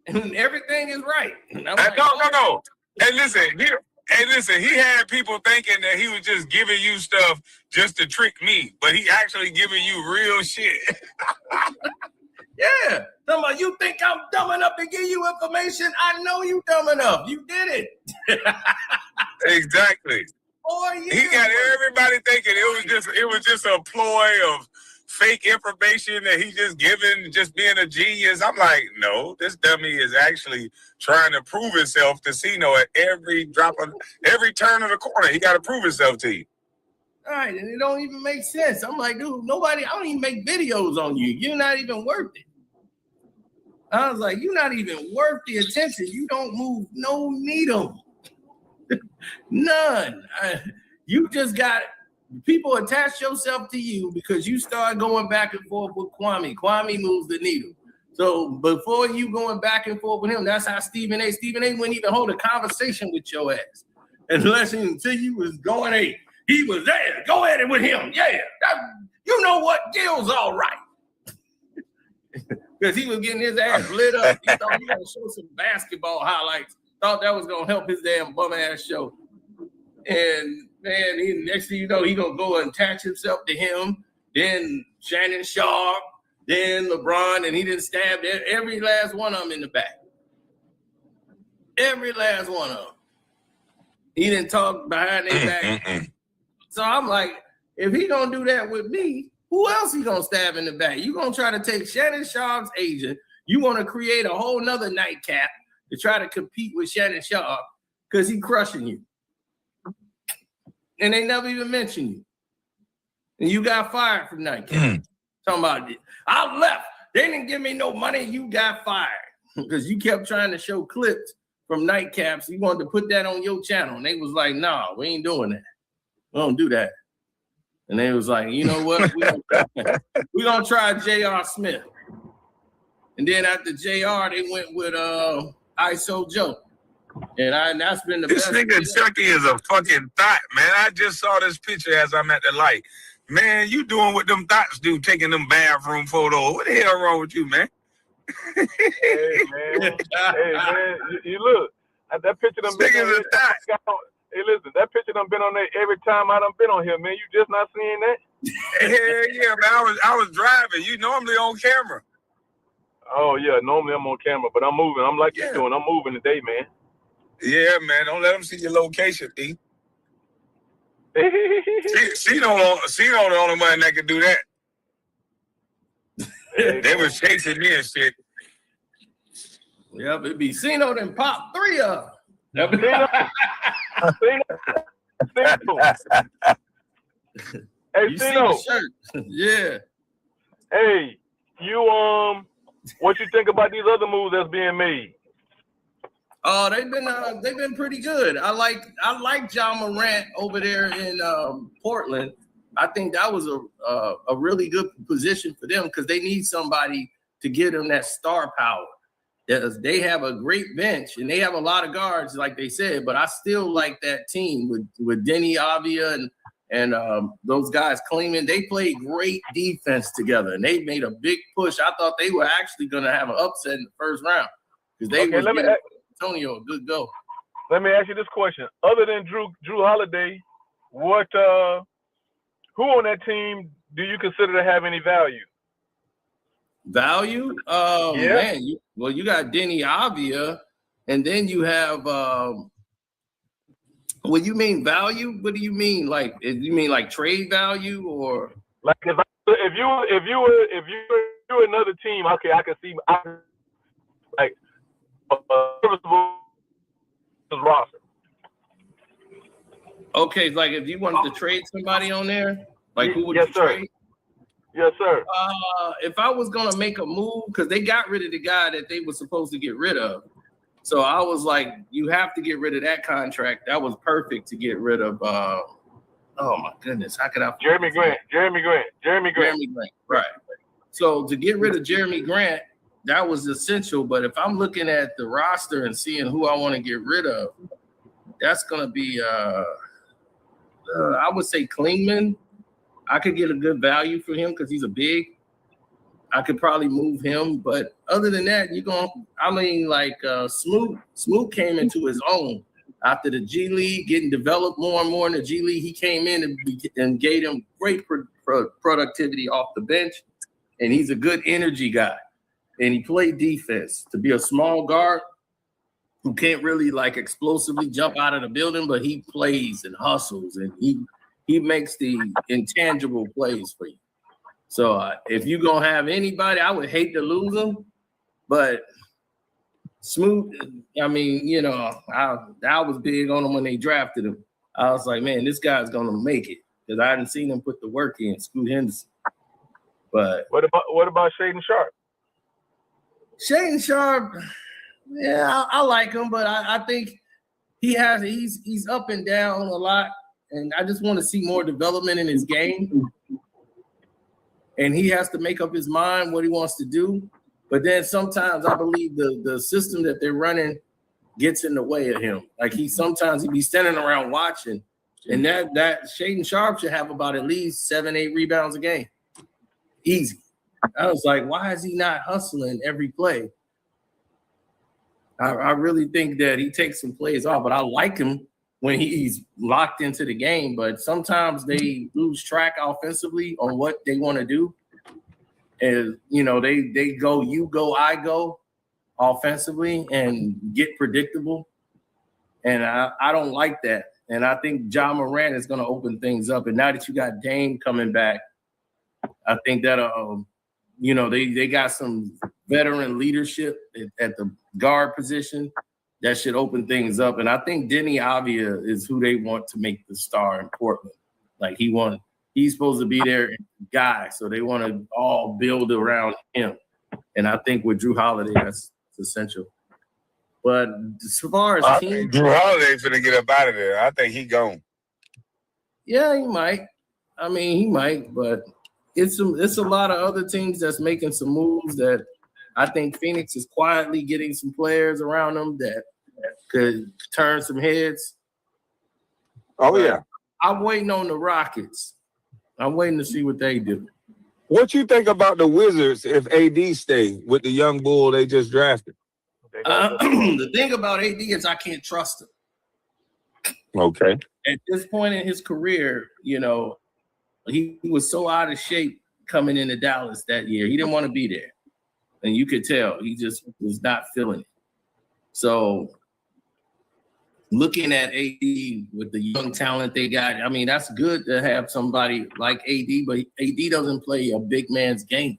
And everything is right. Like, no. And listen, he had people thinking that he was just giving you stuff just to trick me, but he actually giving you real shit. Yeah. Somebody, you think I'm dumb enough to give you information? I know you dumb enough. You did it. Exactly. He got everybody thinking it was just a ploy of fake information that he just giving, just being a genius. I'm like, no, this dummy is actually trying to prove himself to Cino at every turn of the corner. He got to prove himself to you. All right, and it don't even make sense. I'm like, dude, I don't even make videos on you. You're not even worth it. I was like, you're not even worth the attention. You don't move no needle. None. You just got people attach yourself to you because you start going back and forth with Kwame. Kwame moves the needle. So before you going back and forth with him, that's how Stephen A. Wouldn't even hold a conversation with your ass until you was going, hey, he was there. Go at it with him. Yeah. You know what? Gil's all right. Because he was getting his ass lit up. He thought he was going to show some basketball highlights. Thought that was going to help his damn bum ass show. And man, next thing you know, he going to go and attach himself to him. Then Shannon Sharp, then LeBron, and he didn't stab every last one of them in the back. Every last one of them. He didn't talk behind their back. So I'm like, if he going to do that with me, who else he going to stab in the back? You going to try to take Shannon Sharp's agent. You want to create a whole nother nightcap to try to compete with Shannon Sharp because he crushing you. And they never even mention you. And you got fired from nightcap. Talking about it. I left. They didn't give me no money. You got fired because you kept trying to show clips from nightcaps. You wanted to put that on your channel. And they was like, nah, we ain't doing that. We don't do that. And they was like, you know what? We're going to try J.R. Smith. And then after J.R., they went with ISO Joe. And that's been the best. This nigga Chucky is a fucking thought, man. I just saw this picture as I'm at the light. Man, you doing what them thoughts do, taking them bathroom photos. What the hell wrong with you, man? Hey, man. You look. That picture done been on there. Hey, listen, that picture done been on there every time I done been on here, man. You just not seeing that? Hell yeah, man. I was driving. You normally on camera. Oh, yeah. Normally I'm on camera, but I'm moving. I'm like you doing. I'm moving today, man. Yeah, man. Don't let them see your location, D. Cino the only one that can do that. They was chasing me and shit. Yep, it'd be Cino then pop 3 of them. Hey, you Cino. see the shirt. Yeah. Hey, you what you think about these other moves that's being made? Oh, they've been pretty good. I like John Morant over there in Portland. I think that was a really good position for them because they need somebody to give them that star power. They have a great bench and they have a lot of guards, like they said. But I still like that team with Denny Avia and those guys Kleeman. They played great defense together and they made a big push. I thought they were actually going to have an upset in the first round because they were giving Antonio a good go. Let me ask you this question: other than Drew Holiday, what who on that team do you consider to have any value? Value? Man, you got Denny Avia, and then you have when you mean value, what do you mean? Like, you mean like trade value or like if you were another team? Okay, I can see like serviceable roster. Okay, like if you wanted to trade somebody on there, like who would you trade? Yes, sir. If I was gonna make a move, because they got rid of the guy that they were supposed to get rid of, so I was like, you have to get rid of that contract. That was perfect to get rid of. Oh my goodness, how could I? Jeremy Grant. Right. So to get rid of Jeremy Grant, that was essential. But if I'm looking at the roster and seeing who I want to get rid of, that's gonna be I would say Klingman. I could get a good value for him because he's a big. I could probably move him, but other than that, Smoot came into his own after the G League, getting developed more and more in the G League. He came in and gave him great productivity off the bench, and he's a good energy guy. And he played defense to be a small guard who can't really like explosively jump out of the building, but he plays and hustles and he makes the intangible plays for you. So if you're going to have anybody, I would hate to lose him, but Smoot, I mean, I was big on him when they drafted him. I was like, man, this guy's going to make it because I hadn't seen him put the work in, Scoot Henderson. But what about Shaedon Sharpe? Shaedon Sharpe, yeah, I like him, but I think he's up and down a lot. And I just want to see more development in his game. And he has to make up his mind what he wants to do. But then sometimes I believe the system that they're running gets in the way of him. Like he be standing around watching. And that Shaedon Sharpe should have about at least 7-8 rebounds a game. Easy. I was like, why is he not hustling every play? I really think that he takes some plays off, but I like him when he's locked into the game, but sometimes they lose track offensively on what they want to do. And, they go, you go, I go offensively and get predictable. And I don't like that. And I think John Morant is going to open things up. And now that you got Dame coming back, I think that, they got some veteran leadership at the guard position. That should open things up. And I think Denny Avia is who they want to make the star in Portland. Like he's supposed to be their guy. So they want to all build around him. And I think with Drew Holiday, that's essential. But as far as team, Drew Holiday's gonna get up out of there. I think he gone. Yeah, he might. I mean, he might, but it's a lot of other teams that's making some moves that I think Phoenix is quietly getting some players around them that could turn some heads. Oh, yeah. I'm waiting on the Rockets. I'm waiting to see what they do. What you think about the Wizards if AD stay with the young bull they just drafted? The thing about AD is I can't trust him. Okay. At this point in his career, he was so out of shape coming into Dallas that year. He didn't want to be there. And you could tell he just was not feeling it. So looking at AD with the young talent they got, I mean, that's good to have somebody like AD, but AD doesn't play a big man's game.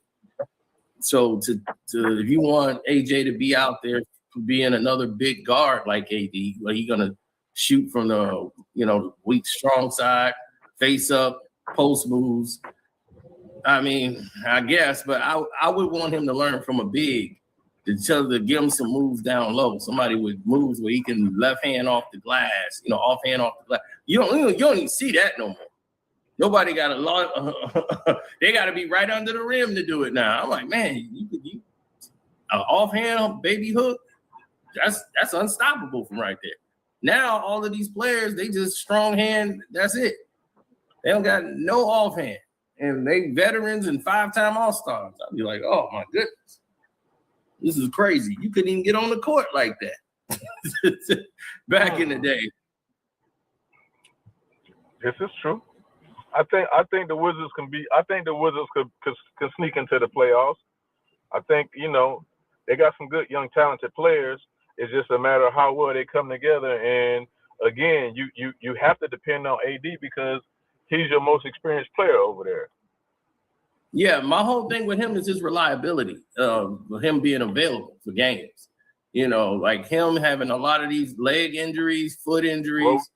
So if you want AJ to be out there being another big guard like AD, where he's gonna shoot from the weak strong side, face up, post moves. I mean, I guess, but I would want him to learn from a big to give him some moves down low. Somebody with moves where he can left hand off the glass, offhand off the glass. You don't even see that no more. Nobody got a lot. They got to be right under the rim to do it now. I'm like, man, you offhand baby hook. That's unstoppable from right there. Now all of these players, they just strong hand. That's it. They don't got no offhand, and they veterans and 5-time All-Stars. I'd be like, oh my goodness. This is crazy. You couldn't even get on the court like that back in the day. This is true. I think the Wizards could sneak into the playoffs. I think, they got some good young talented players. It's just a matter of how well they come together. And again, you have to depend on AD because he's your most experienced player over there. Yeah, my whole thing with him is his reliability, him being available for games. Like him having a lot of these leg injuries, foot injuries.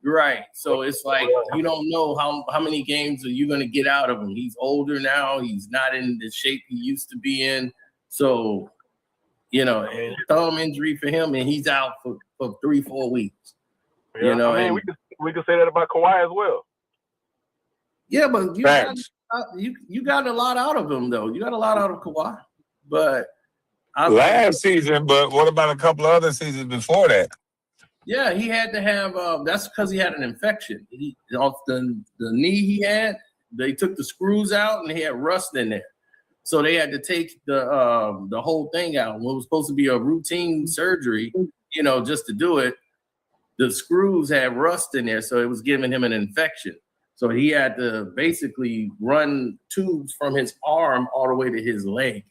Right. So it's like you don't know how many games are you going to get out of him. He's older now. He's not in the shape he used to be in. So, thumb injury for him, and he's out for 3-4 weeks. Yeah, we can say that about Kawhi as well. Yeah, but you got a lot out of him, though. You got a lot out of Kawhi. But last season, but what about a couple of other seasons before that? Yeah, he had to have. That's because he had an infection. Off the knee he had, they took the screws out and he had rust in there. So they had to take the whole thing out. What was supposed to be a routine surgery, just to do it, the screws had rust in there, so it was giving him an infection. So he had to basically run tubes from his arm all the way to his leg.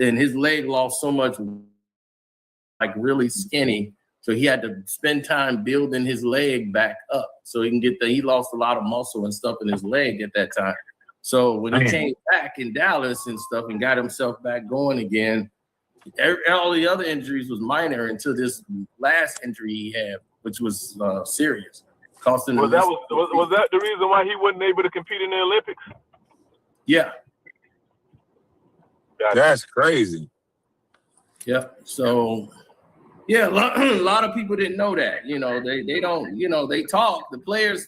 And his leg lost so much, like really skinny. So he had to spend time building his leg back up so he can he lost a lot of muscle and stuff in his leg at that time. So when he came back in Dallas and stuff and got himself back going again, all the other injuries was minor until this last injury he had, which was serious. Costing was that the reason why he wasn't able to compete in the Olympics? Yeah. That's crazy. Yeah. So, yeah, a lot of people didn't know that. They don't, they talk. The players,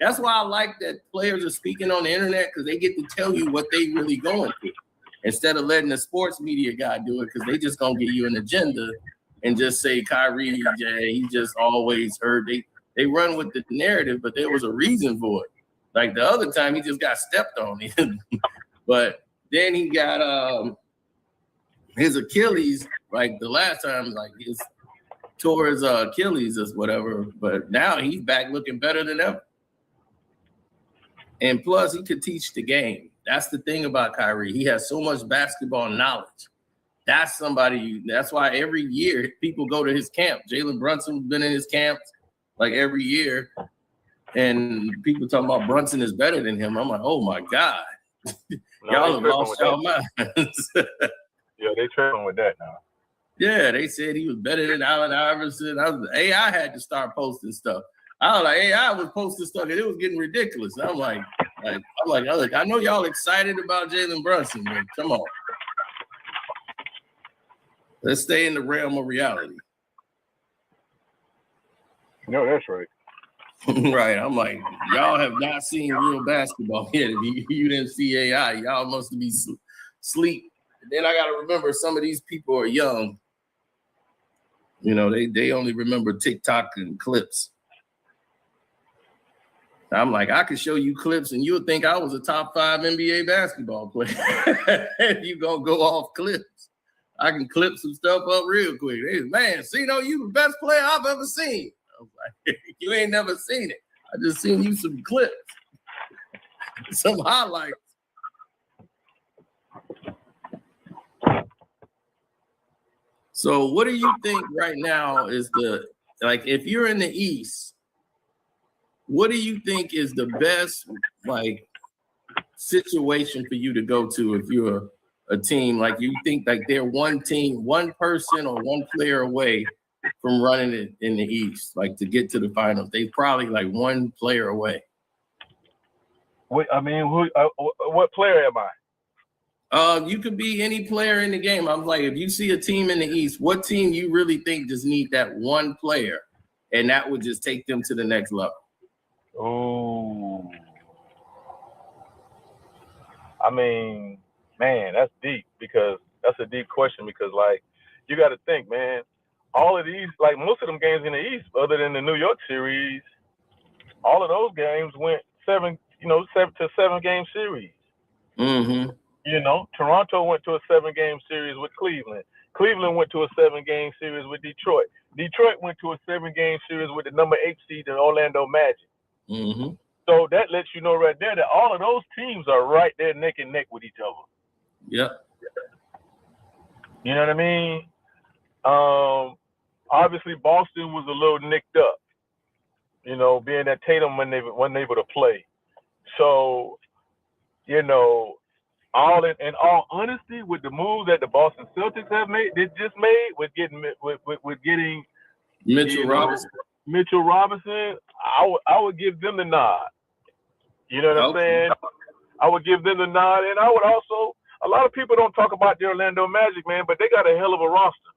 that's why I like that players are speaking on the internet because they get to tell you what they really going through instead of letting the sports media guy do it because they just going to give you an agenda and just say Kyrie, he just always hurt. They run with the narrative, but there was a reason for it. Like the other time, he just got stepped on. But then he got his Achilles, like the last time, like his tore his Achilles or whatever. But now he's back looking better than ever. And plus, he could teach the game. That's the thing about Kyrie. He has so much basketball knowledge. That's why every year people go to his camp. Jalen Brunson's been in his camps like every year. And people talking about Brunson is better than him. I'm like, oh my God. Y'all have lost y'all minds. Yeah, they tripping with that now. Yeah, they said he was better than Allen Iverson. AI had to start posting stuff. I was like, AI was posting stuff, and it was getting ridiculous. I'm like, I know y'all excited about Jalen Brunson, but come on. Let's stay in the realm of reality. No, that's right. Right. I'm like, y'all have not seen real basketball yet. If you didn't see AI, y'all must be asleep. And then I got to remember some of these people are young. They only remember TikTok and clips. I'm like, I could show you clips and you'll think I was a top 5 NBA basketball player. If you gonna go off clips. I can clip some stuff up real quick. Hey, man, you the best player I've ever seen. I was like, you ain't never seen it. I just seen you some clips, some highlights. So what do you think right now is if you're in the East, what do you think is the best situation for you to go to if you're a team? Like you think they're one team, one person or one player away from running it in the East, to get to the finals. They probably one player away. What player am I? You could be any player in the game. I'm like, if you see a team in the East, what team you really think just need that one player, and that would just take them to the next level? Oh, I mean, man, that's deep because that's a deep question because, like, you got to think, man, all of these, like most of them games in the East, other than the New York series, all of those games went 7 to 7 game series. Mm-hmm. You know, Toronto went to a 7-game series with Cleveland. Cleveland went to a 7-game series with Detroit. Detroit went to a 7-game series with the number 8 seed, the Orlando Magic. Mm-hmm. So that lets you know right there that all of those teams are right there neck and neck with each other. Yep. You know what I mean? Obviously, Boston was a little nicked up, you know, being that Tatum wasn't able to play. So, you know, in all honesty, with the moves that the Boston Celtics have made, with getting Mitchell Robinson. Mitchell Robinson, I would give them the nod. You know what I'm saying? I would give them the nod, and I would also. A lot of people don't talk about the Orlando Magic, man, but they got a hell of a roster.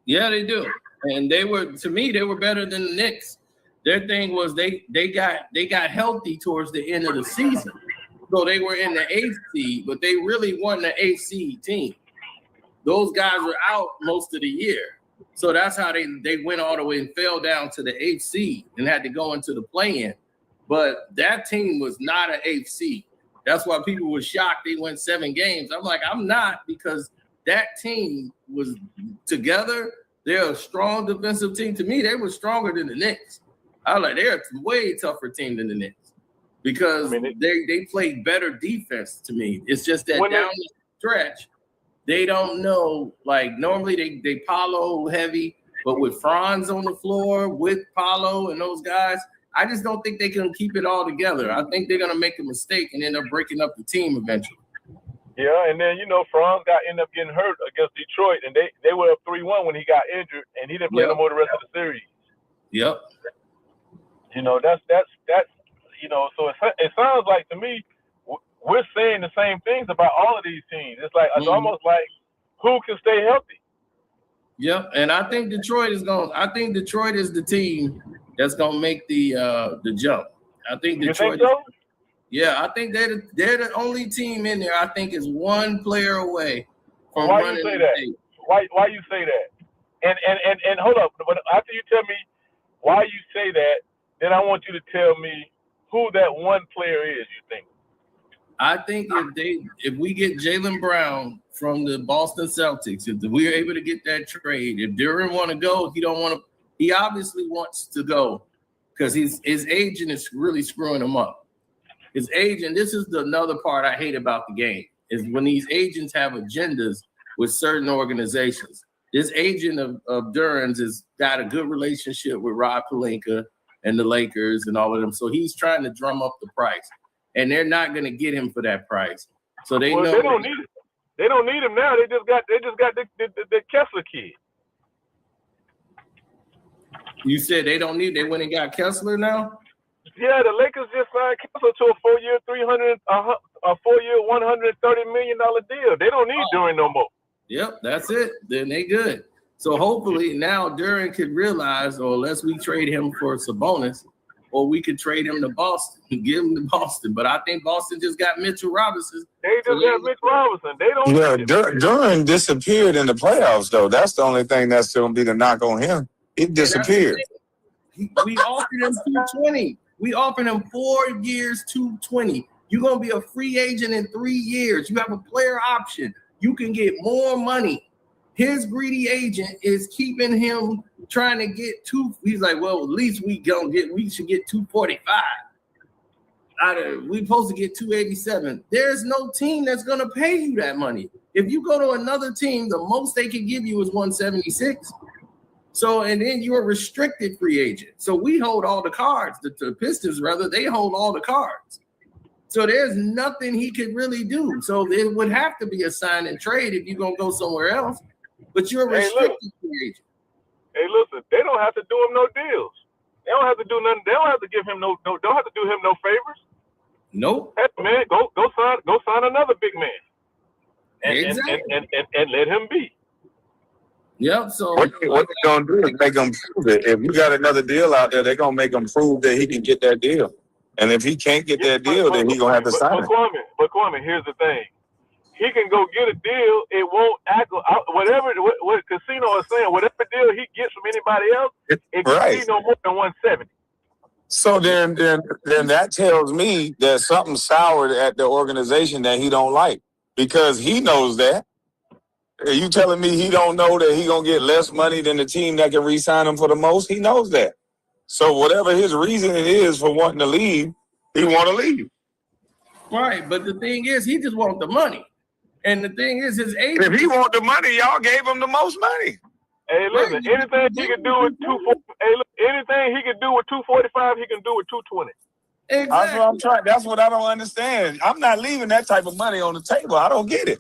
Yeah, they do, and they were better than the Knicks. Their thing was they got healthy towards the end of the season. So they were in the 8th seed, but they really won the 8th seed team. Those guys were out most of the year. So that's how they went all the way and fell down to the 8th seed and had to go into the play-in. But that team was not an 8th seed. That's why people were shocked they went 7 games. I'm like, I'm not, because that team was together. They're a strong defensive team. To me, they were stronger than the Knicks. I was like, they're a way tougher team than the Knicks. Because they played better defense to me. It's just that down the stretch, they don't know. Like normally they Paolo heavy, but with Franz on the floor, with Paolo and those guys, I just don't think they can keep it all together. I think they're gonna make a mistake and end up breaking up the team eventually. Yeah, and then Franz ended up getting hurt against Detroit, and they were up 3-1 when he got injured, and he didn't play no more the rest of the series. Yep. You know, that's. So it sounds like to me we're saying the same things about all of these teams. It's like it's almost like who can stay healthy. Yep, and I think Detroit is the team that's gonna make the jump. I think Detroit. You think so? Yeah, I think they're the only team in there. I think is one player away from why running you say the that? state. Why you say that? And hold up, but after you tell me why you say that, then I want you to tell me who that one player is. You think? I think if we get Jaylen Brown from the Boston Celtics, if we're able to get that trade, if Duran want to go, he obviously wants to go because his agent is really screwing him up. His agent, this is another part I hate about the game, is when these agents have agendas with certain organizations. This agent of Duran's has got a good relationship with Rob Pelinka and the Lakers and all of them. So he's trying to drum up the price. And they're not going to get him for that price. So they know they don't need him. They don't need him now. They just got the Kessler kid. You said they went and got Kessler now? Yeah, the Lakers just signed Kessler to a 4-year, $130 million deal. They don't need Duran no more. Yep, that's it. Then they good. So hopefully now Duran could realize, or unless we trade him for Sabonis, or we could trade him to Boston and give him to Boston. But I think Boston just got Mitchell Robinson. They just got Mitch Robinson. They don't. Yeah, Duran disappeared in the playoffs, though. That's the only thing that's going to be the knock on him. He disappeared. We offered him $220. We offered him 4 years, $220. You're going to be a free agent in 3 years. You have a player option. You can get more money. His greedy agent is keeping him trying to get he's like, well, at least we should get 245. We supposed to get 287. There's no team that's gonna pay you that money. If you go to another team, the most they can give you is 176. So, and then you're a restricted free agent. So we hold all the cards. The Pistons, rather, they hold all the cards. So there's nothing he could really do. So it would have to be a sign and trade if you're gonna go somewhere else. But you're a restricted free agent. Hey, listen, they don't have to do him no deals. They don't have to do nothing. They don't have to give him don't have to do him no favors. Nope. Hey, man, go sign another big man. and let him be. Yep. So what they gonna do is make him prove it. If you got another deal out there, they're gonna make him prove that he can get that deal. And if he can't get that deal, then he gonna have to sign it. But Kwame, here's the thing. He can go get a deal. It won't act whatever what Karceno is saying. Whatever deal he gets from anybody else, it can be no more than 170. So then that tells me there's something soured at the organization that he don't like, because he knows that. Are you telling me he don't know that he gonna get less money than the team that can re-sign him for the most? He knows that. So whatever his reasoning is for wanting to leave, he want to leave. Right, but the thing is, he just wants the money. And the thing is, his agent. If he want the money, y'all gave him the most money. Hey, listen, anything he can do with 240. Hey, look, anything he can do with 245, he can do with 220. Exactly. That's what I'm trying. That's what I don't understand. I'm not leaving that type of money on the table. I don't get it.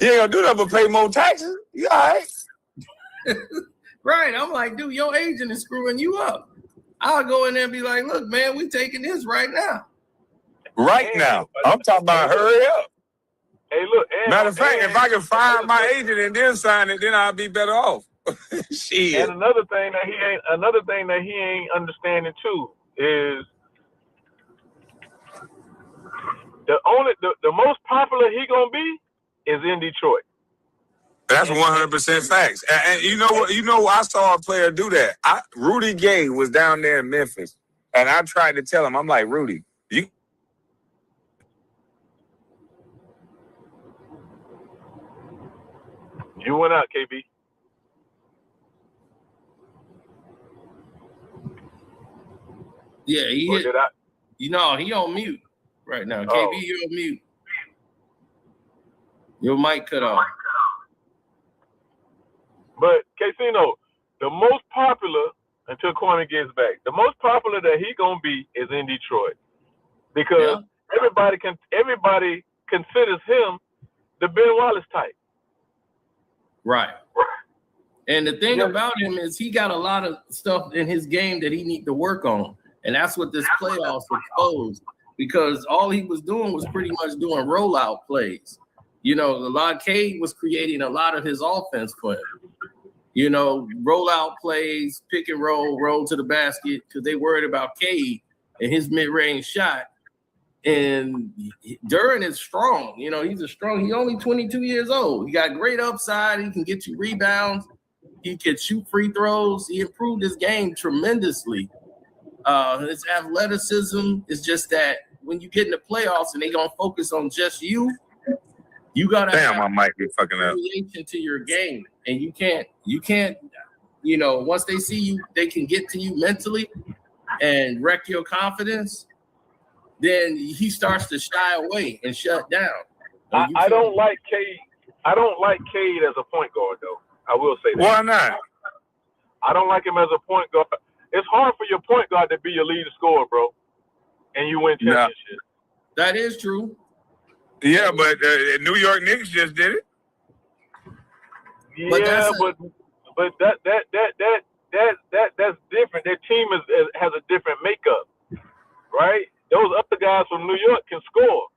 He ain't gonna do that but pay more taxes. You all right? Right. I'm like, dude, your agent is screwing you up. I'll go in there and be like, look, man, we taking this right now. Right now. I'm talking about hurry up. Hey, look. Matter of fact, if I can fire my agent and then sign it, then I'll be better off. Shit. And another thing that he ain't understanding too is the most popular he gonna be is in Detroit. That's 100% facts. And you know what? I saw a player do that. Rudy Gay was down there in Memphis, and I tried to tell him, I'm like, Rudy, You went out, KB. Yeah, he hit. He on mute right now. KB, you're on mute. Your mic cut off. But Karceno, the most popular, until Kwame gets back, the most popular that he gonna be is in Detroit, because everybody considers him the Ben Wallace type. Right. And the thing about him is he got a lot of stuff in his game that he need to work on, and that's what this playoffs exposed. Because all he was doing was pretty much doing rollout plays. You know, Cade was creating a lot of his offense for him. You know, rollout plays, pick and roll to the basket, because they worried about Cade and his mid-range shot. And Duren is strong. You know, he's only 22 years old. He got great upside. He can get you rebounds. He can shoot free throws. He improved his game tremendously. His athleticism is just that when you get in the playoffs and they gonna focus on just you gotta have I might be fucking up relation to your game, and you can't. You know, once they see you, they can get to you mentally and wreck your confidence. Then he starts to shy away and shut down. I don't like Cade. I don't like Cade as a point guard, though. I will say that. Why not? I don't like him as a point guard. It's hard for your point guard to be your leader scorer, bro, and you win championships. That is true. Yeah, but New York Knicks just did it. Yeah, but that's different. Their team has a different makeup, right? Those other guys from New York can score.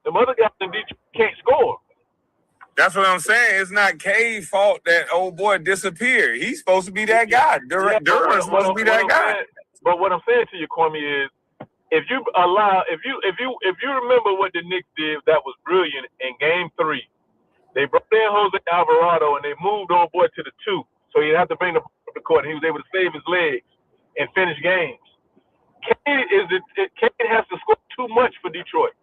Them other guys in Detroit can't score. That's what I'm saying. It's not Cade's fault that old boy disappeared. He's supposed to be that guy. Duren's supposed to be that guy. But what I'm saying to you, Kwame, is if you remember what the Knicks did that was brilliant in Game 3, they brought in Jose Alvarado and they moved old boy to the 2, so he'd have to bring the ball up the court, and he was able to save his legs and finish games. Cade has to score too much for Detroit.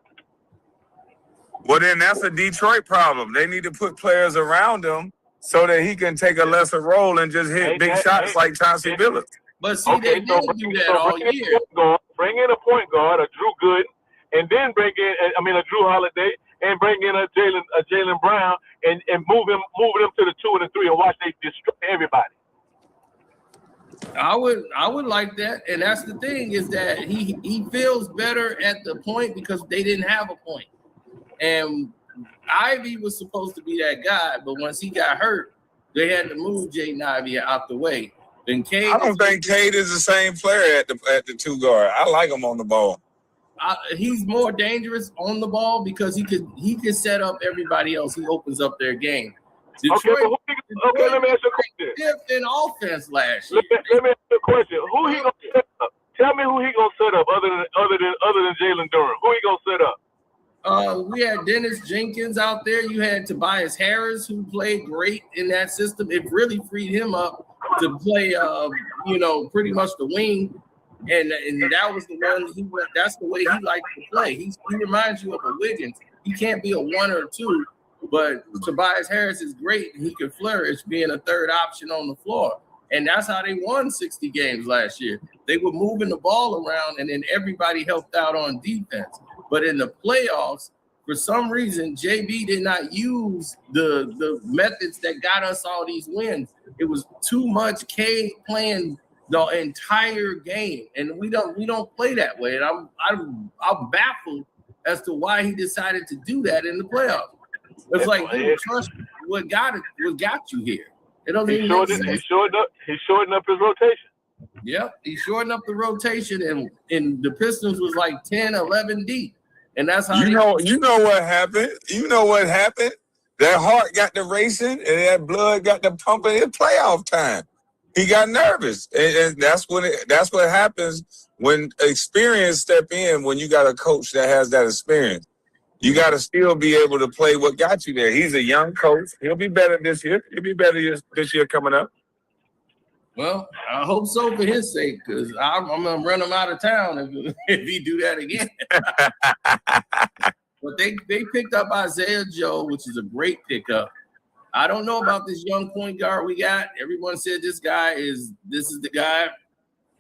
Well, then that's a Detroit problem. They need to put players around him so that he can take a lesser role and just hit big shots like Chauncey Billups. But see, they didn't do that all year. Bring in a point guard, a Drew Gooden, and then bring in, a Drew Holiday, and bring in a Jaylen Brown, and move him to the 2 and the 3, and watch they destroy everybody. I would like that, and that's the thing, is that he feels better at the point because they didn't have a point. And Ivy was supposed to be that guy, but once he got hurt, they had to move Jaden Ivey out the way. Then Cade, I don't think Cade is the same player at the 2 guard. I like him on the ball. he's more dangerous on the ball because he could set up everybody else. He opens up their game. Detroit, let me ask you a question. Fifth in offense last year. Let me ask you a question. Who he gonna set up? Tell me who he gonna set up other than Jalen Durham. Who he gonna set up? We had Dennis Jenkins out there. You had Tobias Harris, who played great in that system. It really freed him up to play, pretty much the wing. And that was the one he went. That's the way he liked to play. He reminds you of a Wiggins. He can't be a 1 or 2, but Tobias Harris is great. He could flourish being a third option on the floor. And that's how they won 60 games last year. They were moving the ball around, and then everybody helped out on defense. But in the playoffs, for some reason, JB did not use the methods that got us all these wins. It was too much K playing the entire game, and we don't play that way. And I'm baffled as to why he decided to do that in the playoffs. It's like, dude, trust what got you here. It doesn't even make sense. He shortened up his rotation. Yep, he shortened up the rotation, and the Pistons was like 10, 11 deep, and that's how you know what happened. You know what happened. That heart got to racing, and that blood got to pumping. It's playoff time. He got nervous, and that's what happens when experience step in. When you got a coach that has that experience, you got to still be able to play what got you there. He's a young coach. He'll be better this year. He'll be better this year coming up. Well, I hope so for his sake, because I'm gonna run him out of town if he do that again. But they picked up Isaiah Joe, which is a great pickup. I don't know about this young point guard we got. Everyone said this is the guy.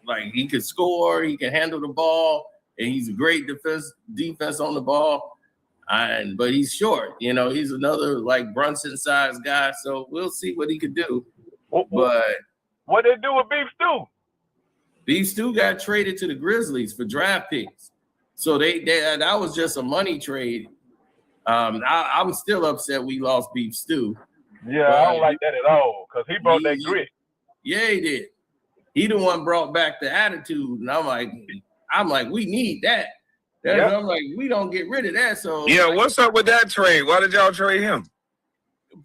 Like, he could score, he can handle the ball, and he's a great defense on the ball. But he's short. He's another like Brunson-sized guy. So we'll see what he could do. But what they do with Beef Stew? Beef Stew got traded to the Grizzlies for draft picks. So that was just a money trade. I'm still upset we lost Beef Stew. Yeah, I don't like that at all because he brought that grit. Yeah, he did. He the one brought back the attitude, and I'm like, we need that. Yep. I'm like, we don't get rid of that. So yeah, what's up with that trade? Why did y'all trade him?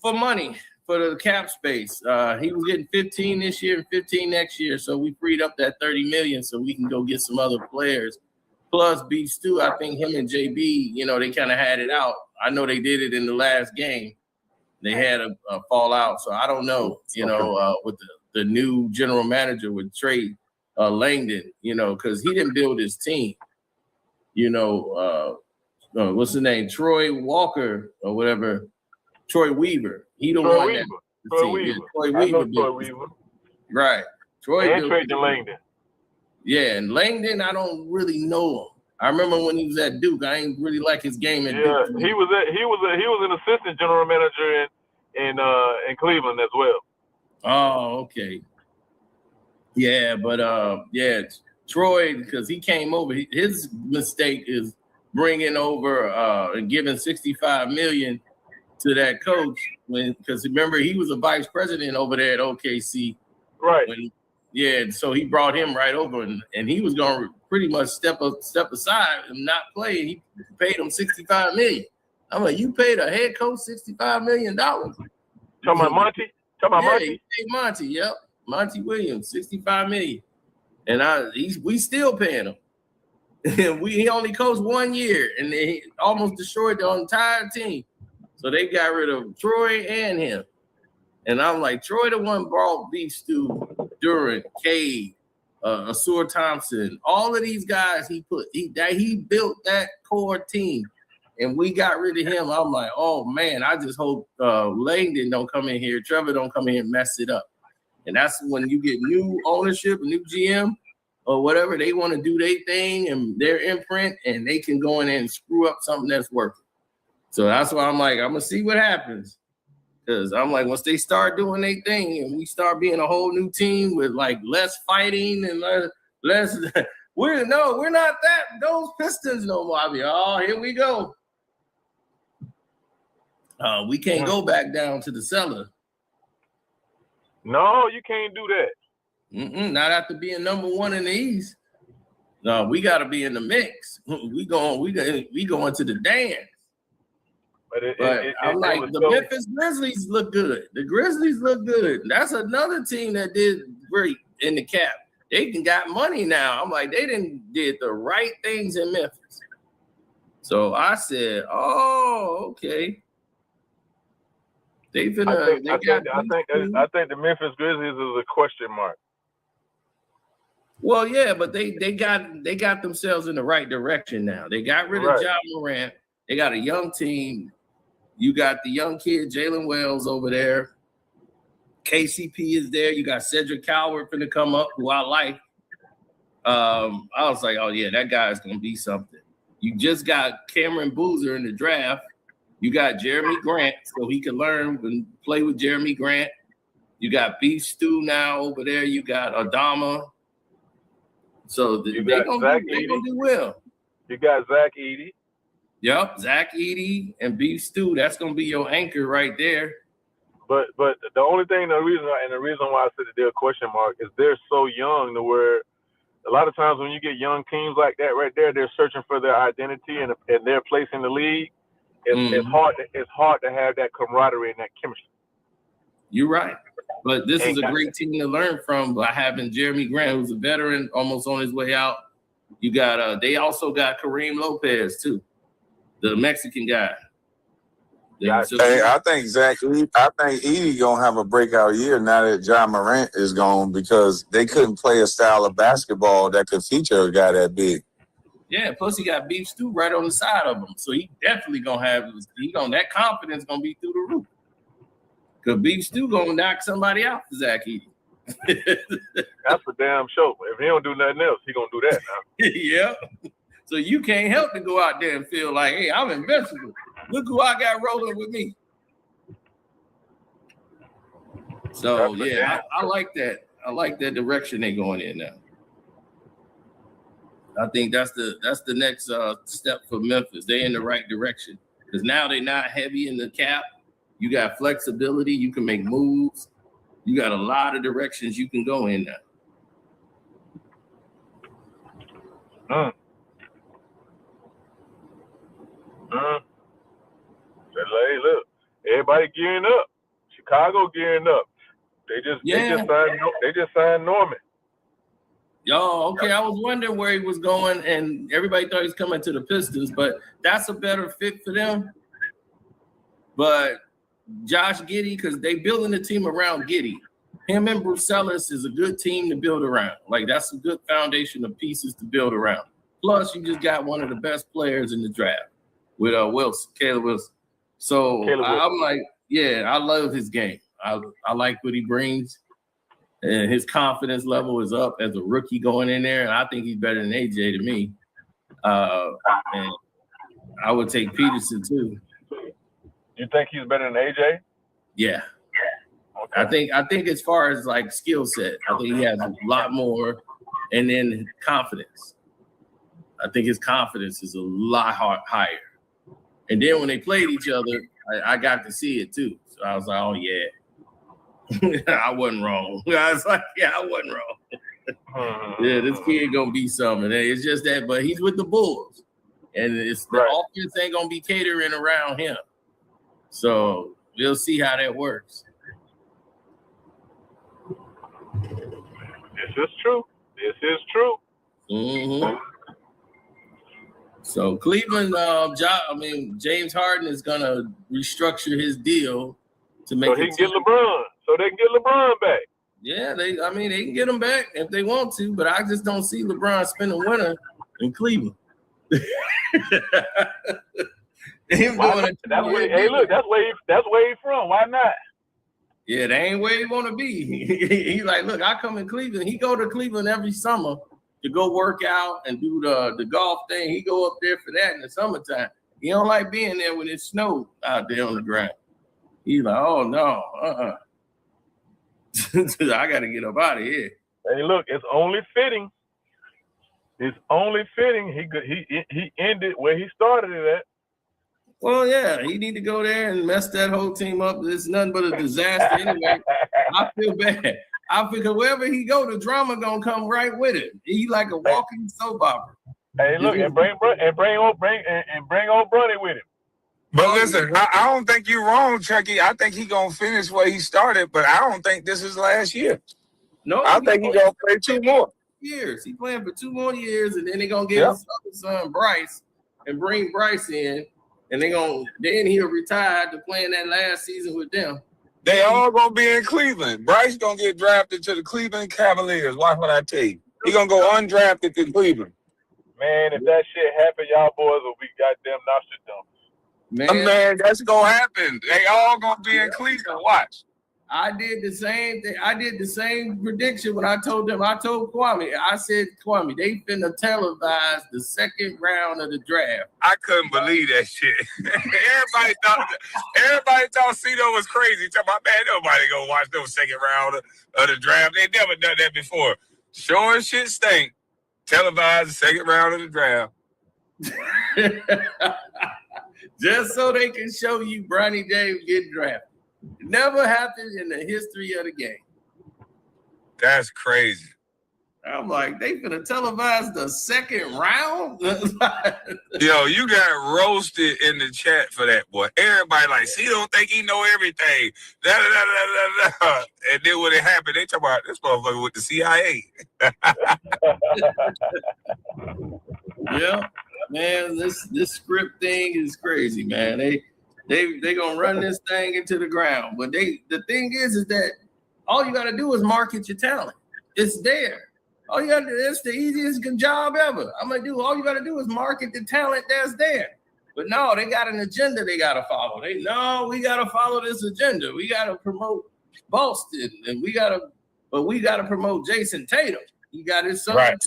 For money, for the cap space. He was getting 15 this year and 15 next year, so we freed up that 30 million so we can go get some other players. Plus, Beef Stew, I think him and JB, they kind of had it out. I know they did it in the last game. They had a fallout, so I don't know, with the new general manager with Trey Langdon, because he didn't build his team. What's the name? Troy Walker or whatever. Troy Weaver. He the one that Troy Weaver. Troy Weaver. Right. Troy and Trey Langdon. Yeah, and Langdon, I don't really know him. I remember when he was at Duke. I ain't really like his game at Duke. He was an assistant general manager in Cleveland as well. Oh, okay. Yeah, but Troy, because he came over, his mistake is bringing over and giving $65 million to that coach because remember he was a vice president over there at OKC. Right. So he brought him right over and he was going to pretty much step aside and not play. He paid him $65 million. I'm like, you paid a head coach $65 million? Talking about Monty? Monty? He paid Monty, yep. Monty Williams, $65 million. And we still paying him. And he only coached 1 year and they almost destroyed the entire team. So they got rid of Troy and him. And I'm like, Troy the one brought Beef Stew, Durant, Cade, Asur Thompson, all of these guys he built that core team. And we got rid of him. I'm like, oh man, I just hope Langdon don't come in here, Trevor don't come in here and mess it up. And that's when you get new ownership, a new GM or whatever, they want to do their thing and their imprint, and they can go in there and screw up something that's working. So that's why I'm like, I'm going to see what happens. Because I'm like, once they start doing their thing and we start being a whole new team with like less fighting and less, we're not those Pistons no more. I'll be, oh, here we go. We can't go back down to the cellar. No, you can't do that. Not after being number one in the East. No, we got to be in the mix. We going to the dance. But I'm like, the Memphis Grizzlies look good. The Grizzlies look good. That's another team that did great in the cap. They got money now. I'm like, they did the right things in Memphis. So I said, oh, okay. I think the Memphis Grizzlies is a question mark. Well, yeah, but they got themselves in the right direction now. They got rid of Ja Morant. They got a young team. You got the young kid Jalen Wells over there. KCP is there. You got Cedric Coward finna come up, who I like. I was like, oh yeah, that guy's gonna be something. You just got Cameron Boozer in the draft. You got Jeremy Grant, so he can learn and play with Jeremy Grant. You got Beef Stew now over there. You got Adama. So they're gonna do well. You got Zach Edey. Yep, Zach Edey and Beef Stew. That's gonna be your anchor right there. But the only thing, the reason why I said that they're a question mark is they're so young to where a lot of times when you get young teams like that right there, they're searching for their identity and their place in the league. It's hard to have that camaraderie and that chemistry. You're right. But this is a great team to learn from by having Jeremy Grant, who's a veteran, almost on his way out. You got they also got Kareem Lopez too, the Mexican guy. I think Edey gonna have a breakout year now that Ja Morant is gone because they couldn't play a style of basketball that could feature a guy that big. Yeah, plus he got Beef Stew right on the side of him, so he definitely gonna have that confidence gonna be through the roof. Cause Beef Stew gonna knock somebody out for Zach Edey. That's for damn sure. If he don't do nothing else, he gonna do that now. Yeah. So you can't help to go out there and feel like, hey, I'm invincible. Look who I got rolling with me. So yeah, I like that. I like that direction they're going in now. I think that's the next step for Memphis. They're in the right direction because now they're not heavy in the cap. You got flexibility. You can make moves. You got a lot of directions you can go in now. Hey, look, everybody gearing up. Chicago gearing up. They just signed Norman. Yo, okay. I was wondering where he was going, and everybody thought he was coming to the Pistons, but that's a better fit for them. But Josh Giddey, because they building the team around Giddey. Him and Bruce Ellis is a good team to build around. Like, that's a good foundation of pieces to build around. Plus, you just got one of the best players in the draft with Caleb Wilson. So I'm like, yeah, I love his game. I like what he brings. And his confidence level is up as a rookie going in there. And I think he's better than AJ to me. And I would take Peterson too. You think he's better than AJ? Yeah. Okay. I think as far as like skill set, I think he has a lot more. And then confidence. I think his confidence is a lot higher. And then when they played each other, I got to see it too. So I was like, oh yeah. I wasn't wrong. I was like, yeah, I wasn't wrong. Yeah, this kid gonna be something. It's just that, but he's with the Bulls, and it's the offense ain't gonna be catering around him. So we'll see how that works. This is true. Mm-hmm. So Cleveland, James Harden is gonna restructure his deal to make so he can get LeBron. So they can get LeBron back. Yeah, they can get him back if they want to, but I just don't see LeBron spending winter in Cleveland. That's where he's from. Why not? Yeah, that ain't where he want to be. He's like, look, I come in Cleveland. He go to Cleveland every summer to go work out and do the golf thing. He go up there for that in the summertime. He don't like being there when it snowed out there on the ground. He's like, oh no, I got to get up out of here. Hey, look, it's only fitting. It's only fitting. He ended where he started it at. Well, yeah, he need to go there and mess that whole team up. It's nothing but a disaster anyway. I feel bad. I figure wherever he go, the drama gonna come right with it. He like a walking soap opera. Hey, look, and bring old Brunny with him. But listen, I don't think you're wrong, Chucky. I think he gonna finish where he started, but I don't think this is last year. No, I think he's gonna play 2 more years. He playing for 2 more years, and then they gonna get his other son Bryce and bring Bryce in, and then he'll retire to playing that last season with them. They all gonna be in Cleveland. Bryce gonna get drafted to the Cleveland Cavaliers. Watch what I tell you. He gonna go undrafted to Cleveland. Man, if that shit happen, y'all boys will be goddamn Nostradamus. Man, that's gonna happen. They all gonna be in Cleveland. Watch. I did the same thing. I did the same prediction when I told them. I told Kwame. I said, Kwame, they finna televise the second round of the draft. I couldn't believe that shit. Everybody thought Cito was crazy. Talking about, man, nobody gonna watch no second round of the draft. They never done that before. Sure as shit stink. Televise the second round of the draft. Just so they can show you Bronny James getting drafted. It never happened in the history of the game. That's crazy. I'm like, they gonna televise the second round? Yo, you got roasted in the chat for that, boy. Everybody like, see, don't think he know everything. Da, da, da, da, da. And then when it happened, they talk about this motherfucker with the CIA. Yeah, man, this script thing is crazy, man. They gonna run this thing into the ground. But the thing is that all you gotta do is market your talent. It's there. All you gotta do, it's the easiest job ever. All you gotta do is market the talent that's there. But no, they got an agenda they gotta follow. We gotta follow this agenda. We gotta promote Boston, and we gotta promote Jason Tatum. He got his son. Right.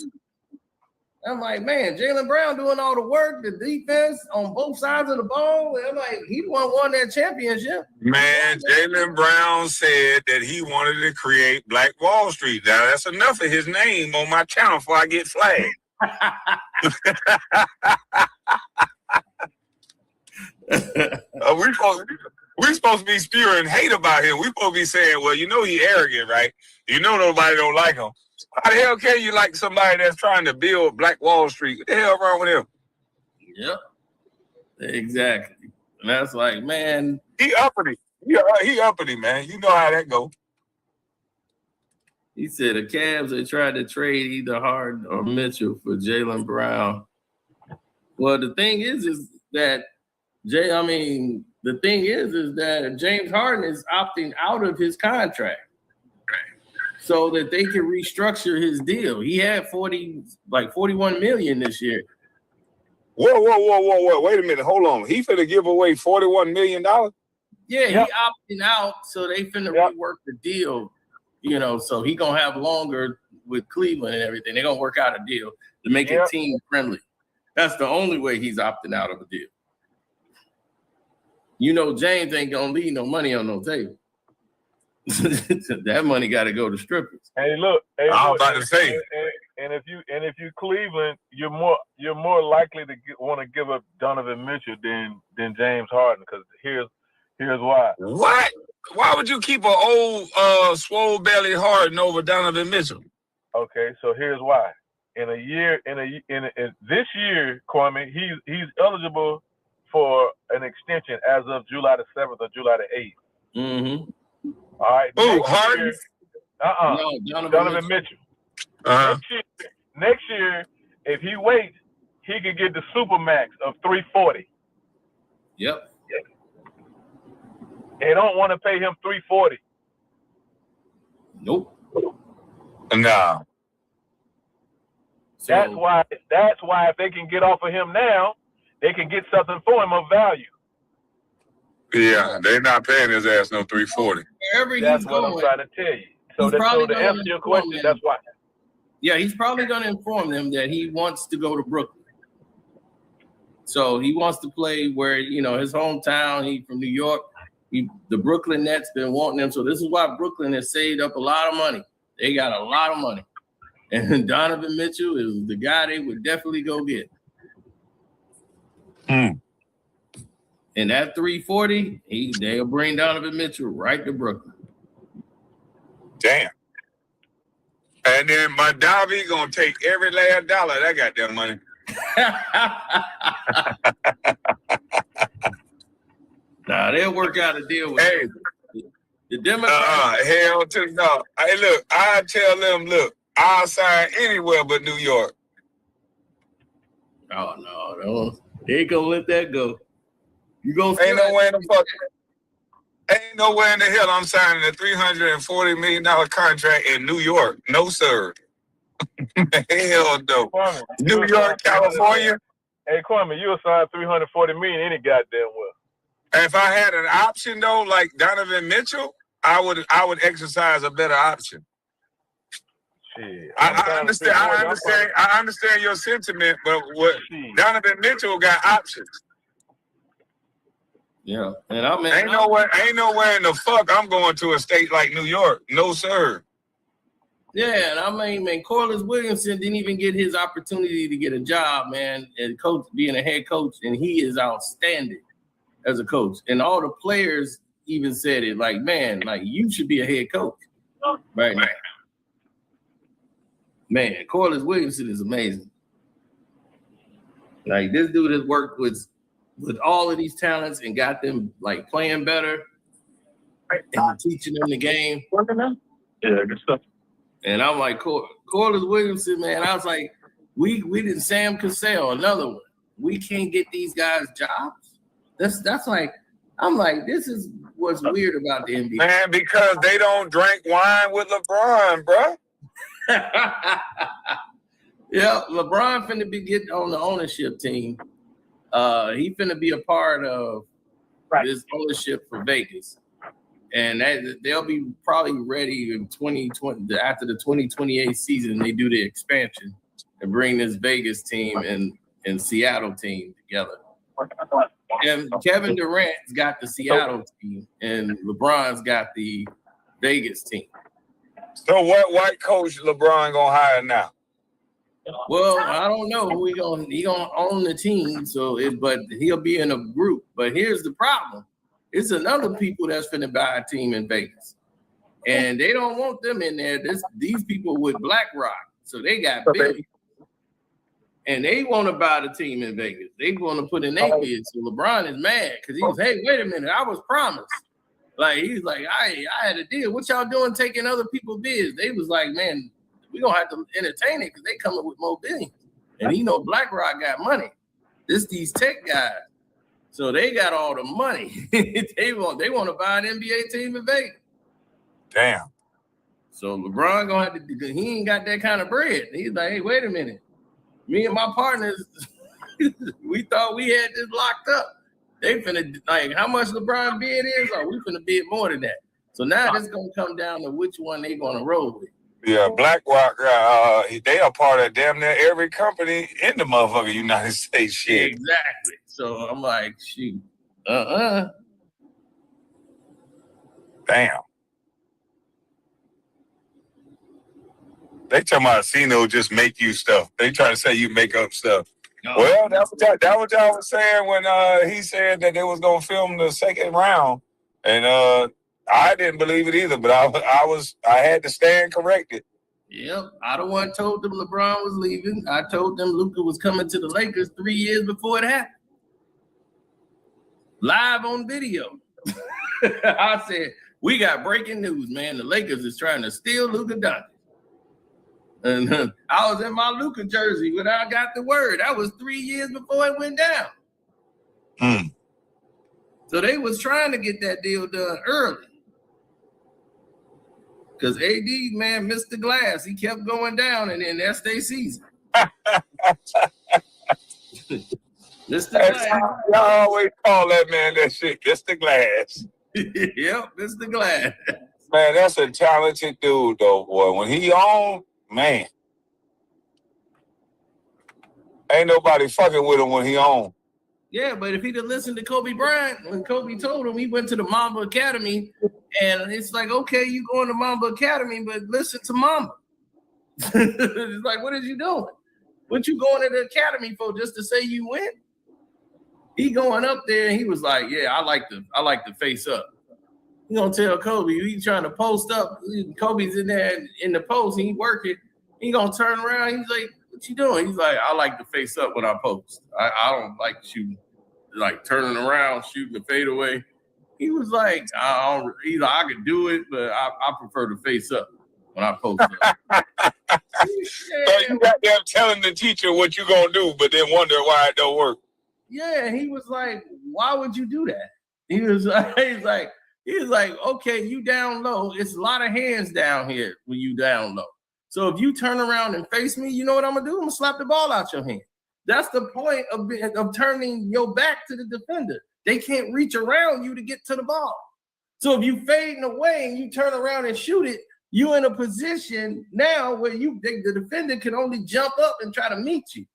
I'm like, man, Jaylen Brown doing all the work, the defense on both sides of the ball. I'm like, he won that championship. Man, Jaylen Brown said that he wanted to create Black Wall Street. Now, that's enough of his name on my channel before I get flagged. We're supposed to be spewing hate about him. We're supposed to be saying, well, he arrogant, right? Nobody don't like him. How the hell can you like somebody that's trying to build Black Wall Street? What the hell wrong with him? Yep. Exactly. And that's like, man. He uppity. He uppity, man. You know how that go. He said the Cavs, they tried to trade either Harden or Mitchell for Jaylen Brown. Well, the thing is that James Harden is opting out of his contract so that they can restructure his deal. He had $41 million this year. Whoa. Wait a minute. Hold on. He finna give away $41 million? Yeah, he opting out, so they finna rework the deal, so he gonna have longer with Cleveland and everything. They're gonna work out a deal to make it team friendly. That's the only way he's opting out of a deal. James ain't gonna leave no money on no table. That money got to go to strippers. Hey, look. I was about to say. And if you Cleveland, you're more likely to want to give up Donovan Mitchell than James Harden, because here's why. What? Why would you keep an old swole belly Harden over Donovan Mitchell? Okay, so here's why. In this year, Kwame, he's eligible for an extension as of July the 7th or July the 8th. Mm-hmm. All right. Oh, Harden? No, Donovan Mitchell. Uh-huh. Next year, if he waits, he could get the supermax of $340. Yep. They don't want to pay him $340. Nope. No. So, that's why if they can get off of him now, they can get something for him of value. Yeah, they're not paying his ass no $340. That's what I'm trying to tell you. So to answer your question, that's why. Yeah, he's probably going to inform them that he wants to go to Brooklyn. So he wants to play where, his hometown. He from New York. The Brooklyn Nets been wanting him. So this is why Brooklyn has saved up a lot of money. They got a lot of money. And Donovan Mitchell is the guy they would definitely go get. And at $340, they'll bring Donovan Mitchell right to Brooklyn. Damn. And then my Dobby gonna take every last dollar that got that money. Nah, they'll work out a deal with the Democrats. Hell to no. Hey, look, I tell them, look, I'll sign anywhere but New York. Oh no, they ain't gonna let that go. You gonna ain't nowhere in the hell I'm signing a $340 million contract in New York. No, sir. Hell no. Kwame, New York, California. Hey, Kwame, you'll sign $340 million any goddamn well. If I had an option though, like Donovan Mitchell, I would exercise a better option. Shit, I understand your sentiment, but what Donovan Mitchell got options. Yeah, and I mean, ain't nowhere in the fuck I'm going to a state like New York. No, sir. Yeah, and I mean, man, Corliss Williamson didn't even get his opportunity to get a job, man, and coach being a head coach, and he is outstanding as a coach. And all the players even said it, like, man, like you should be a head coach right now. Man, Corliss Williamson is amazing. Like this dude has worked with all of these talents and got them like playing better and teaching them the game. Yeah, good stuff. And I'm like, Corliss Williamson, man. I was like, we did Sam Cassell, another one. We can't get these guys jobs. That's like, I'm like, this is what's weird about the NBA. Man, because they don't drink wine with LeBron, bro. Yeah, LeBron finna be getting on the ownership team. He finna be a part of this ownership for Vegas. And they'll be probably ready in 2020 after the 2028 season. They do the expansion and bring this Vegas team and Seattle team together. And Kevin Durant's got the Seattle team, and LeBron's got the Vegas team. So what white coach LeBron gonna hire now? Well, I don't know. He gonna own the team, but he'll be in a group. But here's the problem. It's another people that's finna buy a team in Vegas. And they don't want them in there. These people with BlackRock. So they got billions. And they want to buy the team in Vegas. They want to put in their bid. So LeBron is mad because he was, hey, wait a minute, I was promised. Like, he's like, I had a deal. What y'all doing taking other people's bids? They was like, man, we're going to have to entertain it because they coming with more billions. And BlackRock got money. These tech guys. So they got all the money. They want to buy an NBA team in Vegas. Damn. So LeBron going to have to, because he ain't got that kind of bread. He's like, hey, wait a minute. Me and my partners, we thought we had this locked up. They finna, like, how much LeBron bid is? Or we finna bid more than that. So now it's going to come down to which one they going to roll with. Yeah, BlackRock, they are part of damn near every company in the motherfucking United States shit. Exactly. So I'm like, shoot. Damn. They talking about Karceno just make you stuff. They try to say you make up stuff. No. Well, that's what y'all was saying when he said that they was gonna film the second round, and I didn't believe it either. But I had to stand corrected. Yep, I the one told them LeBron was leaving. I told them Luka was coming to the Lakers 3 years before it happened. Live on video. I said, we got breaking news, man. The Lakers is trying to steal Luka Doncic. And I was in my Luka jersey when I got the word. That was 3 years before it went down. So they was trying to get that deal done early. Because AD, man, missed the glass. He kept going down, and then that's their season. Missed the glass. Y'all always call that man that shit. Missed the glass. Yep, missed the glass. Man, that's a talented dude, though, boy. When he on, man, ain't nobody fucking with him when he on. Yeah, but if he'd have listened to Kobe Bryant, when Kobe told him, he went to the Mamba Academy, and it's like, okay, you going to Mamba Academy, but listen to Mamba. It's like, what is you doing? What you going to the academy for, just to say you win? He going up there, and he was like, yeah, I like to face up. You gonna tell Kobe he trying to post up. Kobe's in there in the post. He working. He gonna turn around. He's like, "What you doing?" He's like, "I like to face up when I post. I don't like shooting, like turning around, shooting the fadeaway." He was like, "I don't. He's like, I could do it, but I prefer to face up when I post up." So you got them telling the teacher what you gonna do, but then wonder why it don't work. Yeah, he was like, "Why would you do that?" He was like, "Okay, you down low. It's a lot of hands down here when you down low. So if you turn around and face me, you know what I'm gonna do? I'm gonna slap the ball out your hand. That's the point of turning your back to the defender. They can't reach around you to get to the ball. So if you fading away and you turn around and shoot it, you in a position now where the defender can only jump up and try to meet you.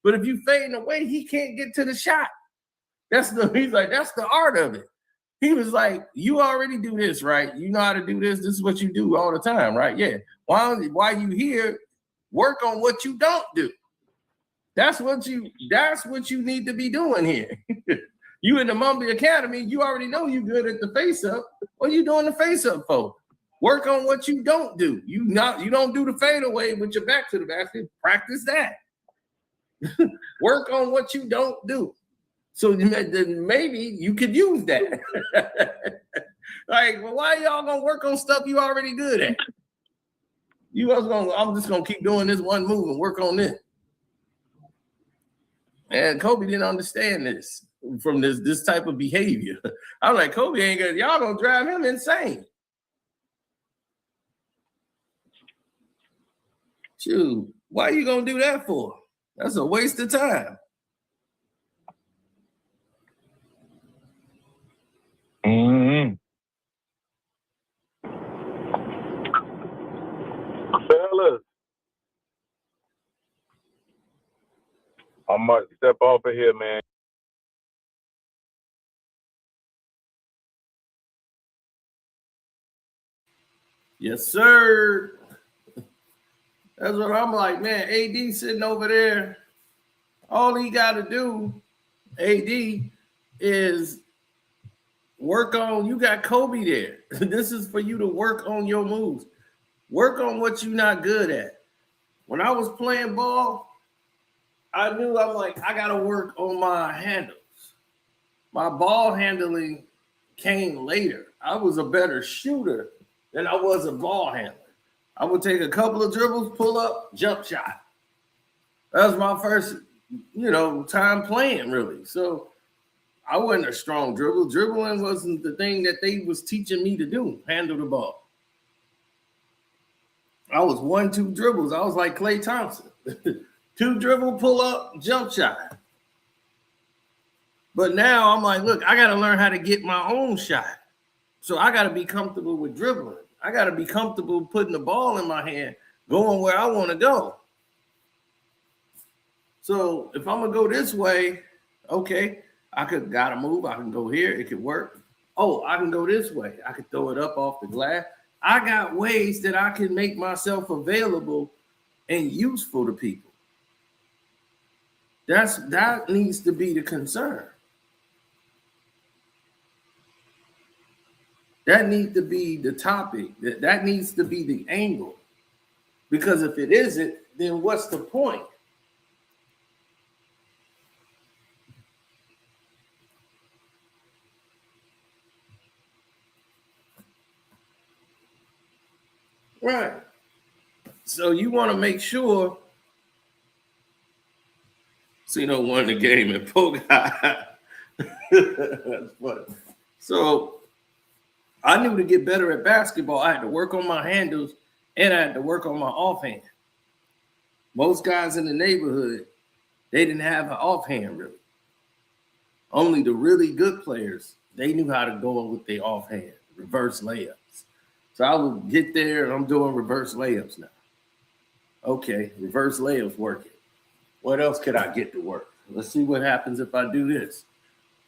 But if you fading away, he can't get to the shot. He's like, that's the art of it. He was like, you already do this, right? You know how to do this. This is what you do all the time, right? Yeah. Why you here? Work on what you don't do. That's what you need to be doing here. You in the Mumby Academy, you already know you good at the face-up. What are you doing the face-up for? Work on what you don't do. You don't do the fadeaway with your back to the basket. Practice that. Work on what you don't do. So then maybe you could use that. Like, well, why y'all gonna work on stuff you already good at? I'm just gonna keep doing this one move and work on this. And Kobe didn't understand this from this type of behavior. I'm like, Kobe ain't gonna, y'all gonna drive him insane. Shoot, why you gonna do that for? That's a waste of time. Mm-hmm. Fellas, I might step off of here, man. Yes, sir. That's what I'm like, man. AD sitting over there. All he got to do, AD, is work on. You got Kobe there. This is for you to work on your moves. Work on what you're not good at. When I was playing ball, I knew I'm like, I got to work on my handles. My ball handling came later. I was a better shooter than I was a ball handler. I would take a couple of dribbles, pull up, jump shot. That was my first, time playing really. So I wasn't a strong dribble. Dribbling wasn't the thing that they was teaching me to do, handle the ball. I was 1-2 dribbles. I was like Klay Thompson. 2 dribble, pull up, jump shot. But now I'm like, look, I got to learn how to get my own shot. So I got to be comfortable with dribbling. I got to be comfortable putting the ball in my hand, going where I want to go. So if I'm going to go this way, okay, got to move. I can go here. It could work. Oh, I can go this way. I can throw it up off the glass. I got ways that I can make myself available and useful to people. That needs to be the concern. That needs to be the topic. That needs to be the angle. Because if it isn't, then what's the point? Right. So you want to make sure won the game and Poga. That's funny. So I knew to get better at basketball, I had to work on my handles and I had to work on my offhand. Most guys in the neighborhood, they didn't have an offhand really. Only the really good players, they knew how to go with their offhand, reverse layups. So I would get there and I'm doing reverse layups now. Okay, reverse layups working. What else could I get to work? Let's see what happens if I do this.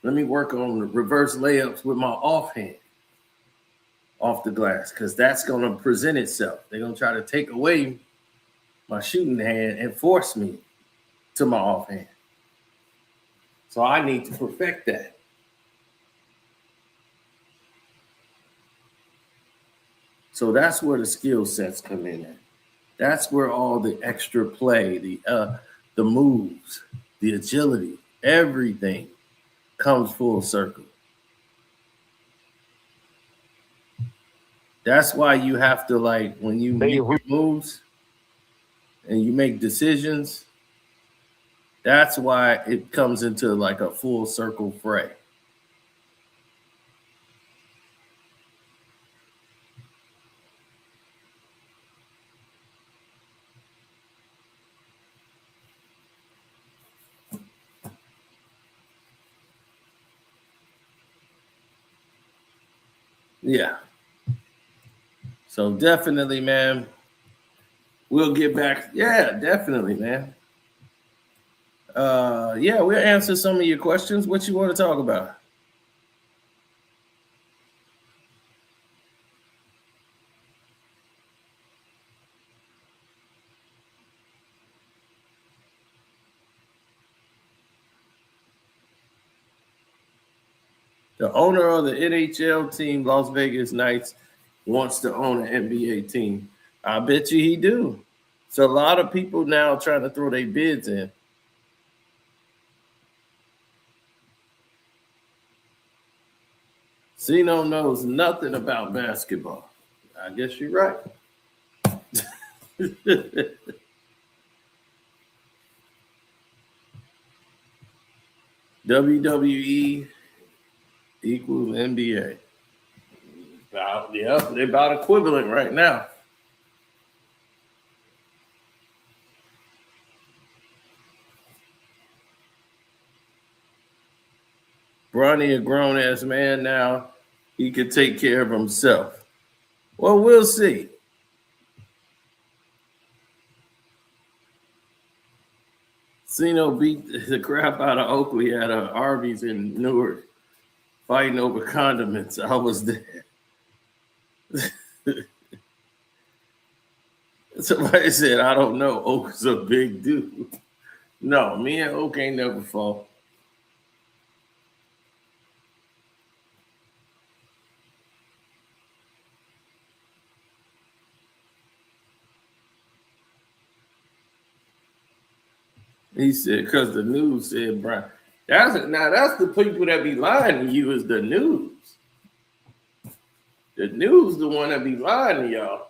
Let me work on the reverse layups with my offhand off the glass because that's going to present itself. They're going to try to take away my shooting hand and force me to my offhand. So I need to perfect that. So that's where the skill sets come in at. That's where all the extra play, the moves, the agility, everything comes full circle. That's why you have to, like, when you make your moves and you make decisions, that's why it comes into like a full circle fray. Yeah. So definitely, man, we'll get back. Yeah, definitely, man. Yeah, we'll answer some of your questions. What you want to talk about? The owner of the NHL team, Las Vegas Knights, wants to own an NBA team. I bet you he do. So a lot of people now trying to throw their bids in. Zeno knows nothing about basketball. I guess you're right. WWE equals NBA. They're about equivalent right now. Bronny, a grown ass man now, he could take care of himself. Well, we'll see. Cena beat the crap out of Oakley at Arby's in Newark, fighting over condiments. I was there. Somebody said, I don't know. Oak's a big dude. No, me and Oak ain't never fought. He said, because the news said Brian. That's the people that be lying to you is the news. The news the one that be lying to y'all.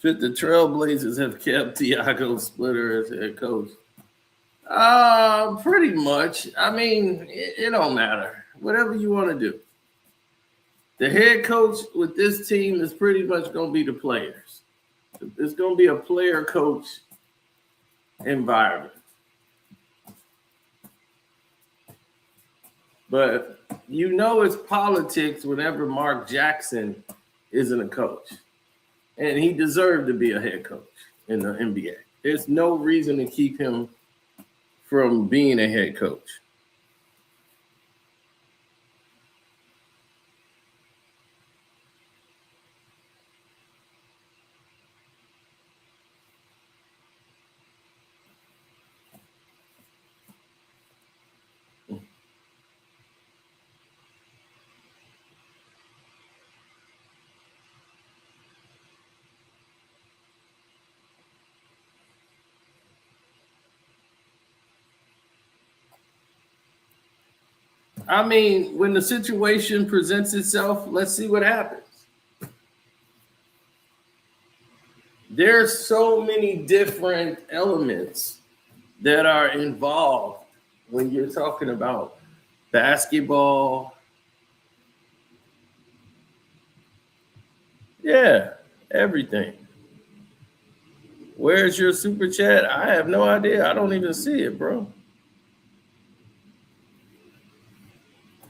Should the Trailblazers have kept Tiago Splitter as head coach? Pretty much. I mean, it don't matter. Whatever you want to do. The head coach with this team is pretty much going to be the players. It's going to be a player coach environment. But you know it's politics whenever Mark Jackson isn't a coach. And he deserved to be a head coach in the NBA. There's no reason to keep him from being a head coach. I mean, when the situation presents itself, let's see what happens. There's so many different elements that are involved when you're talking about basketball. Yeah, everything. Where's your super chat? I have no idea. I don't even see it, bro.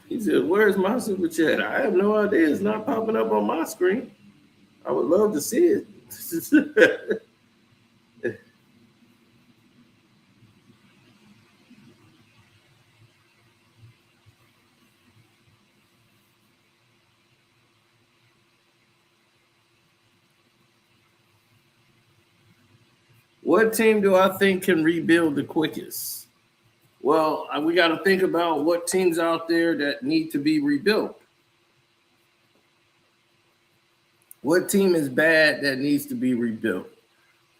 He said, where's my super chat? I have no idea. It's not popping up on my screen. I would love to see it. What team do I think can rebuild the quickest? Well, we got to think about what teams out there that need to be rebuilt. What team is bad that needs to be rebuilt?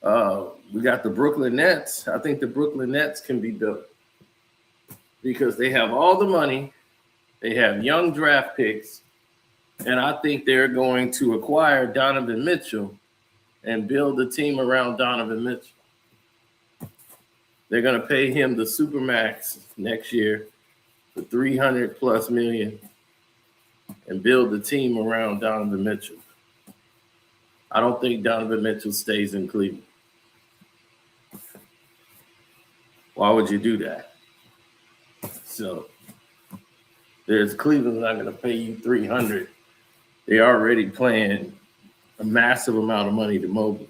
We got the Brooklyn Nets. I think the Brooklyn Nets can be built because they have all the money, they have young draft picks, and I think they're going to acquire Donovan Mitchell and build a team around Donovan Mitchell. They're going to pay him the supermax next year for $300+ million and build the team around Donovan Mitchell. I don't think Donovan Mitchell stays in Cleveland. Why would you do that? So there's Cleveland's not going to pay you $300. They're already paying a massive amount of money to Mobley.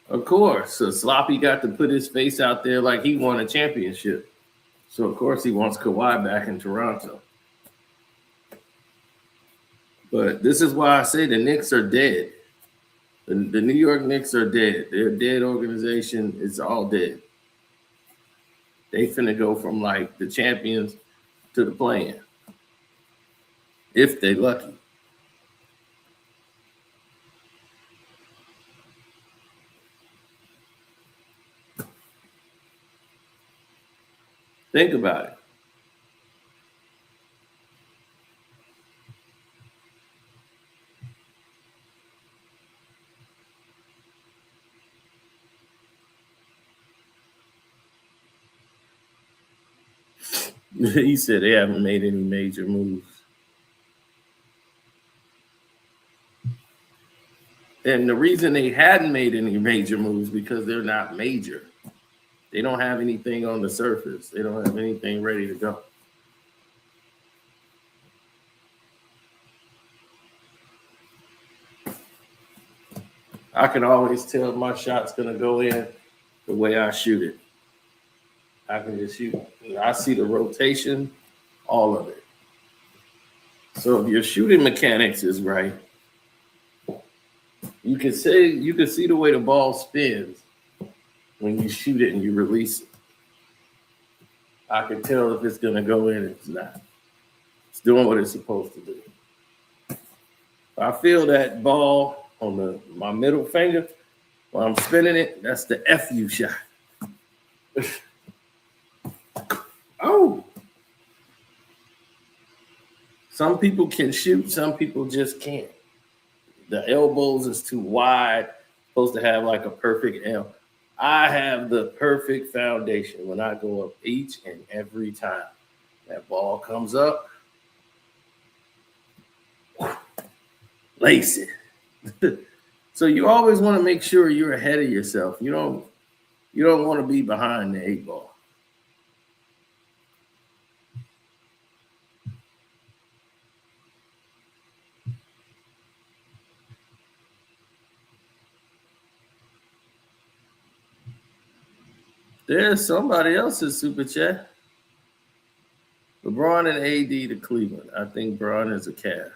Of course, so Sloppy got to put his face out there like he won a championship. So of course he wants Kawhi back in Toronto. But this is why I say the Knicks are dead. The New York Knicks are dead. They're a dead organization. It's all dead. They finna go from like the champions to the play-in. If they lucky. Think about it. He said they haven't made any major moves. And the reason they hadn't made any major moves because they're not major. They don't have anything on the surface. They don't have anything ready to go. I can always tell my shot's going to go in the way I shoot it. I can just shoot. I see the rotation, all of it. So if your shooting mechanics is right, you can see the way the ball spins when you shoot it and you release it. I can tell if it's going to go in or it's not. It's doing what it's supposed to do. If I feel that ball on my middle finger while I'm spinning it, that's the FU shot. Oh. Some people can shoot, some people just can't. The elbows is too wide, supposed to have like a perfect L. I have the perfect foundation when I go up each and every time. That ball comes up, lace it. So you always want to make sure you're ahead of yourself. You don't want to be behind the 8 ball. There's somebody else's super chat. LeBron and AD to Cleveland. I think Bron is a Cavs.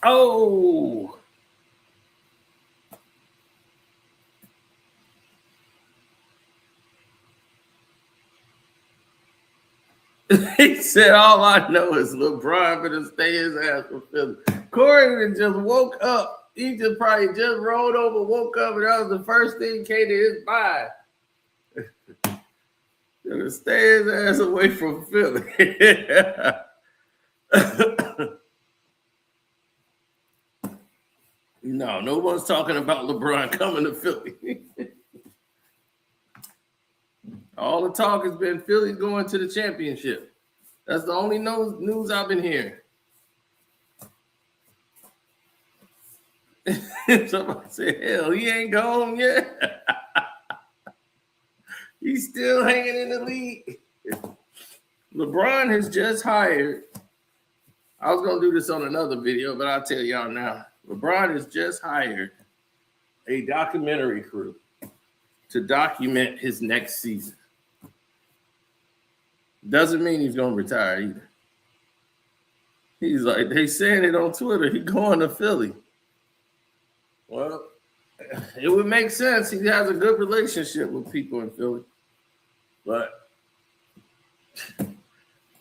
Oh! He said, all I know is LeBron gonna stay his ass for Philly. Corey just woke up. He just probably just rolled over, woke up, and that was the first thing came to his mind. Gonna stay his ass away from Philly. No one's talking about LeBron coming to Philly. All the talk has been Philly's going to the championship. That's the only news I've been hearing. Somebody said, hell, he ain't gone yet. He's still hanging in the league. LeBron has just hired. I was going to do this on another video, but I'll tell y'all now. LeBron has just hired a documentary crew to document his next season. Doesn't mean he's going to retire either. He's like, they saying it on Twitter, he's going to Philly. Well, it would make sense. He has a good relationship with people in Philly. But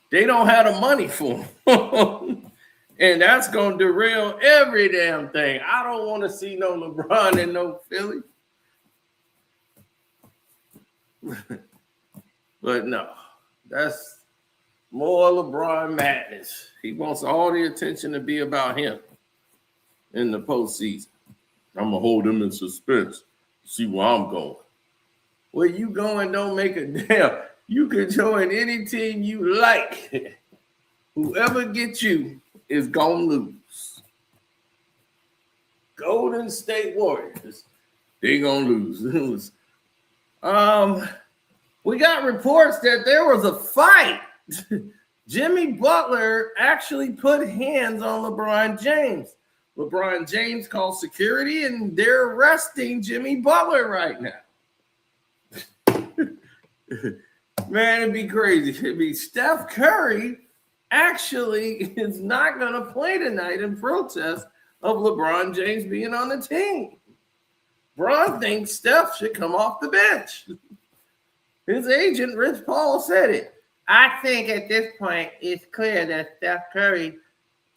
they don't have the money for him. And that's going to derail every damn thing. I don't want to see no LeBron in no Philly. But no, that's more LeBron madness. He wants all the attention to be about him in the postseason. I'm going to hold him in suspense, see where I'm going. Where you going don't make a damn. You can join any team you like. Whoever gets you is going to lose. Golden State Warriors, they going to lose. We got reports that there was a fight. Jimmy Butler actually put hands on LeBron James. LeBron James called security, and they're arresting Jimmy Butler right now. Man, it'd be crazy. It'd be Steph Curry actually is not going to play tonight in protest of LeBron James being on the team. Bron thinks Steph should come off the bench. His agent, Rich Paul, said it. I think at this point, it's clear that Steph Curry,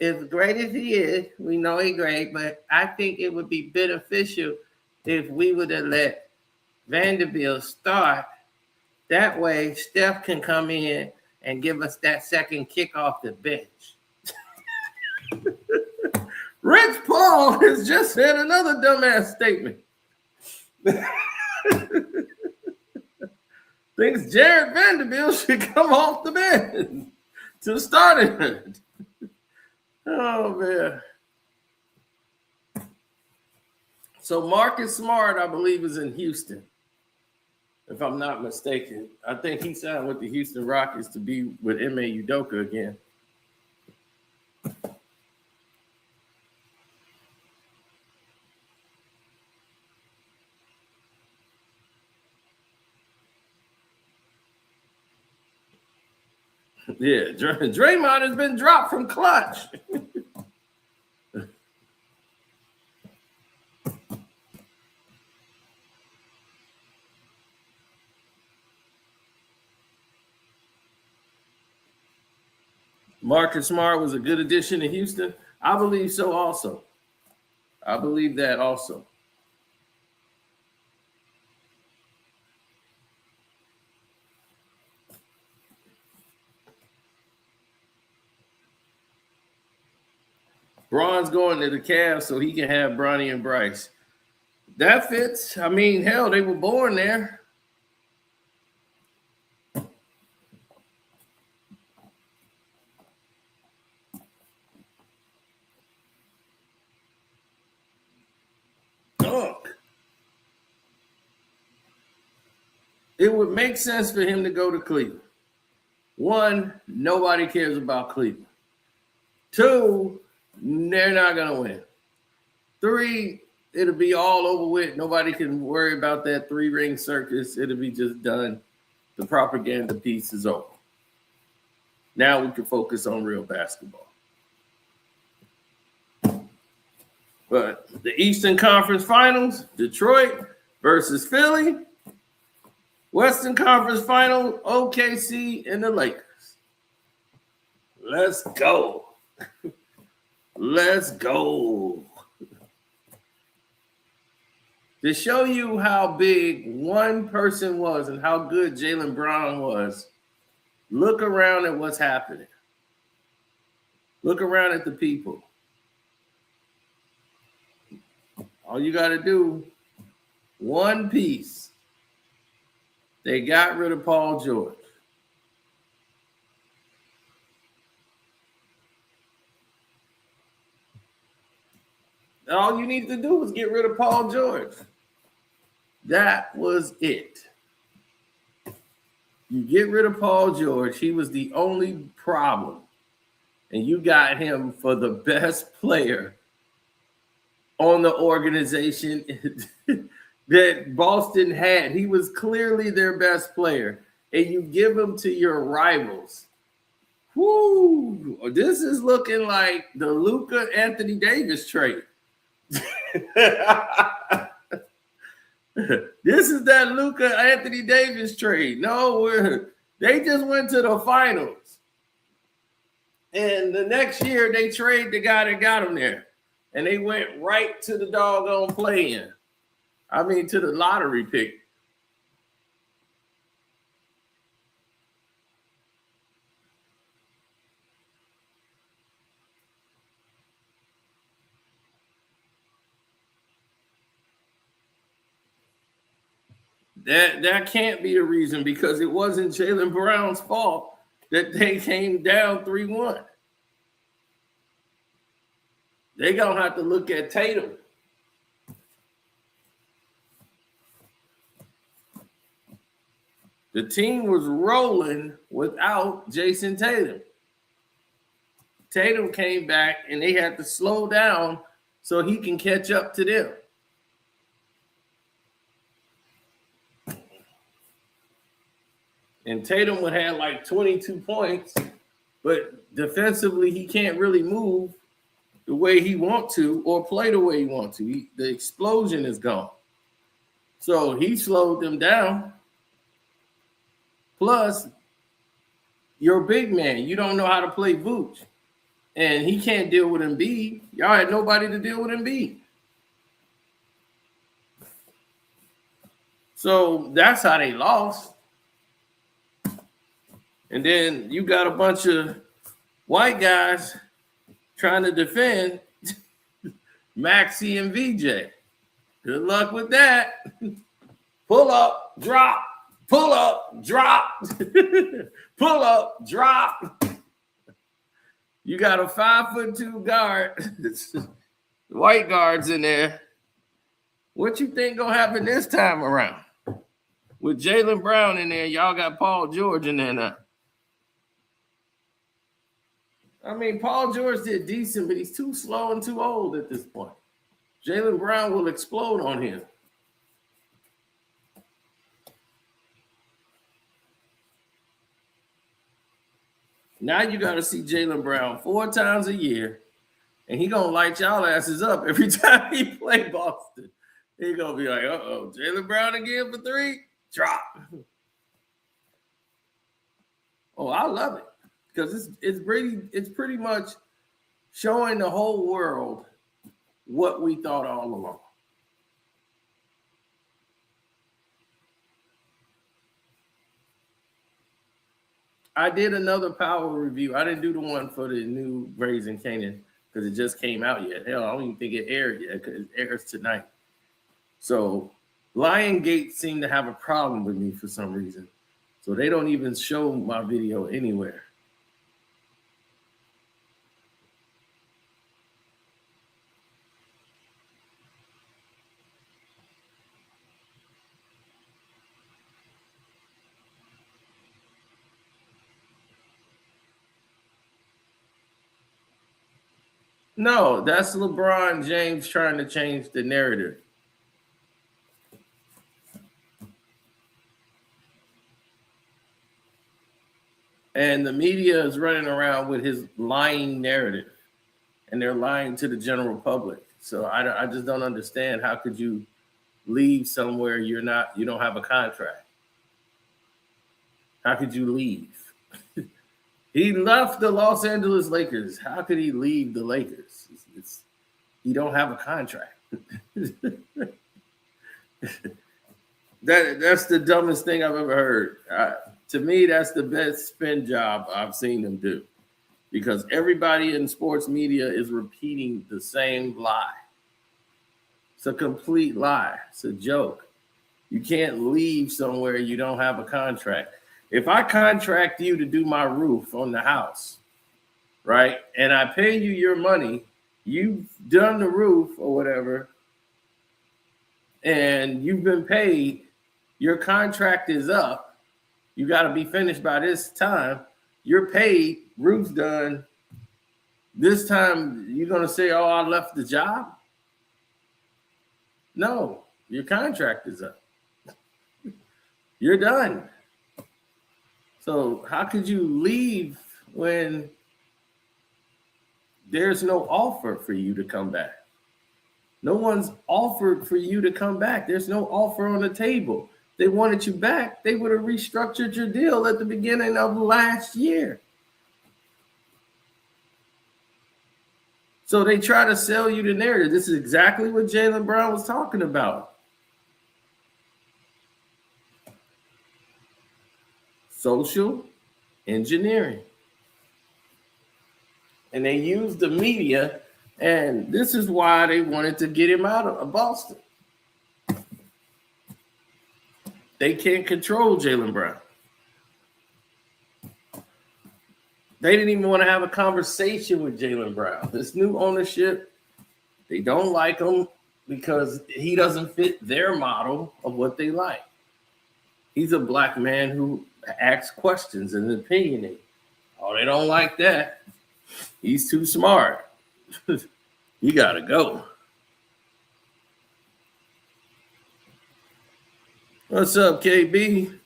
as great as he is, we know he's great, but I think it would be beneficial if we would have let Vanderbilt start. That way, Steph can come in and give us that second kick off the bench. Rich Paul has just said another dumbass statement. Thinks Jared Vanderbilt should come off the bench to start it. Oh, man. So Marcus Smart, I believe, is in Houston, if I'm not mistaken. I think he signed with the Houston Rockets to be with Ime Udoka again. Yeah, Draymond has been dropped from clutch. Marcus Smart was a good addition to Houston. I believe so also. I believe that also. Bron's going to the Cavs so he can have Bronny and Bryce. That fits. I mean, hell, they were born there. It would make sense for him to go to Cleveland. One, nobody cares about Cleveland. Two, they're not going to win. Three, it'll be all over with. Nobody can worry about that 3-ring circus. It'll be just done. The propaganda piece is over. Now we can focus on real basketball. But the Eastern Conference Finals, Detroit versus Philly. Western Conference Final, OKC and the Lakers. Let's go. Let's go. To show you how big one person was and how good Jaylen Brown was, look around at what's happening. Look around at the people. All you got to do, one piece. They got rid of Paul George. All you need to do was get rid of Paul George. That was it. You get rid of Paul George. He was the only problem. And you got him for the best player on the organization that Boston had. He was clearly their best player, and you give him to your rivals. Whoo! This is looking like the Luka Anthony Davis trade. This is that Luka Anthony Davis trade. No, they just went to the finals. And the next year, they trade the guy that got them there. And they went right to the doggone play-in. I mean, to the lottery pick. That can't be the reason, because it wasn't Jaylen Brown's fault that they came down 3-1. They're going to have to look at Tatum. The team was rolling without Jason Tatum. Tatum came back, and they had to slow down so he can catch up to them. And Tatum would have like 22 points, but defensively he can't really move the way he wants to or play the way he wants to. The explosion is gone. So he slowed them down. Plus, you're a big man. You don't know how to play Vooch. And he can't deal with Embiid. Y'all had nobody to deal with Embiid. So that's how they lost. And then you got a bunch of white guys trying to defend Maxey and VJ. Good luck with that. Pull up, drop, pull up, drop, pull up, drop. You got a 5'2" guard, white guards in there. What you think gonna happen this time around? With Jaylen Brown in there, y'all got Paul George in there now. I mean, Paul George did decent, but he's too slow and too old at this point. Jaylen Brown will explode on him. Now you got to see Jaylen Brown 4 times a year, and he going to light y'all asses up every time he play Boston. He going to be like, uh-oh, Jaylen Brown again for 3? Drop. Oh, I love it. Because it's pretty much showing the whole world what we thought all along. I did another power review. I didn't do the one for the new Raising Canaan because it just came out yet. Hell, I don't even think it aired yet because it airs tonight. So Liongate seemed to have a problem with me for some reason. So they don't even show my video anywhere. No, that's LeBron James trying to change the narrative. And the media is running around with his lying narrative, and they're lying to the general public. So I just don't understand. How could you leave somewhere you don't have a contract? How could you leave? He left the Los Angeles Lakers. How could he leave the Lakers? He don't have a contract. That's the dumbest thing I've ever heard. To me, that's the best spin job I've seen them do, because everybody in sports media is repeating the same lie. It's a complete lie. It's a joke. You can't leave somewhere you don't have a contract. If I contract you to do my roof on the house, right, and I pay you your money, you've done the roof or whatever, and you've been paid, your contract is up, you got to be finished by this time, you're paid, roof's done, this time you're going to say, oh, I left the job? No, Your contract is up. You're done. So how could you leave when there's no offer for you to come back? No one's offered for you to come back. There's no offer on the table. If they wanted you back, they would have restructured your deal at the beginning of last year. So they try to sell you the narrative. This is exactly what Jaylen Brown was talking about. Social engineering. And they used the media, and this is why they wanted to get him out of Boston. They can't control Jaylen Brown. They didn't even want to have a conversation with Jaylen Brown. This new ownership, they don't like him because he doesn't fit their model of what they like. He's a black man who asks questions and opinionates. Oh, they don't like that. He's too smart. You got to go. What's up, KB?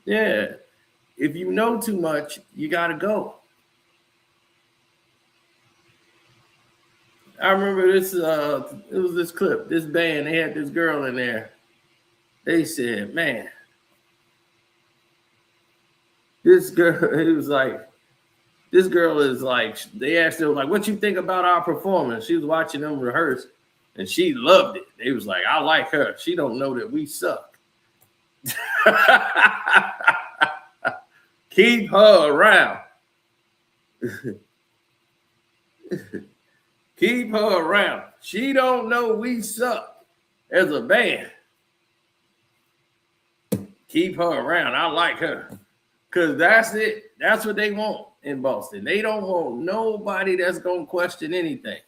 Yeah. If you know too much, you got to go. I remember this, it was this clip, this band, they had this girl in there. They said, man, this girl, it was like, this girl is like, they asked her, like, what you think about our performance? She was watching them rehearse, and she loved it. They was like, I like her. She don't know that we suck. Keep her around. Keep her around. She don't know we suck as a band. Keep her around. I like her. Because that's it. That's what they want in Boston. They don't want nobody that's going to question anything.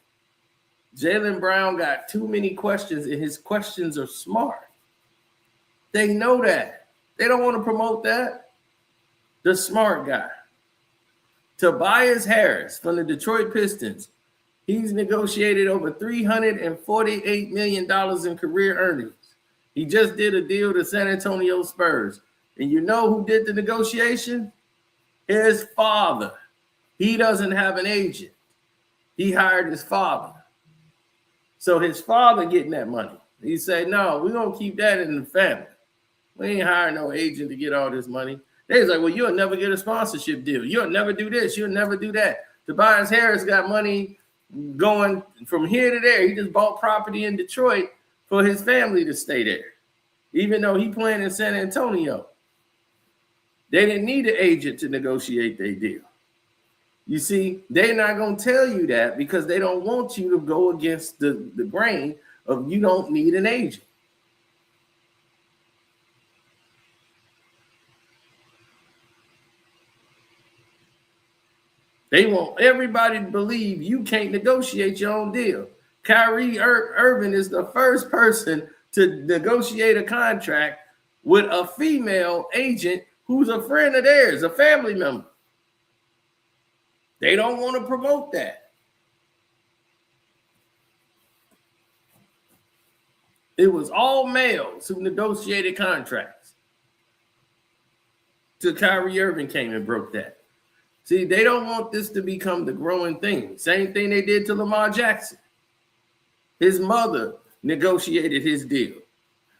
Jaylen Brown got too many questions, and his questions are smart. They know that. They don't want to promote that. The smart guy. Tobias Harris from the Detroit Pistons. He's negotiated over $348 million in career earnings. He just did a deal to San Antonio Spurs. And you know who did the negotiation? His father. He doesn't have an agent. He hired his father. So his father getting that money. He said, no, we're going to keep that in the family. We ain't hiring no agent to get all this money. They was like, well, you'll never get a sponsorship deal. You'll never do this. You'll never do that. Tobias Harris got money going from here to there. He just bought property in Detroit for his family to stay there, even though he playing in San Antonio. They didn't need an agent to negotiate their deal. You see, they're not going to tell you that because they don't want you to go against the grain of you don't need an agent. They want everybody to believe you can't negotiate your own deal. Kyrie Irving is the first person to negotiate a contract with a female agent who's a friend of theirs, a family member. They don't want to promote that. It was all males who negotiated contracts. Till Kyrie Irving came and broke that. See, they don't want this to become the growing thing. Same thing they did to Lamar Jackson. His mother negotiated his deal.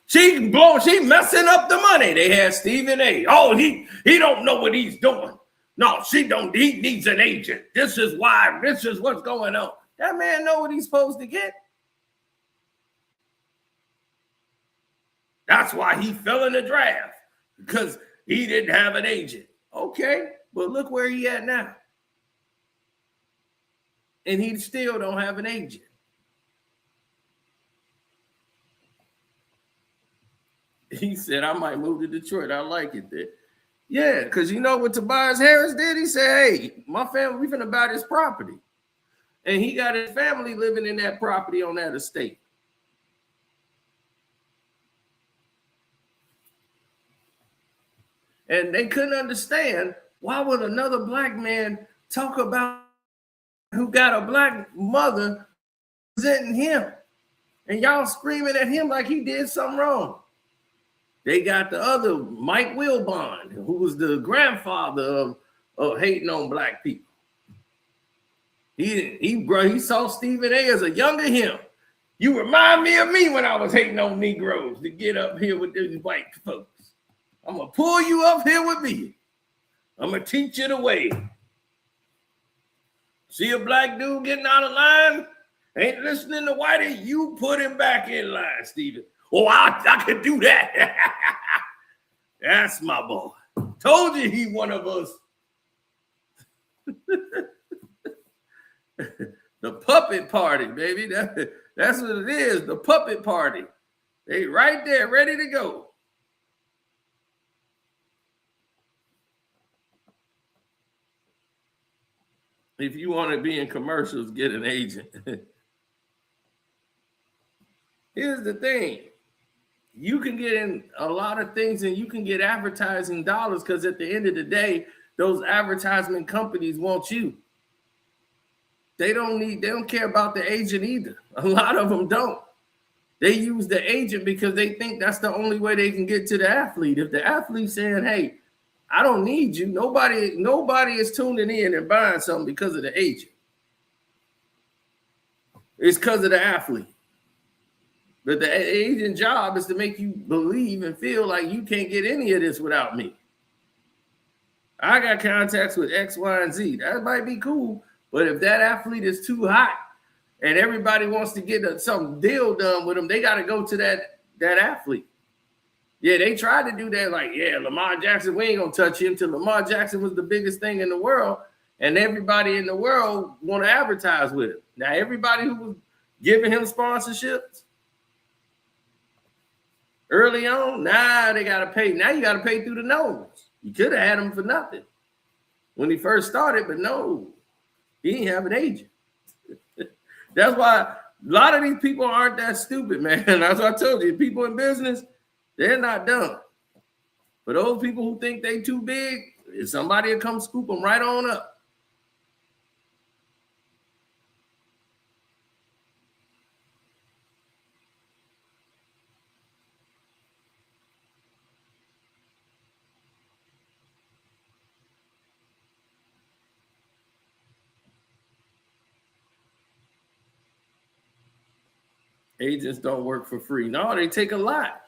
She messing up the money. They had Stephen A. Oh, he don't know what he's doing. No, she don't. He needs an agent. This is why. This is what's going on. That man know what he's supposed to get. That's why he fell in the draft, because he didn't have an agent. Okay, but look where he at now. And he still don't have an agent. He said, I might move to Detroit. I like it there. Yeah, because you know what Tobias Harris did? He said, hey, my family, we finna buy this property. And he got his family living in that property on that estate. And they couldn't understand, why would another black man talk about who got a black mother presenting him, and y'all screaming at him like he did something wrong. They got the other Mike Wilbon, who was the grandfather of hating on black people. He saw Stephen A as a younger him. You remind me of me when I was hating on Negroes to get up here with these white folks. I'm gonna pull you up here with me. I'm gonna teach you the way. See a black dude getting out of line, ain't listening to Whitey, you put him back in line, Stephen. Oh, I could do that. That's my boy. Told you he one of us. The puppet party, baby. That's what it is, the puppet party. They right there, ready to go. If you want to be in commercials, get an agent. Here's the thing. You can get in a lot of things and you can get advertising dollars because at the end of the day, those advertisement companies want you. They don't care about the agent either. A lot of them don't. They use the agent because they think that's the only way they can get to the athlete. If the athlete's saying, hey, I don't need you, nobody is tuning in and buying something because of the agent. It's because of the athlete. But the agent job is to make you believe and feel like you can't get any of this without me. I got contacts with X, Y, and Z. That might be cool, but if that athlete is too hot and everybody wants to get some deal done with them, they got to go to that athlete. Yeah, they tried to do that, like, yeah, Lamar Jackson, we ain't going to touch him till Lamar Jackson was the biggest thing in the world, and everybody in the world want to advertise with him. Now, everybody who was giving him sponsorships early on, now they got to pay. Now you got to pay through the nose. You could have had him for nothing when he first started, but no, he didn't have an agent. That's why a lot of these people aren't that stupid, man. That's what I told you. People in business, they're not dumb. For those people who think they too big, if somebody will come scoop them right on up. Agents don't work for free. No, they take a lot.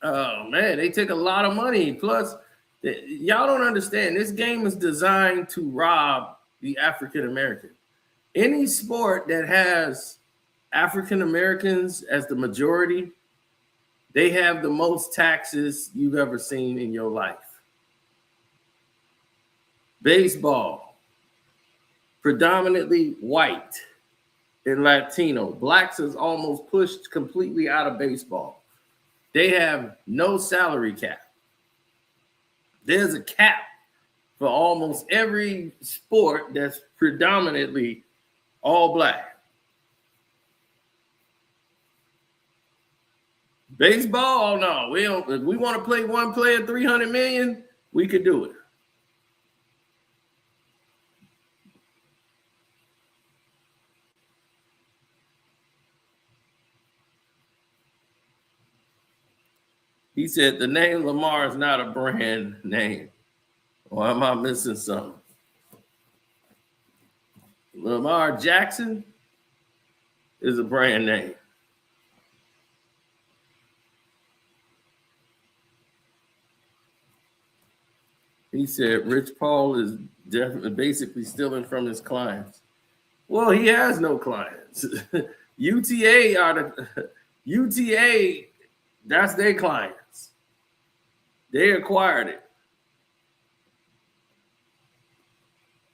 Oh, man, they take a lot of money. Plus, y'all don't understand. This game is designed to rob the African American. Any sport that has African Americans as the majority, they have the most taxes you've ever seen in your life. Baseball, predominantly white and Latino. Blacks is almost pushed completely out of baseball. They have no salary cap. There's a cap for almost every sport that's predominantly all black. Baseball, no, we don't. If we want to play one player, 300 million, we could do it. He said the name Lamar is not a brand name. Or am I missing something? Lamar Jackson is a brand name. He said Rich Paul is definitely basically stealing from his clients. Well, he has no clients. UTA, that's their clients. They acquired it.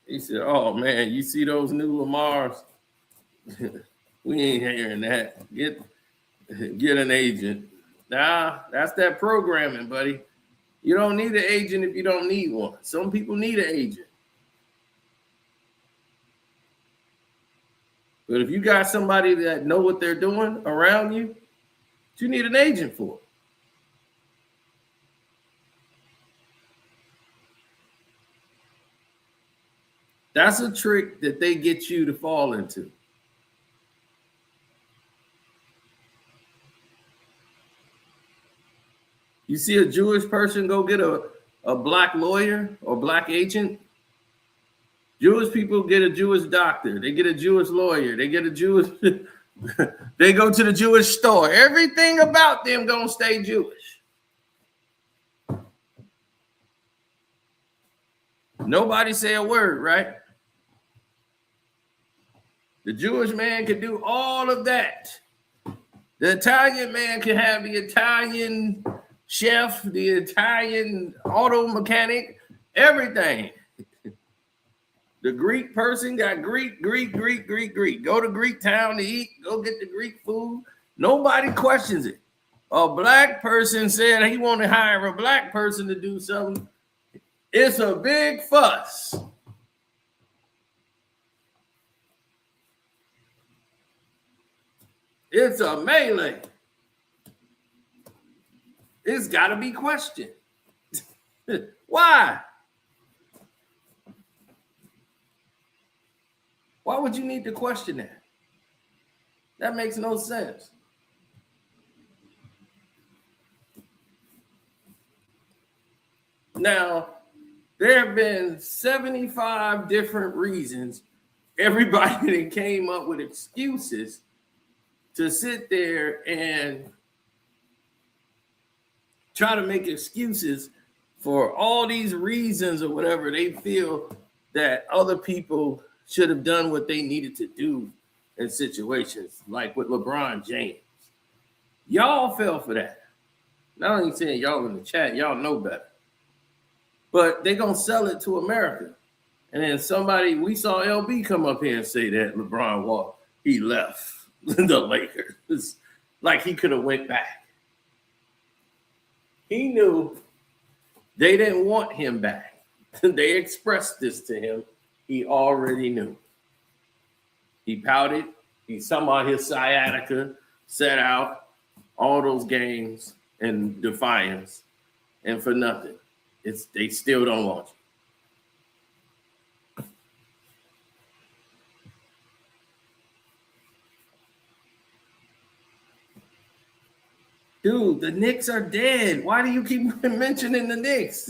He said, oh, man, you see those new Lamars? We ain't hearing that. Get an agent. Nah, that's that programming, buddy. You don't need an agent if you don't need one. Some people need an agent. But if you got somebody that know what they're doing around you, you need an agent for. That's a trick that they get you to fall into. You see a Jewish person go get a black lawyer or black agent. Jewish people get a Jewish doctor. They get a Jewish lawyer. They get a Jewish. They go to the Jewish store. Everything about them gonna stay Jewish. Nobody say a word, right? The Jewish man can do all of that. The Italian man can have the Italian chef, the Italian auto mechanic, everything. The Greek person got Greek. Go to Greek town to eat. Go get the Greek food. Nobody questions it. A black person said he want to hire a black person to do something. It's a big fuss. It's a melee. It's got to be questioned. Why? Why would you need to question that? That makes no sense. Now, there have been 75 different reasons everybody that came up with excuses to sit there and try to make excuses for all these reasons or whatever they feel that other people should have done what they needed to do in situations like with LeBron James. Y'all fell for that. Not only saying y'all in the chat, y'all know better. But they're going to sell it to America. And then we saw LB come up here and say that LeBron he left the Lakers. Like he could have went back. He knew they didn't want him back. They expressed this to him. He already knew. He pouted. He somehow his sciatica set out all those games in defiance, and for nothing. They still don't want you. Dude, the Knicks are dead. Why do you keep mentioning the Knicks?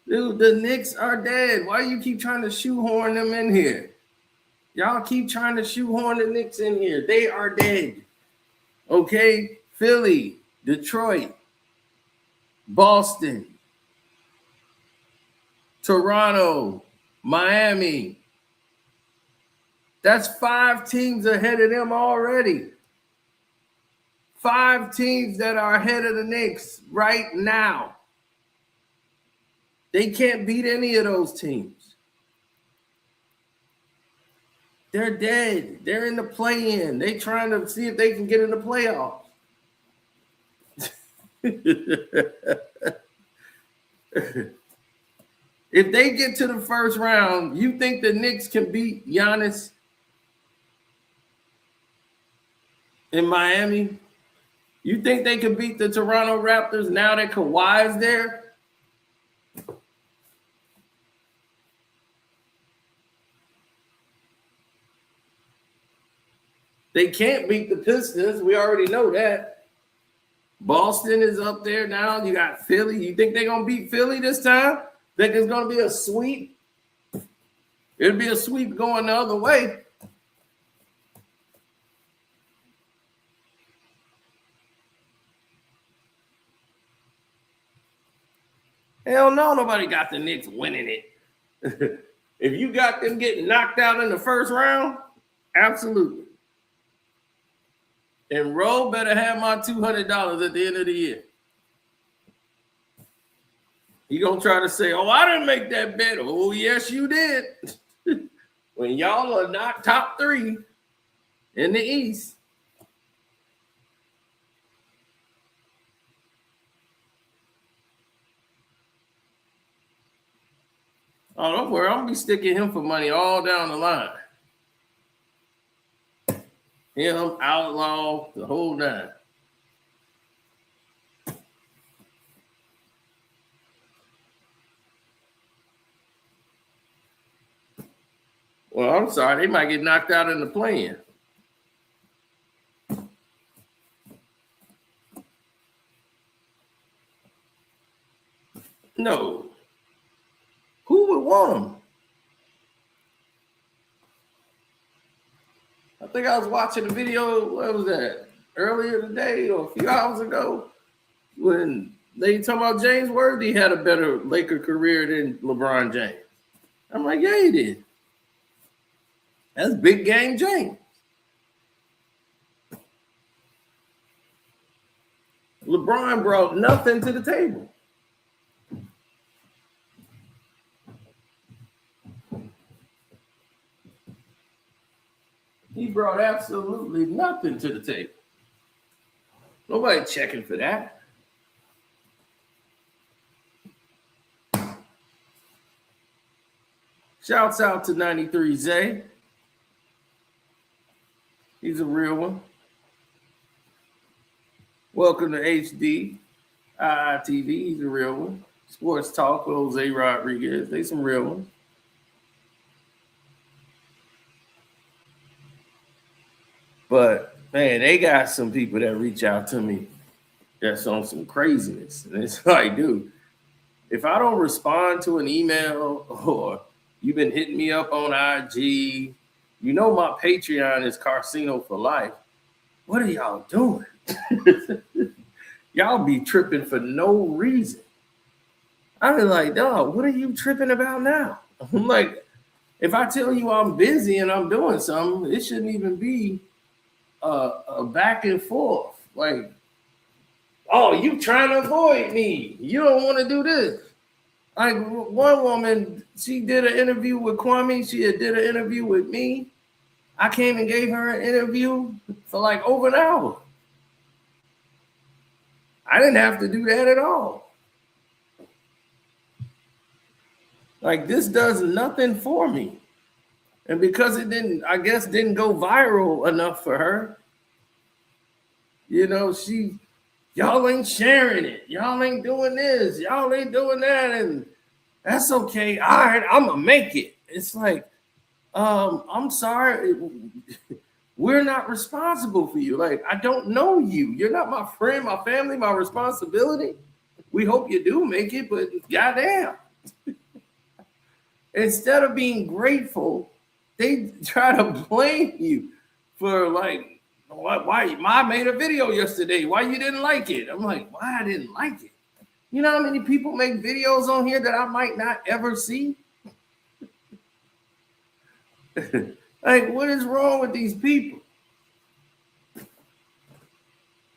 Dude, the Knicks are dead. Why do you keep trying to shoehorn them in here? Y'all keep trying to shoehorn the Knicks in here. They are dead. Okay? Philly, Detroit, Boston, Toronto, Miami. That's 5 teams ahead of them already. 5 teams that are ahead of the Knicks right now. They can't beat any of those teams. They're dead. They're in the play-in. They're trying to see if they can get in the playoffs. If they get to the first round, you think the Knicks can beat Giannis in Miami? You think they can beat the Toronto Raptors now that Kawhi is there? They can't beat the Pistons. We already know that. Boston is up there now. You got Philly. You think they're going to beat Philly this time? Think it's going to be a sweep? It'll be a sweep going the other way. Hell no, nobody got the Knicks winning it. If you got them getting knocked out in the first round, absolutely. And Roe better have my $200 at the end of the year. He gonna try to say, "Oh, I didn't make that bet." Oh, yes, you did. When y'all are not top 3 in the East. Oh, don't worry. I'm gonna be sticking him for money all down the line. Him, Outlaw, the whole 9. Well, I'm sorry. They might get knocked out in the play-in. No. Who would want them? I think I was watching a video, what was that, earlier today or a few hours ago, when they talking about James Worthy had a better Laker career than LeBron James. I'm like, yeah, he did. That's big game James. LeBron brought nothing to the table. He brought absolutely nothing to the table. Nobody checking for that. Shouts out to 93 Zay. He's a real one. Welcome to HD TV. He's a real one. Sports Talk with Jose Rodriguez. They some real ones. But man, they got some people that reach out to me that's on some craziness. And it's like, dude, if I don't respond to an email or you've been hitting me up on IG, you know my Patreon is Karceno for life. What are y'all doing? Y'all be tripping for no reason. I be like, dog, what are you tripping about now? I'm like, if I tell you I'm busy and I'm doing something, it shouldn't even be a back and forth. Like, oh, you trying to avoid me. You don't want to do this. Like one woman, she did an interview with Kwame. She did an interview with me. I came and gave her an interview for like over an hour. I didn't have to do that at all. Like, this does nothing for me. And because it didn't go viral enough for her, you know, y'all ain't sharing it. Y'all ain't doing this. Y'all ain't doing that. And that's okay. All right, I'm going to make it. It's like, I'm sorry. We're not responsible for you. Like, I don't know you. You're not my friend, my family, my responsibility. We hope you do make it, but goddamn. Instead of being grateful, they try to blame you for like, why I made a video yesterday. Why you didn't like it? I'm like, why I didn't like it? You know how many people make videos on here that I might not ever see? Like, what is wrong with these people?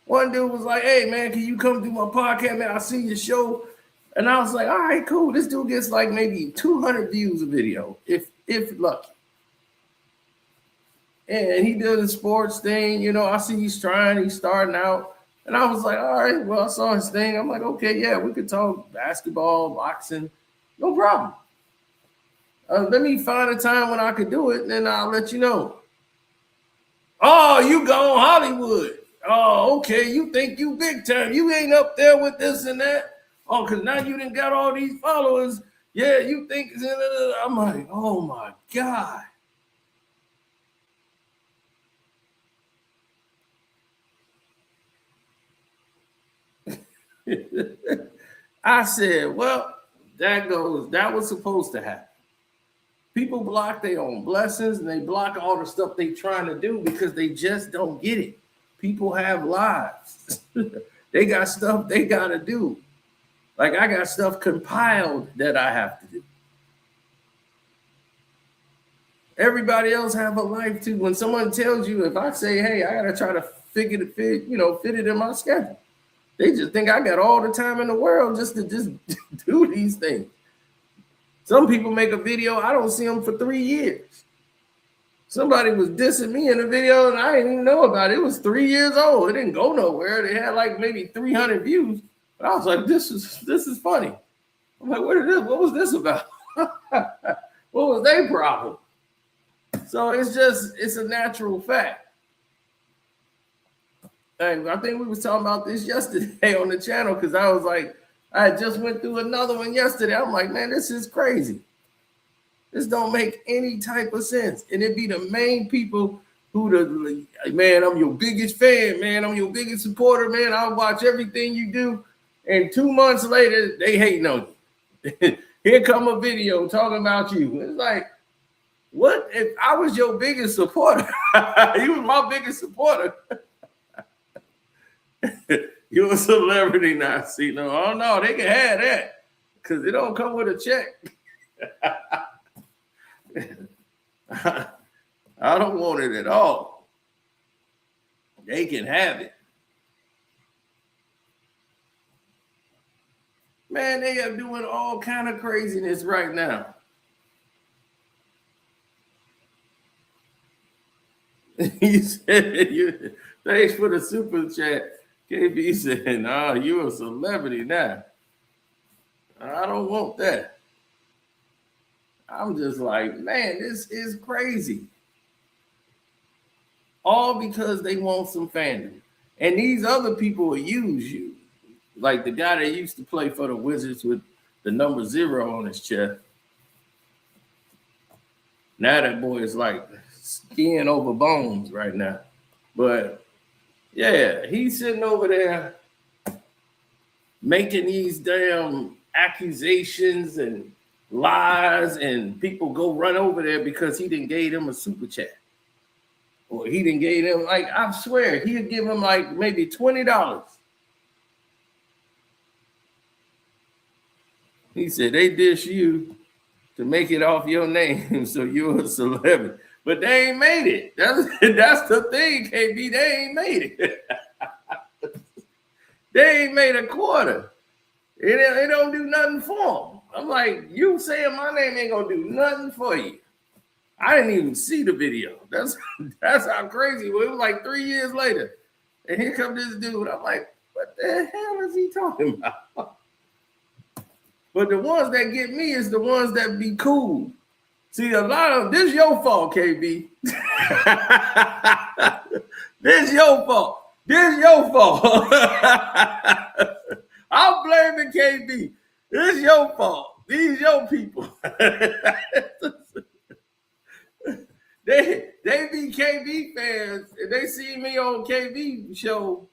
One dude was like, hey, man, can you come do my podcast, man? I see your show. And I was like, all right, cool. This dude gets like maybe 200 views a video, if lucky. And he did a sports thing. You know, I see he's starting out. And I was like, all right, well, I saw his thing. I'm like, okay, yeah, we could talk basketball, boxing. No problem. Let me find a time when I could do it, and then I'll let you know. Oh, you go on Hollywood. Oh, okay. You think you big time. You ain't up there with this and that. Oh, because now you done got all these followers. Yeah, you think. I'm like, oh, my God. I said, well, that was supposed to happen. People block their own blessings and they block all the stuff they trying to do because they just don't get it. People have lives. They got stuff they got to do. Like, I got stuff compiled that I have to do. Everybody else have a life too. When someone tells you, if I say, hey, I got to try to fit it in my schedule. They just think I got all the time in the world just to do these things. Some people make a video, I don't see them for 3 years. Somebody was dissing me in a video and I didn't even know about it. It was 3 years old. It didn't go nowhere. They had like maybe 300 views. But I was like, this is funny. I'm like, what was this about? What was their problem? So it's a natural fact. And I think we was talking about this yesterday on the channel because I just went through another one yesterday. I'm like, man, this is crazy. This don't make any type of sense. And it be the main people who man, I'm your biggest fan, man. I'm your biggest supporter, man. I'll watch everything you do. And 2 months later, they hating on you. Here come a video talking about you. It's like, what if I was your biggest supporter? You was my biggest supporter. You're a celebrity now, see? No, oh no, they can have that because it don't come with a check. I don't want it at all. They can have it. Man, they are doing all kind of craziness right now. You said, thanks for the super chat. KB said, nah, you're a celebrity now. I don't want that. I'm just like, man, this is crazy. All because they want some fandom. And these other people will use you. Like the guy that used to play for the Wizards with the number 0 on his chest. Now that boy is like skin over bones right now. But yeah, he's sitting over there making these damn accusations and lies, and people go run over there because he didn't gave him a super chat. Or he didn't gave him, like, I swear, he'd give him like maybe $20. He said, they dish you to make it off your name, so you're a celebrity. But they ain't made it. That's the thing, KB. They ain't made it. They ain't made a quarter. It don't do nothing for them. I'm like, you saying my name ain't gonna do nothing for you. I didn't even see the video. That's how crazy it was. It was like 3 years later. And here comes this dude. I'm like, what the hell is he talking about? But the ones that get me is the ones that be cool. See, a lot of this your fault, KB. This your fault. This your fault. I'm blaming KB. This your fault. These your people. They be KB fans, and they see me on KB show,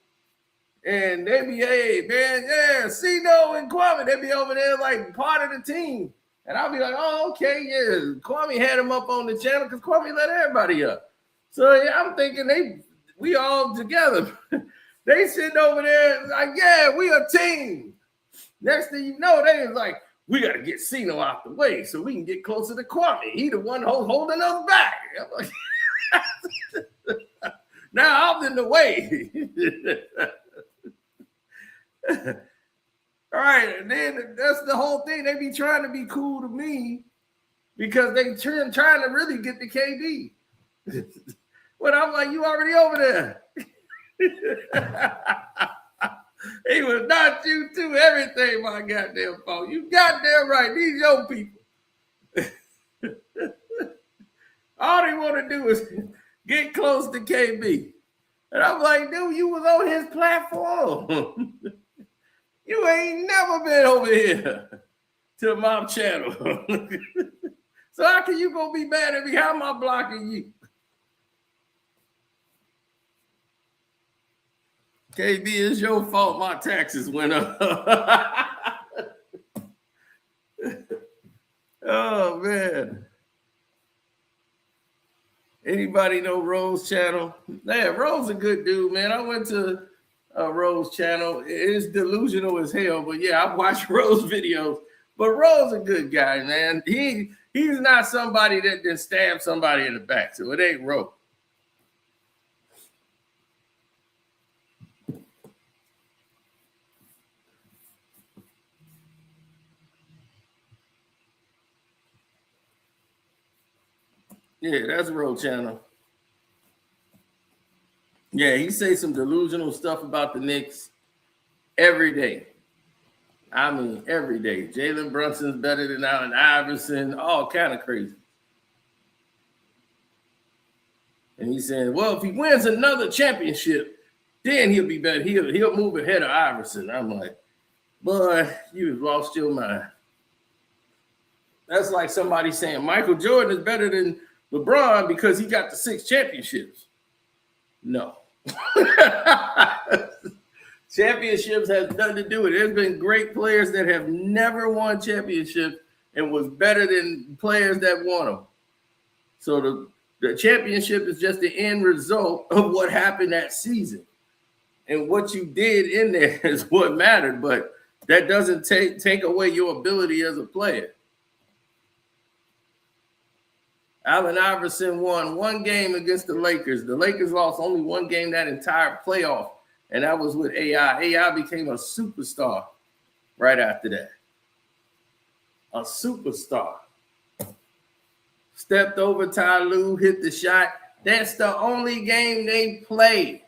and they be, hey, man, yeah, Cino and Kwame, they be over there like part of the team. And I'll be like, oh, okay, yeah. Kwame had him up on the channel because Kwame let everybody up. So yeah, I'm thinking we all together. They sitting over there like, yeah, we a team. Next thing you know, they was like, we got to get Cino out the way so we can get closer to Kwame. He the one holding us back. I'm like, now I'm in the way. All right, and then that's the whole thing. They be trying to be cool to me because they trying to really get the KD. But I'm like, you already over there. He was not you too. Everything my goddamn fault. You goddamn right. These your people. All they want to do is get close to KB. And I'm like, dude, you was on his platform. You ain't never been over here to my channel. So how can you gonna be mad at me? How am I blocking you? KB, it's your fault my taxes went up. Oh, man. Anybody know Rose channel? Man, Rose a good dude, man. I went to Rose channel. It's delusional as hell, but yeah, I watch Rose videos. But Rose a good guy, man. He's not somebody that just stabbed somebody in the back, so it ain't Rose. Yeah, that's Rose channel. Yeah, he says some delusional stuff about the Knicks every day. I mean, every day. Jalen Brunson's better than Allen Iverson, all kind of crazy. And he's saying, well, if he wins another championship, then he'll be better. He'll move ahead of Iverson. I'm like, boy, you've lost your mind. That's like somebody saying Michael Jordan is better than LeBron because he got the 6 championships. No. Championships has nothing to do with it. There's been great players that have never won championships and was better than players that won them. So the championship is just the end result of what happened that season. And what you did in there is what mattered, but that doesn't take away your ability as a player. Allen Iverson won 1 game against the Lakers. The Lakers lost only 1 game that entire playoff, and that was with AI. AI became a superstar right after that. A superstar. Stepped over Ty Lue, hit the shot. That's the only game they played.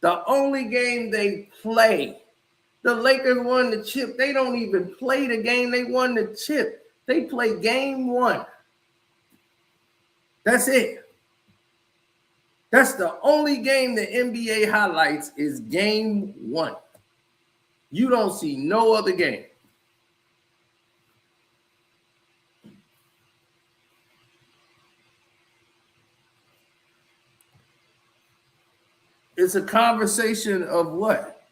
The only game they play. The Lakers won the chip. They don't even play the game. They won the chip. They play game 1. That's it. That's the only game the NBA highlights is game 1. You don't see no other game. It's a conversation of what?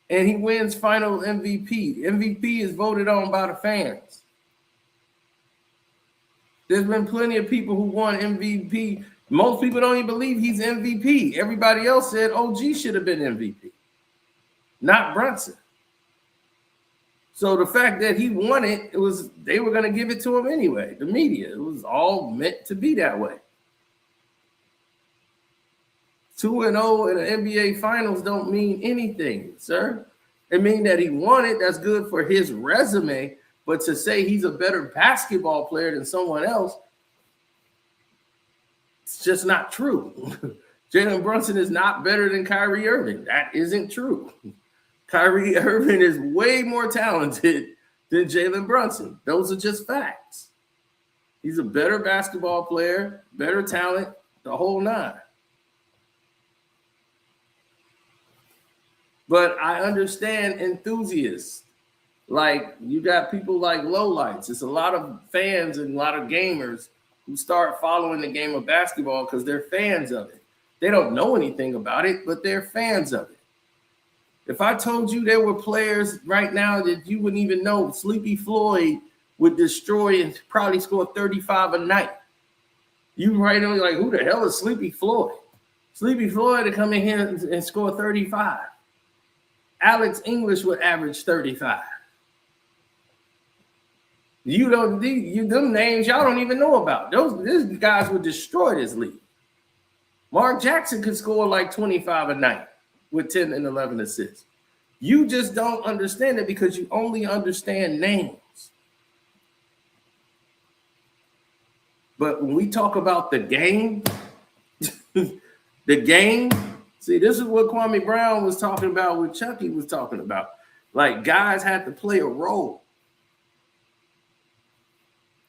And he wins final MVP. MVP is voted on by the fans. There's been plenty of people who won MVP. Most people don't even believe he's MVP. Everybody else said OG should have been MVP, not Brunson. So the fact that he won it, they were going to give it to him anyway. The media, it was all meant to be that way. 2-0 in the NBA Finals don't mean anything, sir. It means that he won it. That's good for his resume. But to say he's a better basketball player than someone else, it's just not true. Jalen Brunson is not better than Kyrie Irving. That isn't true. Kyrie Irving is way more talented than Jalen Brunson. Those are just facts. He's a better basketball player, better talent, the whole 9. But I understand enthusiasts. Like, you got people like lowlights. It's a lot of fans and a lot of gamers who start following the game of basketball because they're fans of it. They don't know anything about it, but they're fans of it. If I told you there were players right now that you wouldn't even know, Sleepy Floyd would destroy and probably score 35 a night. You right now, like, who the hell is Sleepy Floyd? Sleepy Floyd would come in here and score 35. Alex English would average 35. Them names y'all don't even know about. These guys would destroy this league. Mark Jackson could score like 25 a night with 10 and 11 assists. You just don't understand it because you only understand names. But when we talk about the game, see, this is what Kwame Brown was talking about, what Chucky was talking about. Like, guys had to play a role.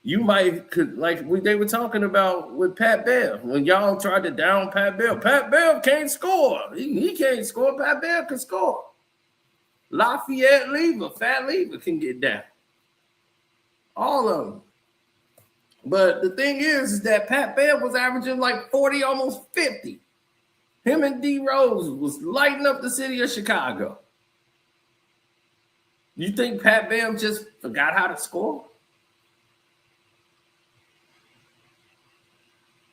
You they were talking about with Pat Bev, when y'all tried to down Pat Bev. Pat Bev can't score. He can't score. Pat Bev can score. Lafayette Lever, Fat Lever can get down. All of them. But the thing is that Pat Bev was averaging like 40, almost 50. Him and D Rose was lighting up the city of Chicago. You think Pat Bev just forgot how to score?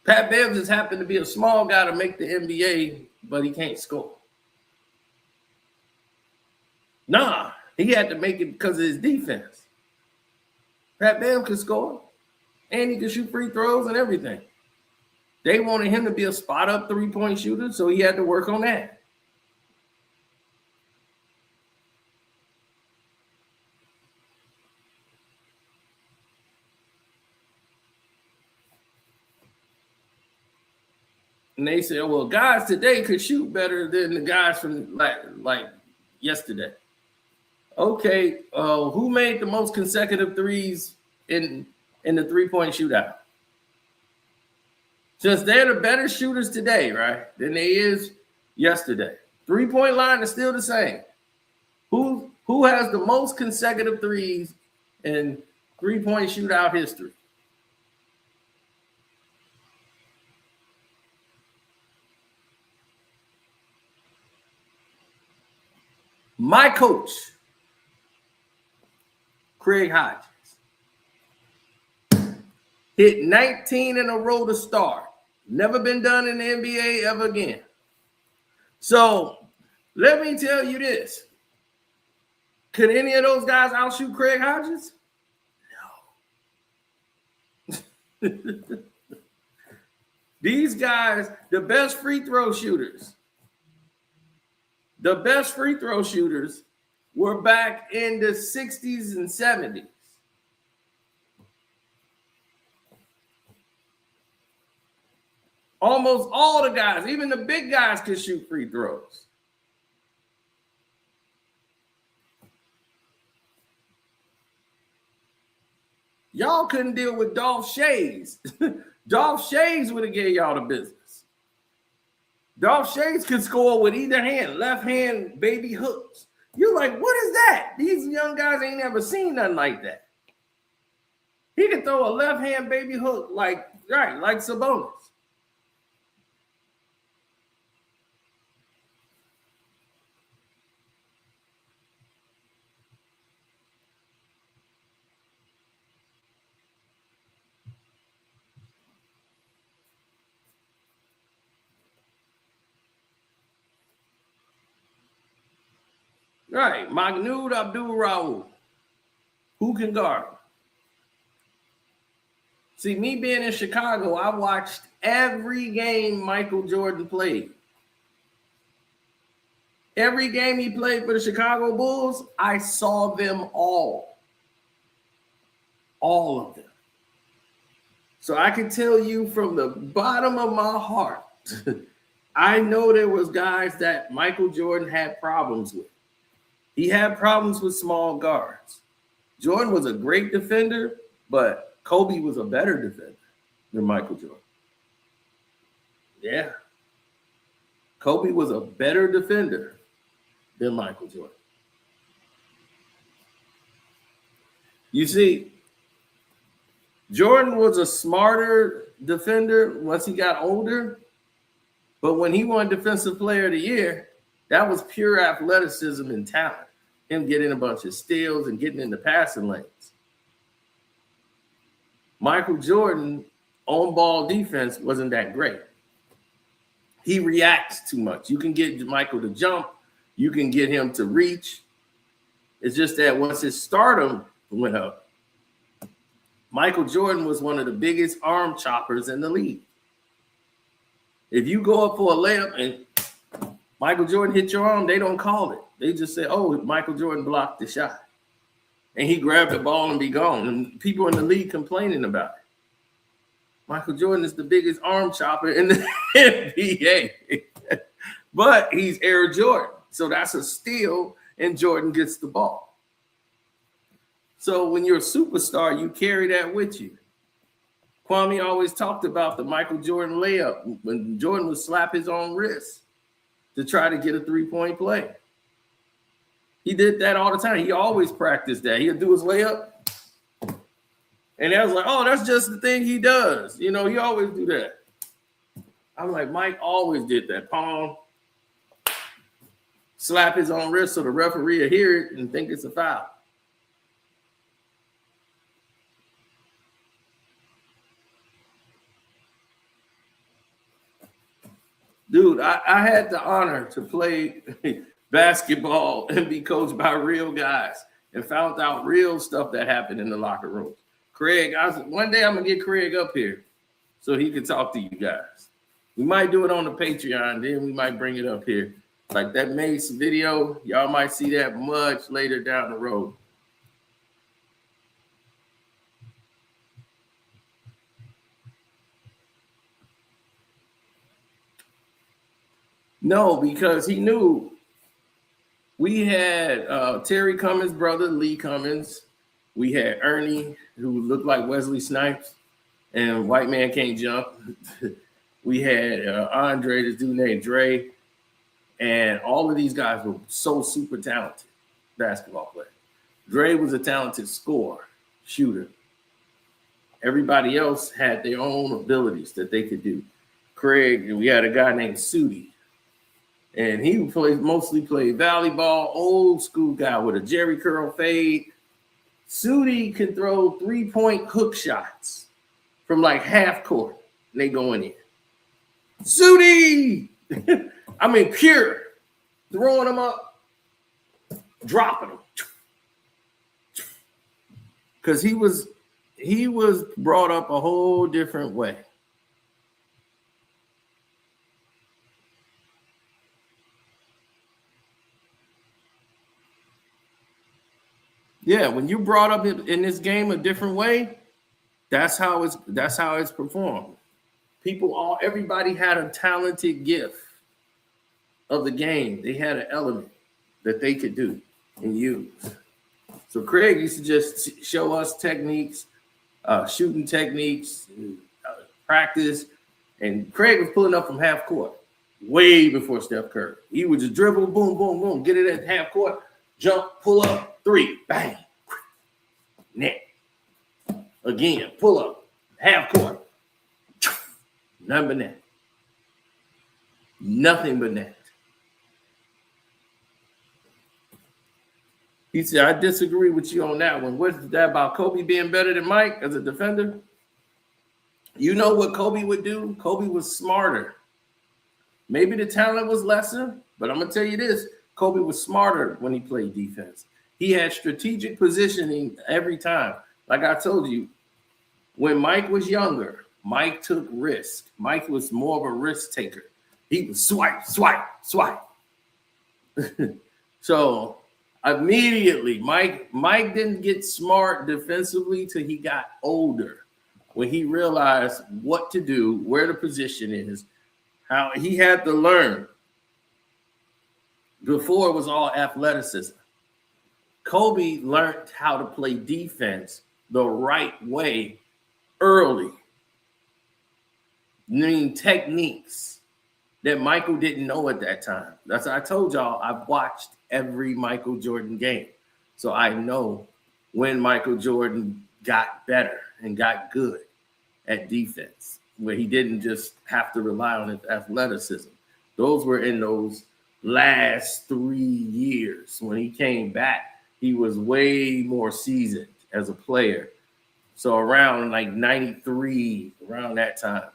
Pat Bev just happened to be a small guy to make the NBA, but he can't score. Nah, he had to make it because of his defense. Pat Bev could score, and he could shoot free throws and everything. They wanted him to be a spot-up three-point shooter, so he had to work on that. And they said, well, guys today could shoot better than the guys from like yesterday. Okay, who made the most consecutive threes in the three-point shootout? Since they're the better shooters today, right, than they is yesterday. Three-point line is still the same. Who has the most consecutive threes in 3-point shootout history. My coach, Craig Hodges, hit 19 in a row to start. Never been done in the NBA ever again. So let me tell you this. Could any of those guys outshoot Craig Hodges? No. These guys, the best free throw shooters were back in the 60s and 70s. Almost all the guys, even the big guys, could shoot free throws. Y'all couldn't deal with Dolph Schayes. Dolph Schayes would have gave y'all the business. Dolph Schayes could score with either hand, left hand baby hooks. You're like, what is that? These young guys ain't never seen nothing like that. He could throw a left hand baby hook like Sabonis. Right, Mahmoud Abdul-Rauf. Who can guard him? See, me being in Chicago, I watched every game Michael Jordan played. Every game he played for the Chicago Bulls, I saw them all. All of them. So I can tell you from the bottom of my heart, I know there was guys that Michael Jordan had problems with. He had problems with small guards. Jordan was a great defender, but Kobe was a better defender than Michael Jordan. Yeah. Kobe was a better defender than Michael Jordan. You see, Jordan was a smarter defender once he got older, but when he won Defensive Player of the Year, that was pure athleticism and talent. Him getting a bunch of steals and getting in the passing lanes. Michael Jordan on-ball defense wasn't that great. He reacts too much. You can get Michael to jump. You can get him to reach. It's just that once his stardom went up, Michael Jordan was one of the biggest arm choppers in the league. If you go up for a layup and Michael Jordan hit your arm, they don't call it. They just say, oh, Michael Jordan blocked the shot. And he grabbed the ball and be gone. And people in the league complaining about it. Michael Jordan is the biggest arm chopper in the NBA. But he's Air Jordan. So that's a steal, and Jordan gets the ball. So when you're a superstar, you carry that with you. Kwame always talked about the Michael Jordan layup when Jordan would slap his own wrist to try to get a three-point play. He did that all the time. He always practiced that. He'd do his layup. And I was like, oh, that's just the thing he does. You know, he always do that. I'm like, Mike always did that. Palm, slap his own wrist so the referee will hear it and think it's a foul. Dude, I had the honor to play basketball and be coached by real guys and found out real stuff that happened in the locker room. Craig, one day I'm going to get Craig up here so he can talk to you guys. We might do it on the Patreon, then we might bring it up here. Like that Mace video, y'all might see that much later down the road. No, because he knew we had Terry Cummins' brother, Lee Cummins. We had Ernie, who looked like Wesley Snipes, and White Man Can't Jump. We had Andre, this dude named Dre. And all of these guys were so super talented basketball players. Dre was a talented scorer. shooter. Everybody else had their own abilities that they could do. Craig, we had a guy named Sudi, and he mostly played volleyball, old school guy with a Jerry curl fade. Sudi can throw 3-point hook shots from like half court, and they going in. Sudi! I mean, pure. Throwing them up, dropping them. Because he was brought up a whole different way. Yeah, when you brought up in this game a different way, that's how it's performed. Everybody had a talented gift of the game. They had an element that they could do and use. So Craig used to just show us techniques, shooting techniques, practice, and Craig was pulling up from half court way before Steph Curry. He would just dribble, boom, boom, boom, get it at half court, jump, pull up, 3, bang, net. Again, pull up, half court, nothing but net. Nothing but net. He said, I disagree with you on that one. What's that about Kobe being better than Mike as a defender? You know what Kobe would do? Kobe was smarter. Maybe the talent was lesser, but I'm going to tell you this. Kobe was smarter when he played defense. He had strategic positioning every time. Like I told you, when Mike was younger, Mike took risk. Mike was more of a risk taker. He would swipe. So immediately, Mike didn't get smart defensively till he got older, when he realized what to do, where the position is, how he had to learn. Before it was all athleticism. Kobe learned how to play defense the right way early. I mean, techniques that Michael didn't know at that time. That's what I told y'all. I've watched every Michael Jordan game. So I know when Michael Jordan got better and got good at defense, where he didn't just have to rely on his athleticism. Those were in those last 3 years. When he came back, he was way more seasoned as a player. So around like 93, around that time,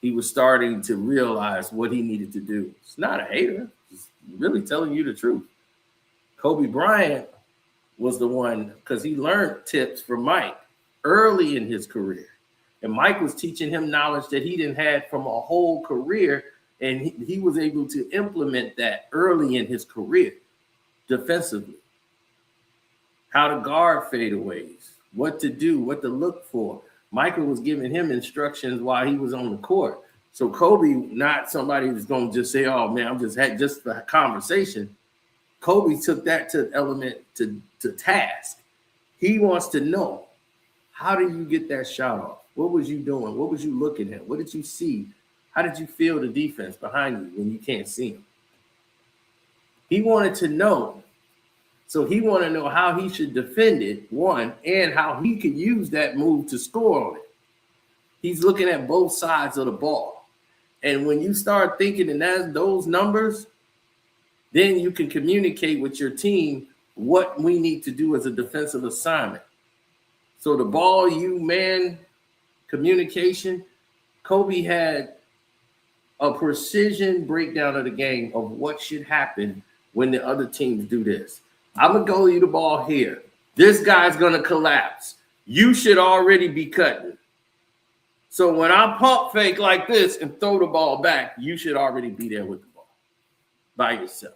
he was starting to realize what he needed to do. It's not a hater. It's really telling you the truth. Kobe Bryant was the one, because he learned tips from Mike early in his career. And Mike was teaching him knowledge that he didn't have from a whole career. And he was able to implement that early in his career defensively. How to guard fadeaways, what to do, what to look for. Michael was giving him instructions while he was on the court. So Kobe, not somebody who's going to just say, oh, man, I'm just for a conversation. Kobe took that to element to task. He wants to know, how do you get that shot off? What was you doing? What was you looking at? What did you see? How did you feel the defense behind you when you can't see him? He wanted to know. So he wanted to know how he should defend it, one, and how he could use that move to score on it. He's looking at both sides of the ball. And when you start thinking in those numbers, then you can communicate with your team what we need to do as a defensive assignment. So the ball, man communication, Kobe had a precision breakdown of the game of what should happen when the other teams do this. I'm going to go you the ball here. This guy's going to collapse. You should already be cutting. So when I pump fake like this and throw the ball back, you should already be there with the ball by yourself.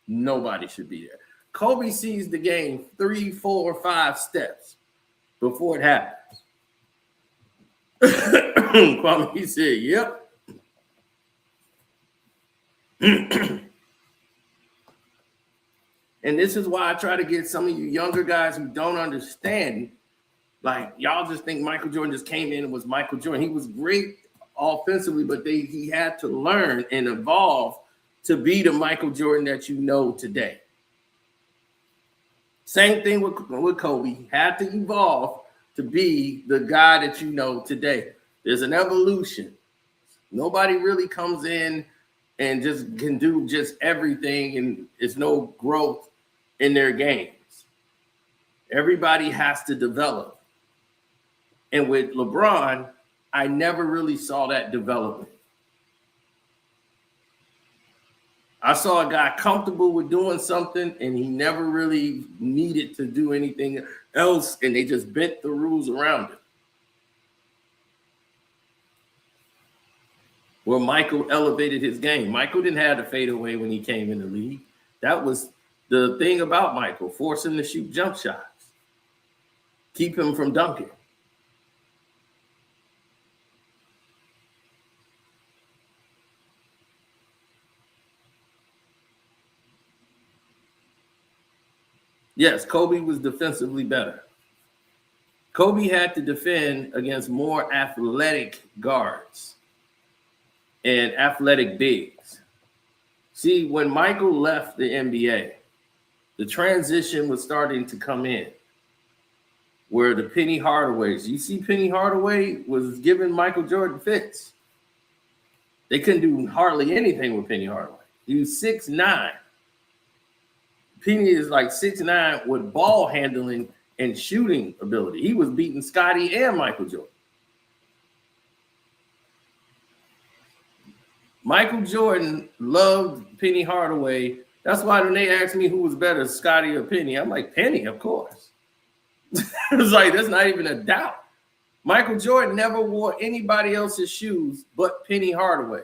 Nobody should be there. Kobe sees the game 3, 4, 5 steps before it happens. Kwame, he said, yep. And this is why I try to get some of you younger guys who don't understand. Like, y'all just think Michael Jordan just came in and was Michael Jordan. He was great offensively, but he had to learn and evolve to be the Michael Jordan that you know today. Same thing with Kobe. He had to evolve to be the guy that you know today. There's an evolution. Nobody really comes in and just can do just everything, and there's no growth in their games. Everybody has to develop. And with LeBron, I never really saw that development. I saw a guy comfortable with doing something, and he never really needed to do anything else, and they just bent the rules around it. Where Michael elevated his game. Michael didn't have to fade away when he came in the league. That was the thing about Michael, force him to shoot jump shots. Keep him from dunking. Yes, Kobe was defensively better. Kobe had to defend against more athletic guards and athletic bigs. See, when Michael left the NBA, the transition was starting to come in, where the Penny Hardaways, you see Penny Hardaway was giving Michael Jordan fits. They couldn't do hardly anything with Penny Hardaway. He was 6'9". Penny is like 6'9" with ball handling and shooting ability. He was beating Scottie and Michael Jordan. Michael Jordan loved Penny Hardaway. That's why when they asked me who was better, Scottie or Penny, I'm like, Penny, of course. It was like, that's not even a doubt. Michael Jordan never wore anybody else's shoes but Penny Hardaway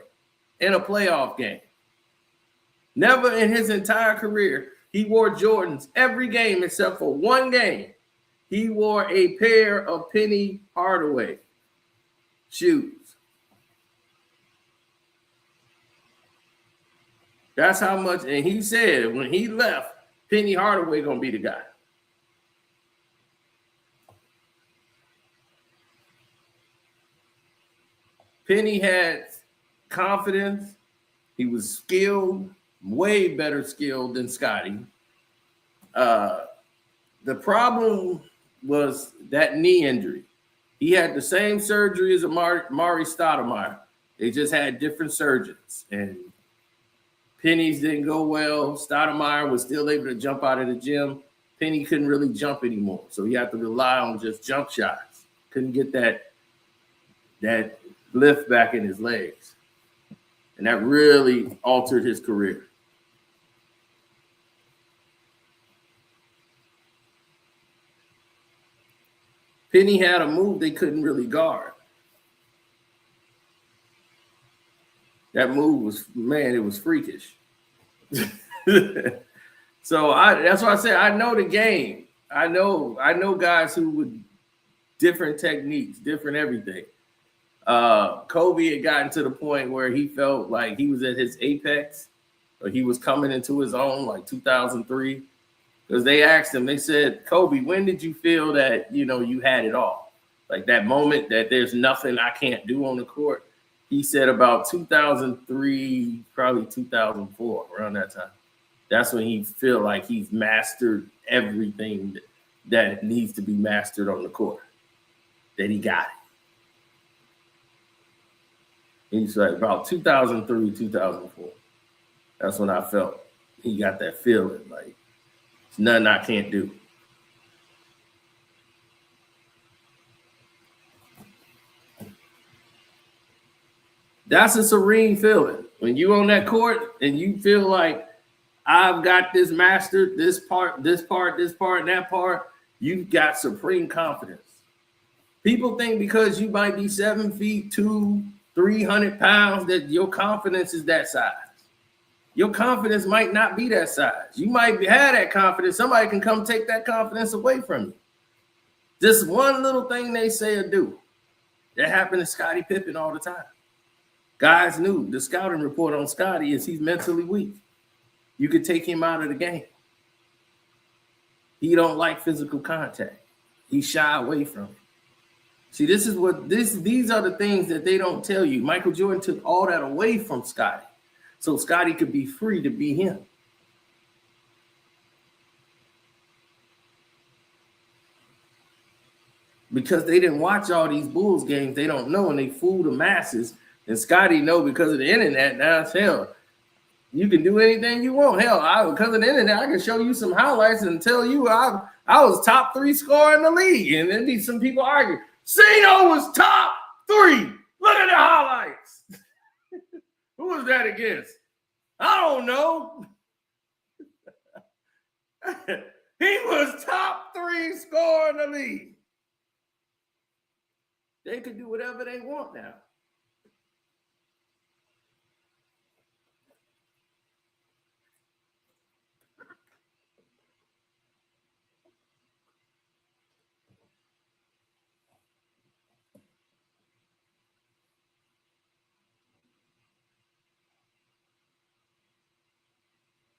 in a playoff game. Never in his entire career. He wore Jordans every game except for one game. He wore a pair of Penny Hardaway shoes. That's how much, and he said when he left, Penny Hardaway gonna be the guy. Penny had confidence. He was skilled, way better skilled than Scottie. The problem was that knee injury. He had the same surgery as Maury Stoudemire. They just had different surgeons. And Penny's didn't go well. Stoudemire was still able to jump out of the gym. Penny couldn't really jump anymore. So he had to rely on just jump shots. Couldn't get that lift back in his legs. And that really altered his career. Penny had a move they couldn't really guard. That move was, man, it was freakish. So that's why I say I know the game. I know guys who would different techniques, different everything. Kobe had gotten to the point where he felt like he was at his apex, or he was coming into his own, like 2003. Because they asked him, they said, Kobe, when did you feel that, you had it all? Like that moment that there's nothing I can't do on the court. He said about 2003, probably 2004, around that time. That's when he feel like he's mastered everything that needs to be mastered on the court. That he got it. He's like about 2003, 2004. That's when I felt he got that feeling like it's nothing I can't do. That's a serene feeling. When you on that court and you feel like I've got this mastered, this part, and that part, you've got supreme confidence. People think because you might be 7 feet 2, 300 pounds, that your confidence is that size. Your confidence might not be that size. You might have that confidence. Somebody can come take that confidence away from you. Just one little thing they say or do. That happened to Scottie Pippen all the time. Guys knew the scouting report on Scottie is he's mentally weak. You could take him out of the game. He don't like physical contact. He shy away from it. See, these are the things that they don't tell you. Michael Jordan took all that away from Scottie, so Scottie could be free to be him. because they didn't watch all these Bulls games. They don't know, and they fool the masses. And Scotty know because of the internet. Now it's hell. You can do anything you want. Hell, because of the internet, I can show you some highlights and tell you I was top 3 scorer in the league. And then be some people argue, Cino was top 3. Look at the highlights. Who was that against? I don't know. He was top 3 scorer in the league. They could do whatever they want now.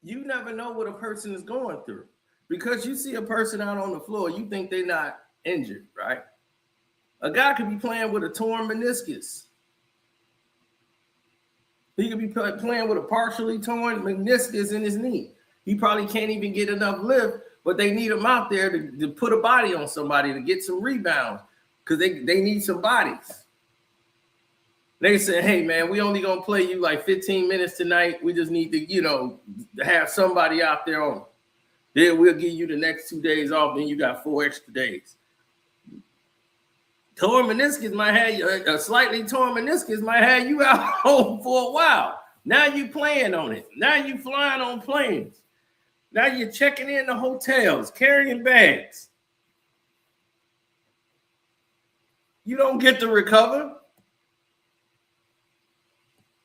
You never know what a person is going through. Because you see a person out on the floor, you think they're not injured, right? A guy could be playing with a torn meniscus. He could be playing with a partially torn meniscus in his knee. He probably can't even get enough lift, but they need him out there to put a body on somebody to get some rebounds because they need some bodies. They say, hey, man, we only going to play you like 15 minutes tonight. We just need to, have somebody out there on. Then we'll give you the next 2 days off, and you got 4 extra days. Torn meniscus might have you, a slightly torn meniscus might have you out home for a while. Now you playing on it. Now you flying on planes. Now you're checking in the hotels, carrying bags. You don't get to recover.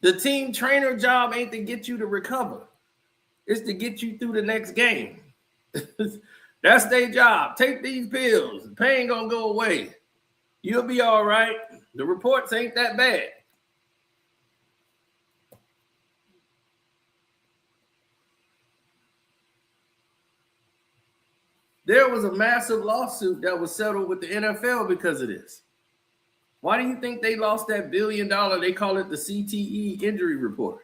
The team trainer job ain't to get you to recover. It's to get you through the next game. That's their job. Take these pills. The pain gonna go away. You'll be all right. The reports ain't that bad. There was a massive lawsuit that was settled with the NFL because of this. Why do you think they lost that $1 billion? They call it the CTE injury report.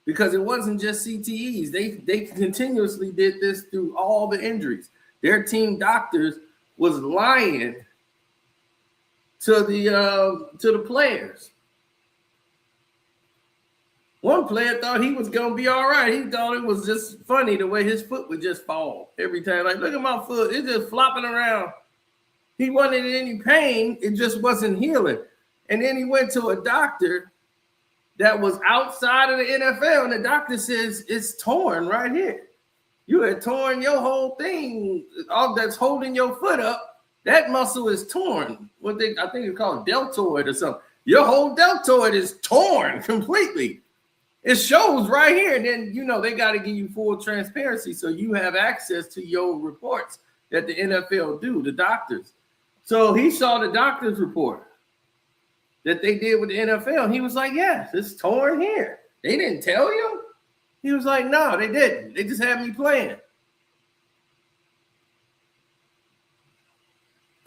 Because it wasn't just CTEs. They continuously did this through all the injuries. Their team doctors was lying to the players. One player thought he was gonna be all right. He thought it was just funny the way his foot would just fall every time. Like, look at my foot, it's just flopping around. He wasn't in any pain, it just wasn't healing. And then he went to a doctor that was outside of the NFL, and the doctor says it's torn right here. You had torn your whole thing, all that's holding your foot up. That muscle is torn. I think it's called deltoid or something. Your whole deltoid is torn completely. It shows right here. And then, they got to give you full transparency so you have access to your reports that the NFL do, the doctors. So he saw the doctor's report that they did with the NFL. He was like, yes, it's torn here. They didn't tell you? He was like, no, they didn't. They just had me playing.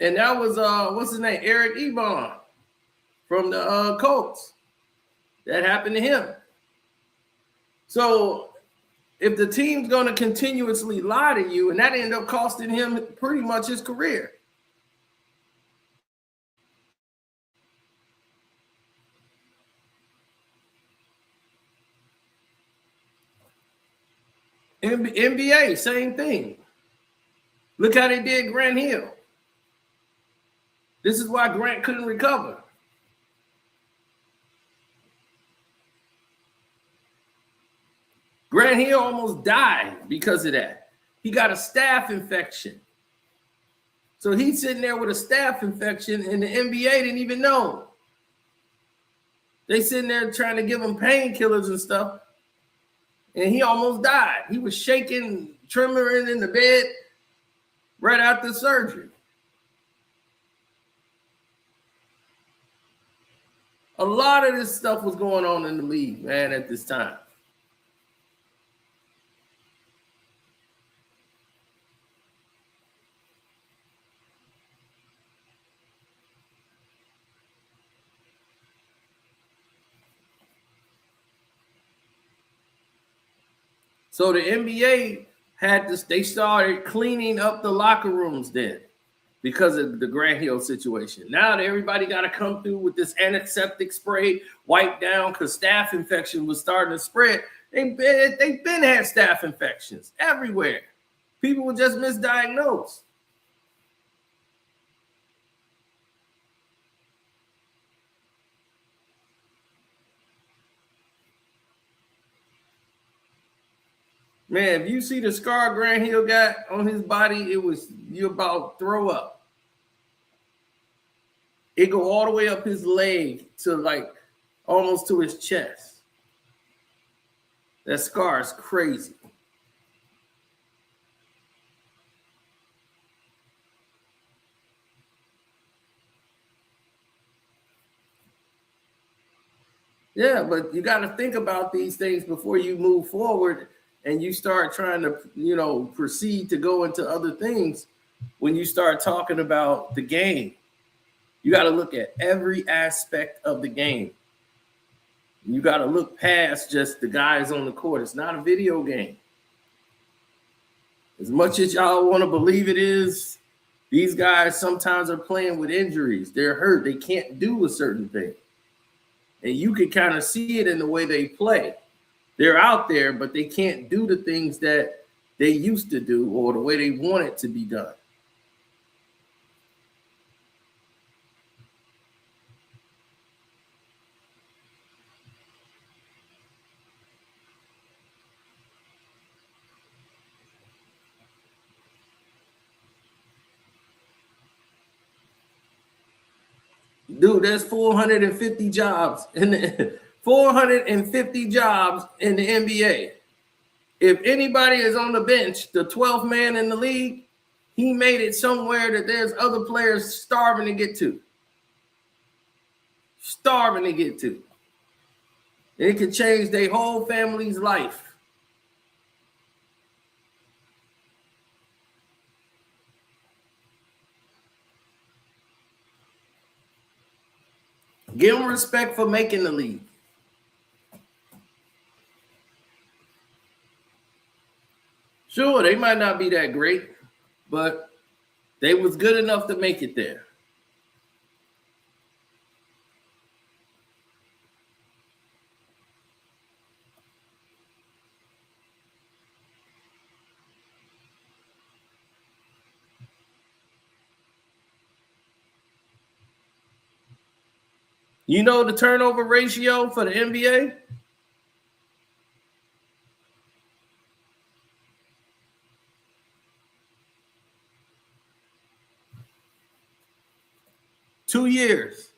And that was, what's his name? Eric Ebron from the Colts. That happened to him. So if the team's going to continuously lie to you, and that ended up costing him pretty much his career. NBA, same thing. Look how they did Grant Hill. This is why Grant couldn't recover. Grant Hill almost died because of that. He got a staph infection. So he's sitting there with a staph infection, and the NBA didn't even know. They sitting there trying to give him painkillers and stuff, and he almost died. He was shaking, trembling in the bed right after surgery. A lot of this stuff was going on in the league, man, at this time. So the NBA had this, they started cleaning up the locker rooms then. because of the Grant Hill situation. Now that everybody got to come through with this antiseptic spray, wipe down, because staph infection was starting to spread. They've been had staph infections everywhere. People were just misdiagnosed. Man, if you see the scar Grant Hill got on his body, you about to throw up. It go all the way up his leg to like almost to his chest. That scar is crazy. Yeah, but you got to think about these things before you move forward and you start trying to, proceed to go into other things. When you start talking about the game, you got to look at every aspect of the game. You got to look past just the guys on the court. It's not a video game. As much as y'all want to believe it is, these guys sometimes are playing with injuries. They're hurt. They can't do a certain thing. And you can kind of see it in the way they play. They're out there, but they can't do the things that they used to do or the way they want it to be done. Dude, there's 450 jobs in the 450 jobs in the NBA. If anybody is on the bench, the 12th man in the league, he made it somewhere that there's other players starving to get to. Starving to get to. It could change their whole family's life. Give them respect for making the league. Sure, they might not be that great, but they was good enough to make it there. You know the turnover ratio for the NBA? Two years.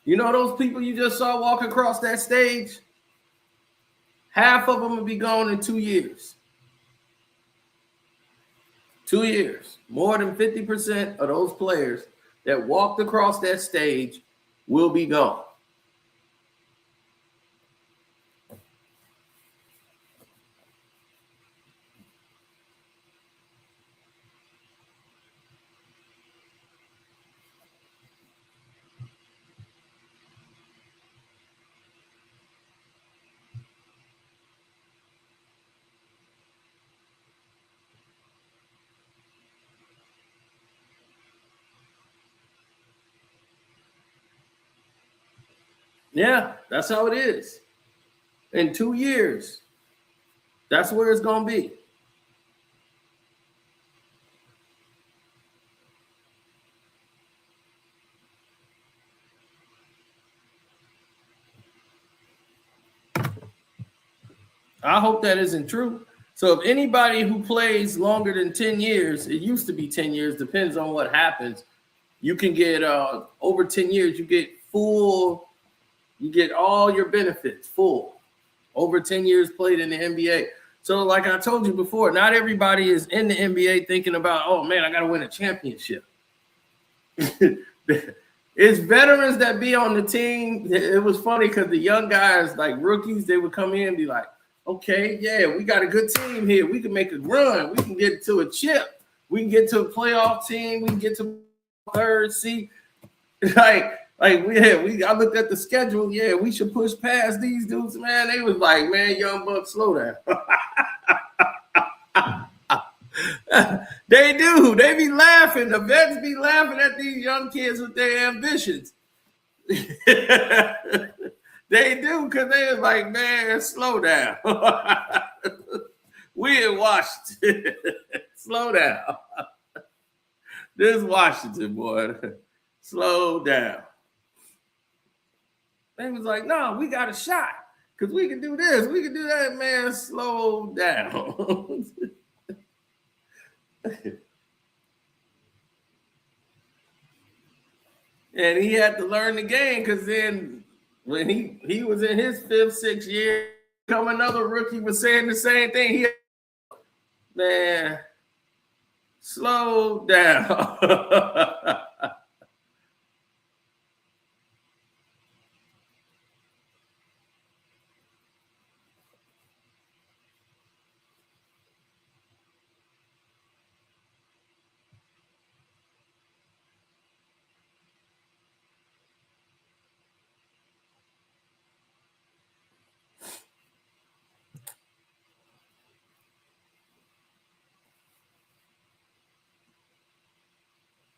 You know those people you just saw walk across that stage? Half of them will be gone in 2 years. 2 years. More than 50% of those players that walked across that stage will be gone. Yeah, that's how it is. In 2 years, that's where it's going to be. I hope that isn't true. So if anybody who plays longer than 10 years, it used to be 10 years, depends on what happens. You can get over 10 years, you get all your benefits full. Over 10 years played in the NBA. So like I told you before, not everybody is in the NBA thinking about, oh man, I got to win a championship. It's veterans that be on the team. It was funny because the young guys, like rookies, they would come in and be like, okay, yeah, we got a good team here. We can make a run. We can get to a chip. We can get to a playoff team. We can get to third seed. Like Like I looked at the schedule. Yeah, we should push past these dudes, man. They was like, man, young bucks, slow down. They do. They be laughing. The vets be laughing at these young kids with their ambitions. They do, because they was like, man, slow down. We in Washington. Slow down. This is Washington, boy. Slow down. They was like, no, we got a shot. Because we can do this. We can do that, man. Slow down. And he had to learn the game, because then when he was in his 5th, 6th year, come another rookie was saying the same thing. Man, slow down.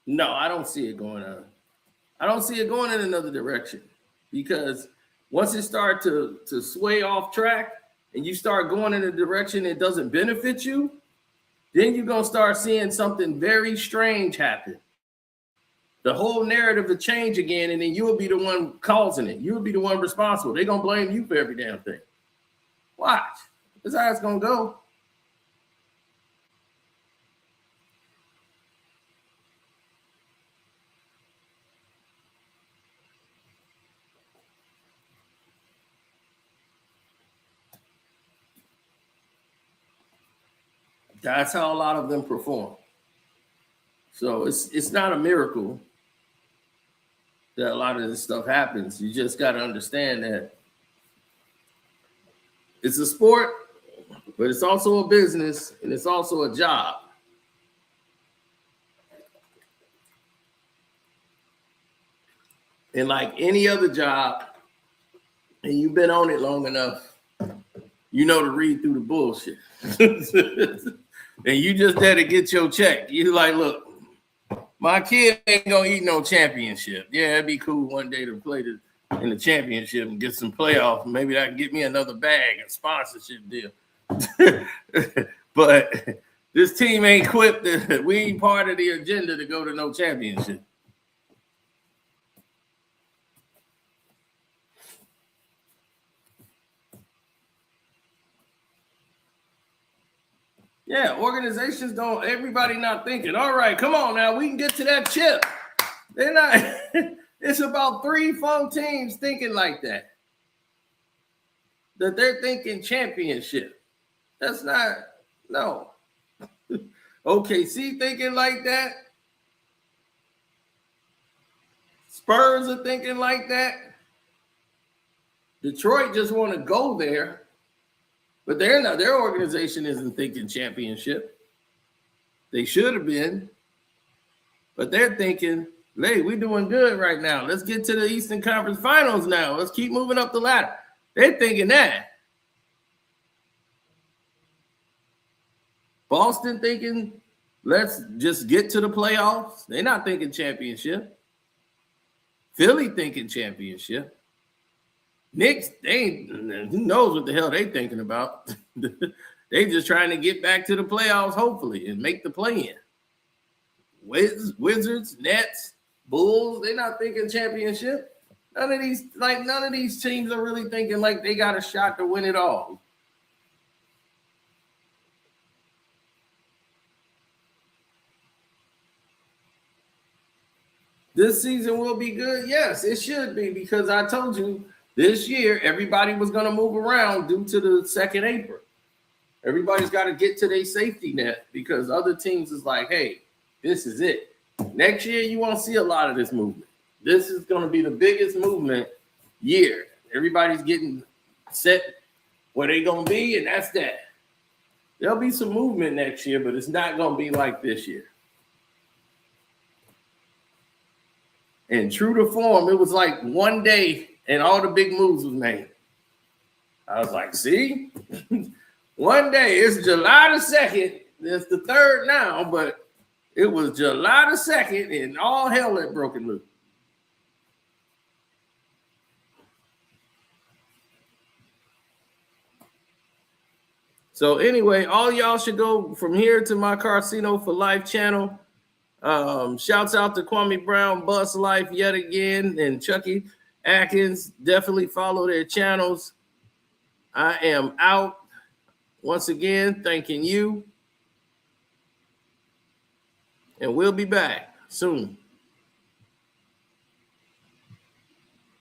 No, I don't see it going on. I don't see it going in another direction, because once it starts to sway off track and you start going in a direction that doesn't benefit you, then you're going to start seeing something very strange happen. The whole narrative will change again, and then you'll be the one causing it. You'll be the one responsible. They're going to blame you for every damn thing. Watch. That's how it's going to go. That's how a lot of them perform. So it's not a miracle that a lot of this stuff happens. You just got to understand that it's a sport, but it's also a business, and it's also a job. And like any other job, and you've been on it long enough, you know to read through the bullshit. And you just there to get your check. You like, look, my kid ain't gonna eat no championship. Yeah, it'd be cool one day to play in the championship and get some playoffs. Maybe that can get me another bag and sponsorship deal. But this team ain't equipped. We ain't part of the agenda to go to no championship. Yeah, organizations don't, everybody not thinking, all right, come on now, we can get to that chip. They're not, it's about 3-4 teams thinking like that. That they're thinking championship. That's not, no. OKC thinking like that. Spurs are thinking like that. Detroit just want to go there. But they're not, their organization isn't thinking championship. They should have been. But they're thinking, hey, we're doing good right now. Let's get to the Eastern Conference Finals now. Let's keep moving up the ladder. They're thinking that. Boston thinking, let's just get to the playoffs. They're not thinking championship. Philly thinking championship. Knicks, who knows what the hell they thinking about? They just trying to get back to the playoffs, hopefully, and make the play-in. Wizards, Nets, Bulls, they're not thinking championship. None of these teams are really thinking like they got a shot to win it all. This season will be good. Yes, it should be, because I told you, this year, everybody was going to move around due to the second apron. Everybody's got to get to their safety net, because other teams is like, hey, this is it. Next year, you won't see a lot of this movement. This is going to be the biggest movement year. Everybody's getting set where they're going to be, and that's that. There'll be some movement next year, but it's not going to be like this year. And true to form, it was like one day and all the big moves was made. I was like, see? One day, it's July the 2nd. It's the 3rd now, but it was July the 2nd and all hell had broken loose. So anyway, all y'all should go from here to my Karceno for Life channel. Shouts out to Kwame Brown, Bus Life yet again, and Chucky Atkins. Definitely follow their channels. I am out. Once again, thanking you. And we'll be back soon.